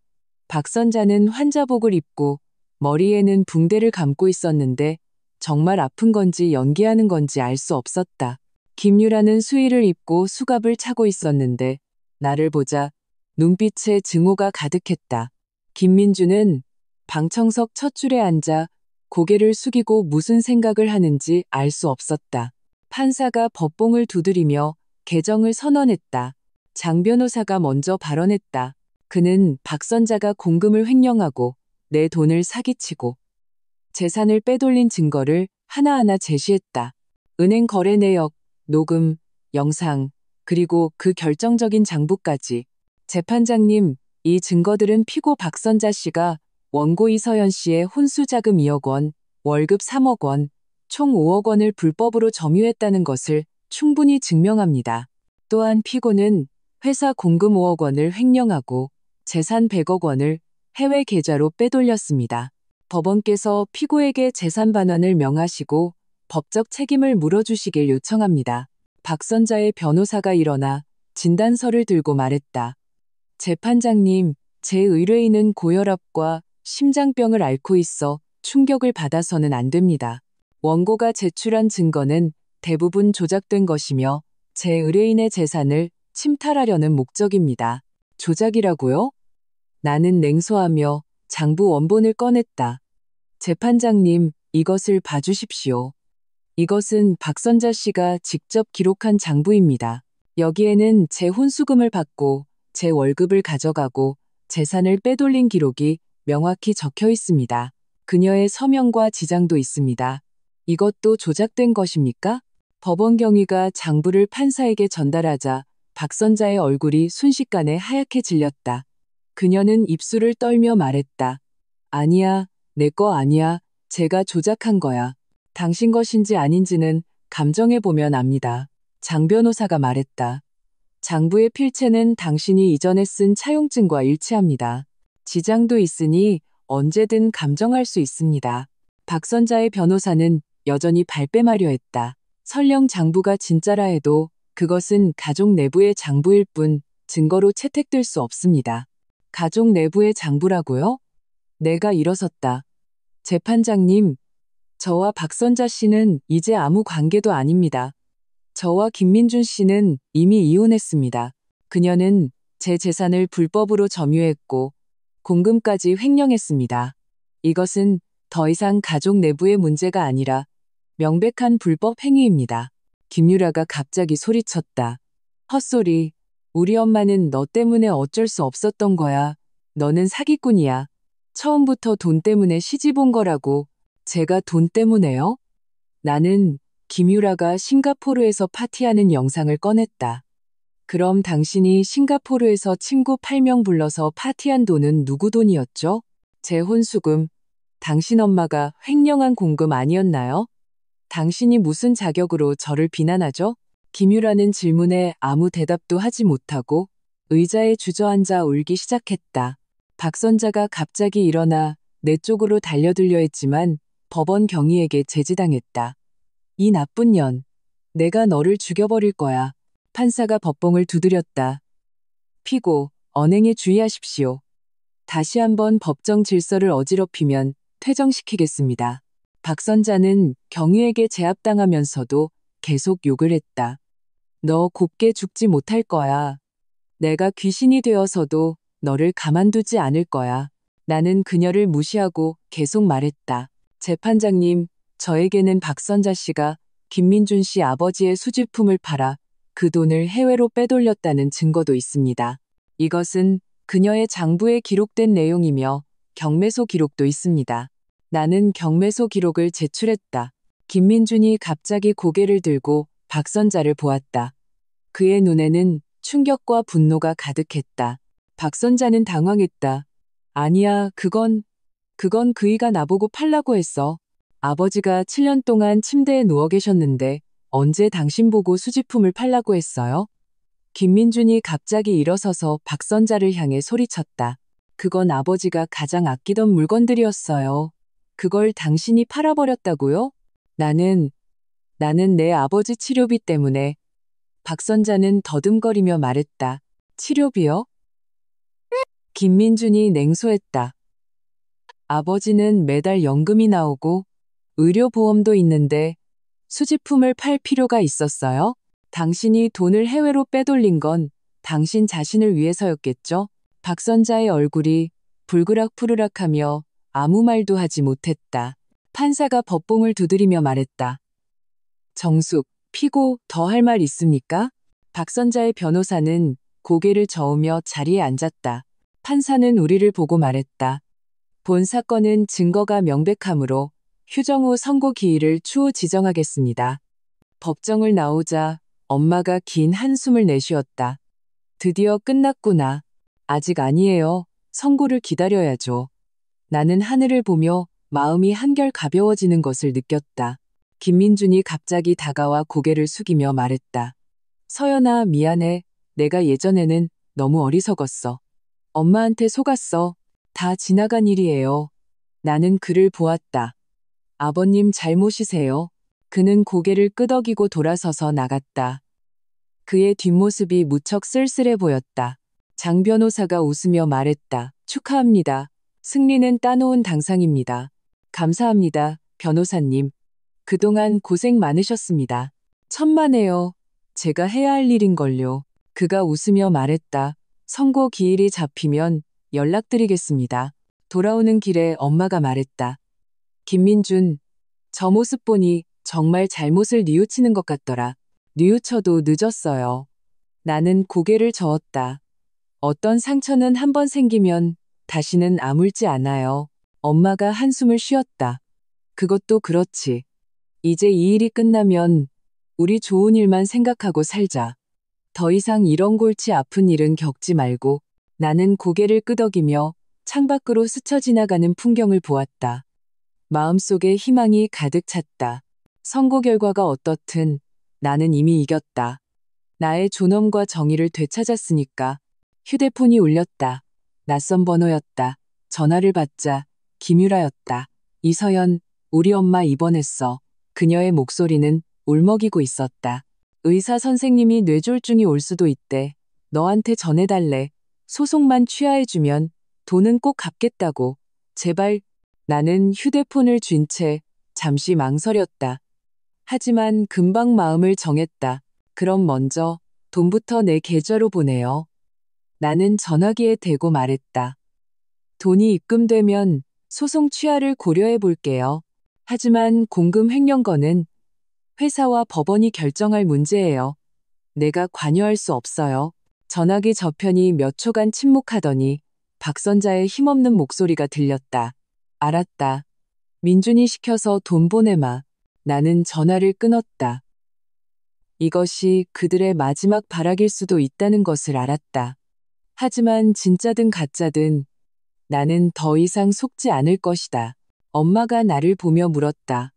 박선자는 환자복을 입고 머리에는 붕대를 감고 있었는데 정말 아픈 건지 연기하는 건지 알 수 없었다. 김유라는 수의를 입고 수갑을 차고 있었는데 나를 보자 눈빛에 증오가 가득했다. 김민주는 방청석 첫 줄에 앉아 고개를 숙이고 무슨 생각을 하는지 알 수 없었다. 판사가 법봉을 두드리며 개정을 선언했다. 장 변호사가 먼저 발언했다. 그는 박선자가 공금을 횡령하고 내 돈을 사기치고 재산을 빼돌린 증거를 하나하나 제시했다. 은행 거래 내역, 녹음, 영상, 그리고 그 결정적인 장부까지. 재판장님, 이 증거들은 피고 박선자 씨가 원고 이서연 씨의 혼수 자금 2억 원, 월급 3억 원, 총 5억 원을 불법으로 점유했다는 것을 충분히 증명합니다. 또한 피고는 회사 공금 5억 원을 횡령하고 재산 100억 원을 해외 계좌로 빼돌렸습니다. 법원께서 피고에게 재산 반환을 명하시고 법적 책임을 물어주시길 요청합니다. 박선자의 변호사가 일어나 진단서를 들고 말했다. 재판장님, 제 의뢰인은 고혈압과 심장병을 앓고 있어 충격을 받아서는 안 됩니다. 원고가 제출한 증거는 대부분 조작된 것이며 제 의뢰인의 재산을 침탈하려는 목적입니다. 조작이라고요? 나는 냉소하며 장부 원본을 꺼냈다. 재판장님, 이것을 봐주십시오. 이것은 박선자 씨가 직접 기록한 장부입니다. 여기에는 제 혼수금을 받고 제 월급을 가져가고 재산을 빼돌린 기록이 명확히 적혀 있습니다. 그녀의 서명과 지장도 있습니다. 이것도 조작된 것입니까? 법원 경위가 장부를 판사에게 전달하자 박선자의 얼굴이 순식간에 하얗게 질렸다. 그녀는 입술을 떨며 말했다. 아니야, 내 거 아니야. 제가 조작한 거야. 당신 것인지 아닌지는 감정해보면 압니다. 장 변호사가 말했다. 장부의 필체는 당신이 이전에 쓴 차용증과 일치합니다. 지장도 있으니 언제든 감정할 수 있습니다. 박선자의 변호사는 여전히 발뺌하려 했다. 설령 장부가 진짜라 해도 그것은 가족 내부의 장부일 뿐 증거로 채택될 수 없습니다. 가족 내부의 장부라고요? 내가 일어섰다. 재판장님, 저와 박선자 씨는 이제 아무 관계도 아닙니다. 저와 김민준 씨는 이미 이혼했습니다. 그녀는 제 재산을 불법으로 점유했고 공금까지 횡령했습니다. 이것은 더 이상 가족 내부의 문제가 아니라 명백한 불법 행위입니다. 김유라가 갑자기 소리쳤다. 헛소리. 우리 엄마는 너 때문에 어쩔 수 없었던 거야. 너는 사기꾼이야. 처음부터 돈 때문에 시집 온 거라고. 제가 돈 때문에요? 나는 김유라가 싱가포르에서 파티하는 영상을 꺼냈다. 그럼 당신이 싱가포르에서 친구 8명 불러서 파티한 돈은 누구 돈이었죠? 제 혼수금. 당신 엄마가 횡령한 공금 아니었나요? 당신이 무슨 자격으로 저를 비난하죠? 김유라는 질문에 아무 대답도 하지 못하고 의자에 주저앉아 울기 시작했다. 박선자가 갑자기 일어나 내 쪽으로 달려들려 했지만 법원 경위에게 제지당했다. 이 나쁜 년. 내가 너를 죽여버릴 거야. 판사가 법봉을 두드렸다. 피고, 언행에 주의하십시오. 다시 한번 법정 질서를 어지럽히면 퇴정시키겠습니다. 박선자는 경위에게 제압당하면서도 계속 욕을 했다. 너 곱게 죽지 못할 거야. 내가 귀신이 되어서도 너를 가만두지 않을 거야. 나는 그녀를 무시하고 계속 말했다. 재판장님, 저에게는 박선자 씨가 김민준 씨 아버지의 수집품을 팔아 그 돈을 해외로 빼돌렸다는 증거도 있습니다. 이것은 그녀의 장부에 기록된 내용이며 경매소 기록도 있습니다. 나는 경매소 기록을 제출했다. 김민준이 갑자기 고개를 들고 박선자를 보았다. 그의 눈에는 충격과 분노가 가득했다. 박선자는 당황했다. 아니야, 그건 그이가 나보고 팔라고 했어. 아버지가 7년 동안 침대에 누워 계셨는데 언제 당신 보고 수집품을 팔라고 했어요? 김민준이 갑자기 일어서서 박선자를 향해 소리쳤다. 그건 아버지가 가장 아끼던 물건들이었어요. 그걸 당신이 팔아버렸다고요? 나는 내 아버지 치료비 때문에. 박선자는 더듬거리며 말했다. 치료비요? 김민준이 냉소했다. 아버지는 매달 연금이 나오고 의료보험도 있는데 수집품을 팔 필요가 있었어요? 당신이 돈을 해외로 빼돌린 건 당신 자신을 위해서였겠죠? 박선자의 얼굴이 불그락푸르락하며 아무 말도 하지 못했다. 판사가 법봉을 두드리며 말했다. 정숙, 피고 더 할 말 있습니까? 박선자의 변호사는 고개를 저으며 자리에 앉았다. 판사는 우리를 보고 말했다. 본 사건은 증거가 명백하므로 휴정 후 선고 기일을 추후 지정하겠습니다. 법정을 나오자 엄마가 긴 한숨을 내쉬었다. 드디어 끝났구나. 아직 아니에요. 선고를 기다려야죠. 나는 하늘을 보며 마음이 한결 가벼워지는 것을 느꼈다. 김민준이 갑자기 다가와 고개를 숙이며 말했다. 서연아, 미안해. 내가 예전에는 너무 어리석었어. 엄마한테 속았어. 다 지나간 일이에요. 나는 그를 보았다. 아버님 잘못이세요. 그는 고개를 끄덕이고 돌아서서 나갔다. 그의 뒷모습이 무척 쓸쓸해 보였다. 장 변호사가 웃으며 말했다. 축하합니다. 승리는 따놓은 당상입니다. 감사합니다, 변호사님. 그동안 고생 많으셨습니다. 천만에요. 제가 해야 할 일인걸요. 그가 웃으며 말했다. 선고 기일이 잡히면 연락드리겠습니다. 돌아오는 길에 엄마가 말했다. 김민준, 저 모습 보니 정말 잘못을 뉘우치는 것 같더라. 뉘우쳐도 늦었어요. 나는 고개를 저었다. 어떤 상처는 한 번 생기면 다시는 아물지 않아요. 엄마가 한숨을 쉬었다. 그것도 그렇지. 이제 이 일이 끝나면 우리 좋은 일만 생각하고 살자. 더 이상 이런 골치 아픈 일은 겪지 말고. 나는 고개를 끄덕이며 창밖으로 스쳐 지나가는 풍경을 보았다. 마음속에 희망이 가득 찼다. 선고 결과가 어떻든 나는 이미 이겼다. 나의 존엄과 정의를 되찾았으니까. 휴대폰이 울렸다. 낯선 번호였다. 전화를 받자 김유라였다. 이서연, 우리 엄마 입원했어. 그녀의 목소리는 울먹이고 있었다. 의사 선생님이 뇌졸중이 올 수도 있대. 너한테 전해달래. 소송만 취하해주면 돈은 꼭 갚겠다고. 제발. 나는 휴대폰을 쥔 채 잠시 망설였다. 하지만 금방 마음을 정했다. 그럼 먼저 돈부터 내 계좌로 보내요. 나는 전화기에 대고 말했다. 돈이 입금되면 소송 취하를 고려해 볼게요. 하지만 공금 횡령 건은 회사와 법원이 결정할 문제예요. 내가 관여할 수 없어요. 전화기 저편이 몇 초간 침묵하더니 박선자의 힘없는 목소리가 들렸다. 알았다. 민준이 시켜서 돈 보내마. 나는 전화를 끊었다. 이것이 그들의 마지막 발악일 수도 있다는 것을 알았다. 하지만 진짜든 가짜든 나는 더 이상 속지 않을 것이다. 엄마가 나를 보며 물었다.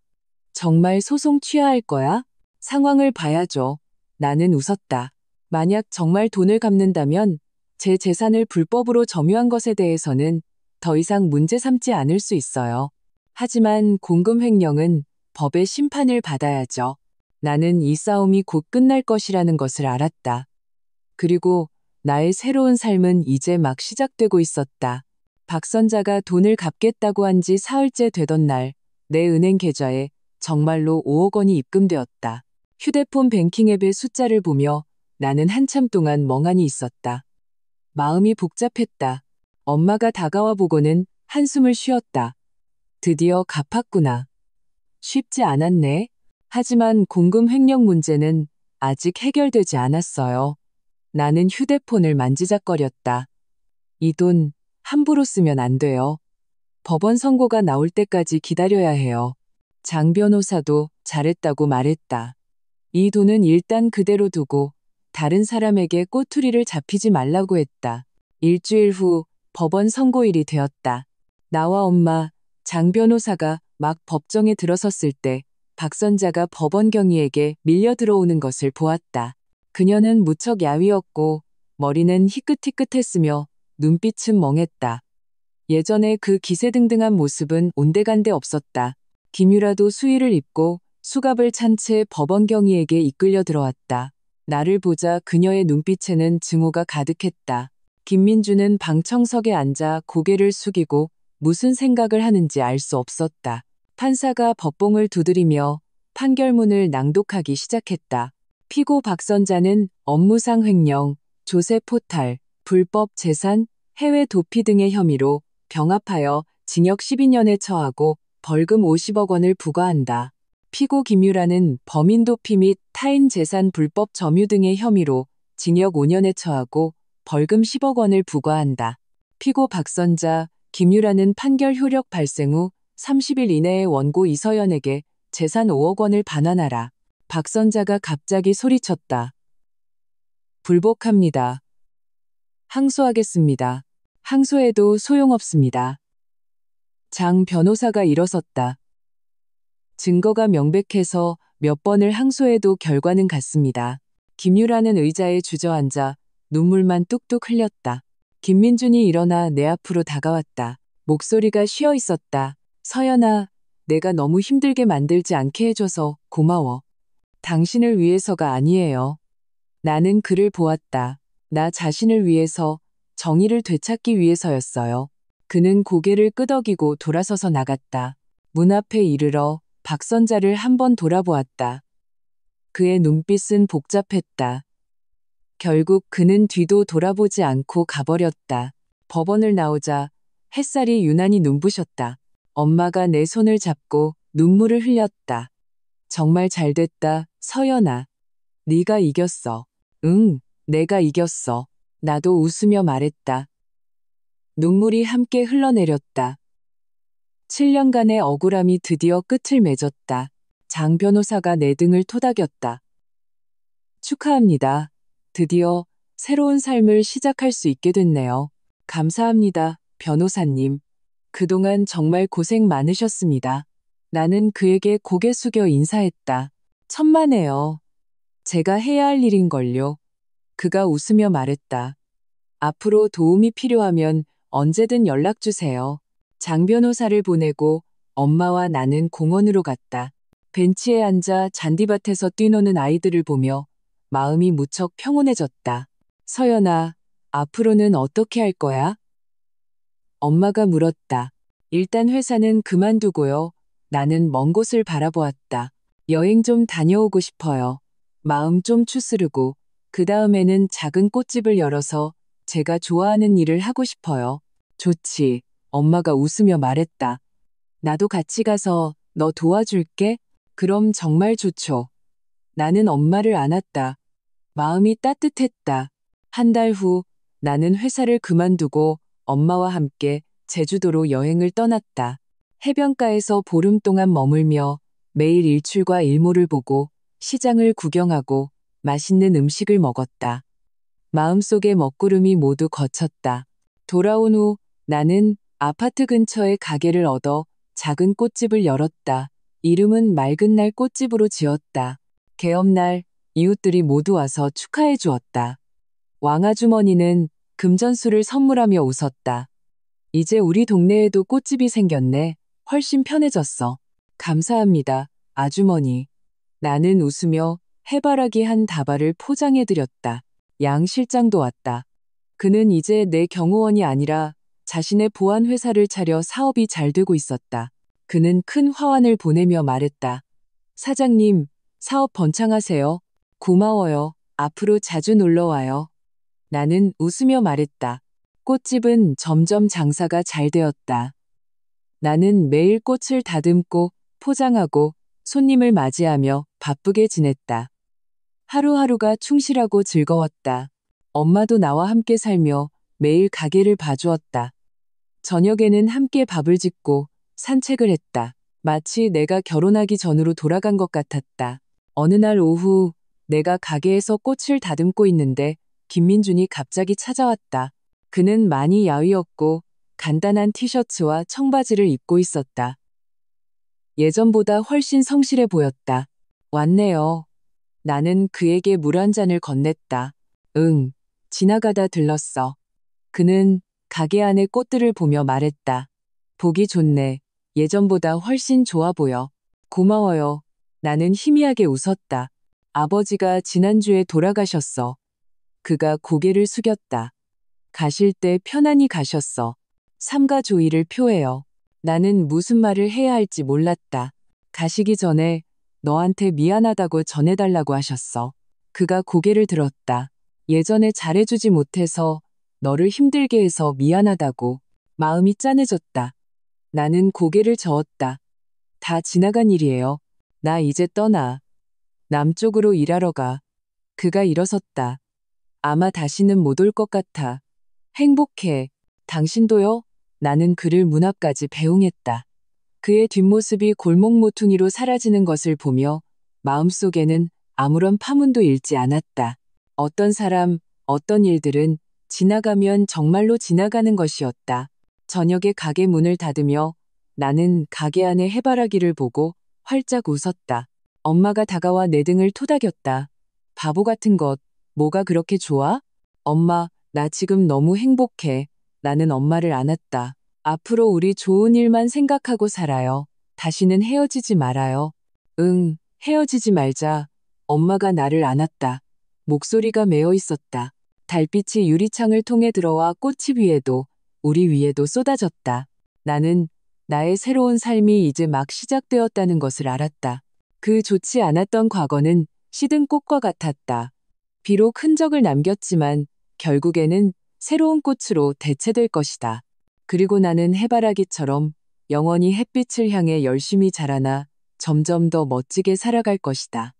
정말 소송 취하할 거야? 상황을 봐야죠. 나는 웃었다. 만약 정말 돈을 갚는다면 제 재산을 불법으로 점유한 것에 대해서는 더 이상 문제 삼지 않을 수 있어요. 하지만 공금 횡령은 법의 심판을 받아야죠. 나는 이 싸움이 곧 끝날 것이라는 것을 알았다. 그리고 나의 새로운 삶은 이제 막 시작되고 있었다. 박선자가 돈을 갚겠다고 한 지 사흘째 되던 날, 내 은행 계좌에 정말로 5억 원이 입금되었다. 휴대폰 뱅킹 앱의 숫자를 보며 나는 한참 동안 멍하니 있었다. 마음이 복잡했다. 엄마가 다가와 보고는 한숨을 쉬었다. 드디어 갚았구나. 쉽지 않았네. 하지만 공금 횡령 문제는 아직 해결되지 않았어요. 나는 휴대폰을 만지작거렸다. 이 돈 함부로 쓰면 안 돼요. 법원 선고가 나올 때까지 기다려야 해요. 장 변호사도 잘했다고 말했다. 이 돈은 일단 그대로 두고 다른 사람에게 꼬투리를 잡히지 말라고 했다. 일주일 후 법원 선고일이 되었다. 나와 엄마, 장 변호사가 막 법정에 들어섰을 때 박선자가 법원 경위에게 밀려 들어오는 것을 보았다. 그녀는 무척 야위었고 머리는 희끗희끗했으며 눈빛은 멍했다. 예전에 그 기세등등한 모습은 온데간데 없었다. 김유라도 수의를 입고 수갑을 찬 채 법원 경위에게 이끌려 들어왔다. 나를 보자 그녀의 눈빛에는 증오가 가득했다. 김민주는 방청석에 앉아 고개를 숙이고 무슨 생각을 하는지 알 수 없었다. 판사가 법봉을 두드리며 판결문을 낭독하기 시작했다. 피고 박선자는 업무상 횡령, 조세 포탈, 불법 재산, 해외 도피 등의 혐의로 병합하여 징역 12년에 처하고 벌금 50억 원을 부과한다. 피고 김유라는 범인 도피 및 타인 재산 불법 점유 등의 혐의로 징역 5년에 처하고 벌금 10억 원을 부과한다. 피고 박선자, 김유라는 판결 효력 발생 후 30일 이내에 원고 이서연에게 재산 5억 원을 반환하라. 박선자가 갑자기 소리쳤다. 불복합니다. 항소하겠습니다. 항소해도 소용없습니다. 장 변호사가 일어섰다. 증거가 명백해서 몇 번을 항소해도 결과는 같습니다. 김유라는 의자에 주저앉아 눈물만 뚝뚝 흘렸다. 김민준이 일어나 내 앞으로 다가왔다. 목소리가 쉬어 있었다. 서연아, 내가 너무 힘들게 만들지 않게 해줘서 고마워. 당신을 위해서가 아니에요. 나는 그를 보았다. 나 자신을 위해서, 정의를 되찾기 위해서였어요. 그는 고개를 끄덕이고 돌아서서 나갔다. 문 앞에 이르러 박선자를 한번 돌아보았다. 그의 눈빛은 복잡했다. 결국 그는 뒤도 돌아보지 않고 가버렸다. 법원을 나오자 햇살이 유난히 눈부셨다. 엄마가 내 손을 잡고 눈물을 흘렸다. 정말 잘됐다, 서연아. 네가 이겼어. 응, 내가 이겼어. 나도 웃으며 말했다. 눈물이 함께 흘러내렸다. 7년간의 억울함이 드디어 끝을 맺었다. 장 변호사가 내 등을 토닥였다. 축하합니다. 드디어 새로운 삶을 시작할 수 있게 됐네요. 감사합니다, 변호사님. 그동안 정말 고생 많으셨습니다. 나는 그에게 고개 숙여 인사했다. 천만에요. 제가 해야 할 일인걸요. 그가 웃으며 말했다. 앞으로 도움이 필요하면 언제든 연락주세요. 장 변호사를 보내고 엄마와 나는 공원으로 갔다. 벤치에 앉아 잔디밭에서 뛰노는 아이들을 보며 마음이 무척 평온해졌다. 서연아, 앞으로는 어떻게 할 거야? 엄마가 물었다. 일단 회사는 그만두고요. 나는 먼 곳을 바라보았다. 여행 좀 다녀오고 싶어요. 마음 좀 추스르고 그 다음에는 작은 꽃집을 열어서 제가 좋아하는 일을 하고 싶어요. 좋지. 엄마가 웃으며 말했다. 나도 같이 가서 너 도와줄게. 그럼 정말 좋죠. 나는 엄마를 안았다. 마음이 따뜻했다. 한 달 후 나는 회사를 그만두고 엄마와 함께 제주도로 여행을 떠났다. 해변가에서 보름 동안 머물며 매일 일출과 일몰을 보고 시장을 구경하고 맛있는 음식을 먹었다. 마음속의 먹구름이 모두 걷혔다. 돌아온 후 나는 아파트 근처에 가게를 얻어 작은 꽃집을 열었다. 이름은 맑은 날 꽃집으로 지었다. 개업날 이웃들이 모두 와서 축하해 주었다. 왕아주머니는 금전수를 선물하며 웃었다. 이제 우리 동네에도 꽃집이 생겼네. 훨씬 편해졌어. 감사합니다, 아주머니. 나는 웃으며 해바라기 한 다발을 포장해 드렸다. 양 실장도 왔다. 그는 이제 내 경호원이 아니라 자신의 보안 회사를 차려 사업이 잘 되고 있었다. 그는 큰 화환을 보내며 말했다. 사장님, 사업 번창하세요. 고마워요. 앞으로 자주 놀러와요. 나는 웃으며 말했다. 꽃집은 점점 장사가 잘 되었다. 나는 매일 꽃을 다듬고 포장하고 손님을 맞이하며 바쁘게 지냈다. 하루하루가 충실하고 즐거웠다. 엄마도 나와 함께 살며 매일 가게를 봐주었다. 저녁에는 함께 밥을 짓고 산책을 했다. 마치 내가 결혼하기 전으로 돌아간 것 같았다. 어느 날 오후 내가 가게에서 꽃을 다듬고 있는데 김민준이 갑자기 찾아왔다. 그는 많이 야위었고 간단한 티셔츠와 청바지를 입고 있었다. 예전보다 훨씬 성실해 보였다. 왔네요. 나는 그에게 물 한 잔을 건넸다. 응, 지나가다 들렀어. 그는 가게 안의 꽃들을 보며 말했다. 보기 좋네. 예전보다 훨씬 좋아 보여. 고마워요. 나는 희미하게 웃었다. 아버지가 지난주에 돌아가셨어. 그가 고개를 숙였다. 가실 때 편안히 가셨어. 삼가 조의를 표해요. 나는 무슨 말을 해야 할지 몰랐다. 가시기 전에 너한테 미안하다고 전해달라고 하셨어. 그가 고개를 들었다. 예전에 잘해주지 못해서 너를 힘들게 해서 미안하다고. 마음이 짠해졌다. 나는 고개를 저었다. 다 지나간 일이에요. 나 이제 떠나. 남쪽으로 일하러 가. 그가 일어섰다. 아마 다시는 못 올 것 같아. 행복해. 당신도요? 나는 그를 문 앞까지 배웅했다. 그의 뒷모습이 골목 모퉁이로 사라지는 것을 보며 마음속에는 아무런 파문도 일지 않았다. 어떤 사람, 어떤 일들은 지나가면 정말로 지나가는 것이었다. 저녁에 가게 문을 닫으며 나는 가게 안의 해바라기를 보고 활짝 웃었다. 엄마가 다가와 내 등을 토닥였다. 바보 같은 것, 뭐가 그렇게 좋아? 엄마, 나 지금 너무 행복해. 나는 엄마를 안았다. 앞으로 우리 좋은 일만 생각하고 살아요. 다시는 헤어지지 말아요. 응, 헤어지지 말자. 엄마가 나를 안았다. 목소리가 메어 있었다. 달빛이 유리창을 통해 들어와 꽃집 위에도 우리 위에도 쏟아졌다. 나는 나의 새로운 삶이 이제 막 시작되었다는 것을 알았다. 그 좋지 않았던 과거는 시든 꽃과 같았다. 비록 흔적을 남겼지만 결국에는 새로운 꽃으로 대체될 것이다. 그리고 나는 해바라기처럼 영원히 햇빛을 향해 열심히 자라나 점점 더 멋지게 살아갈 것이다.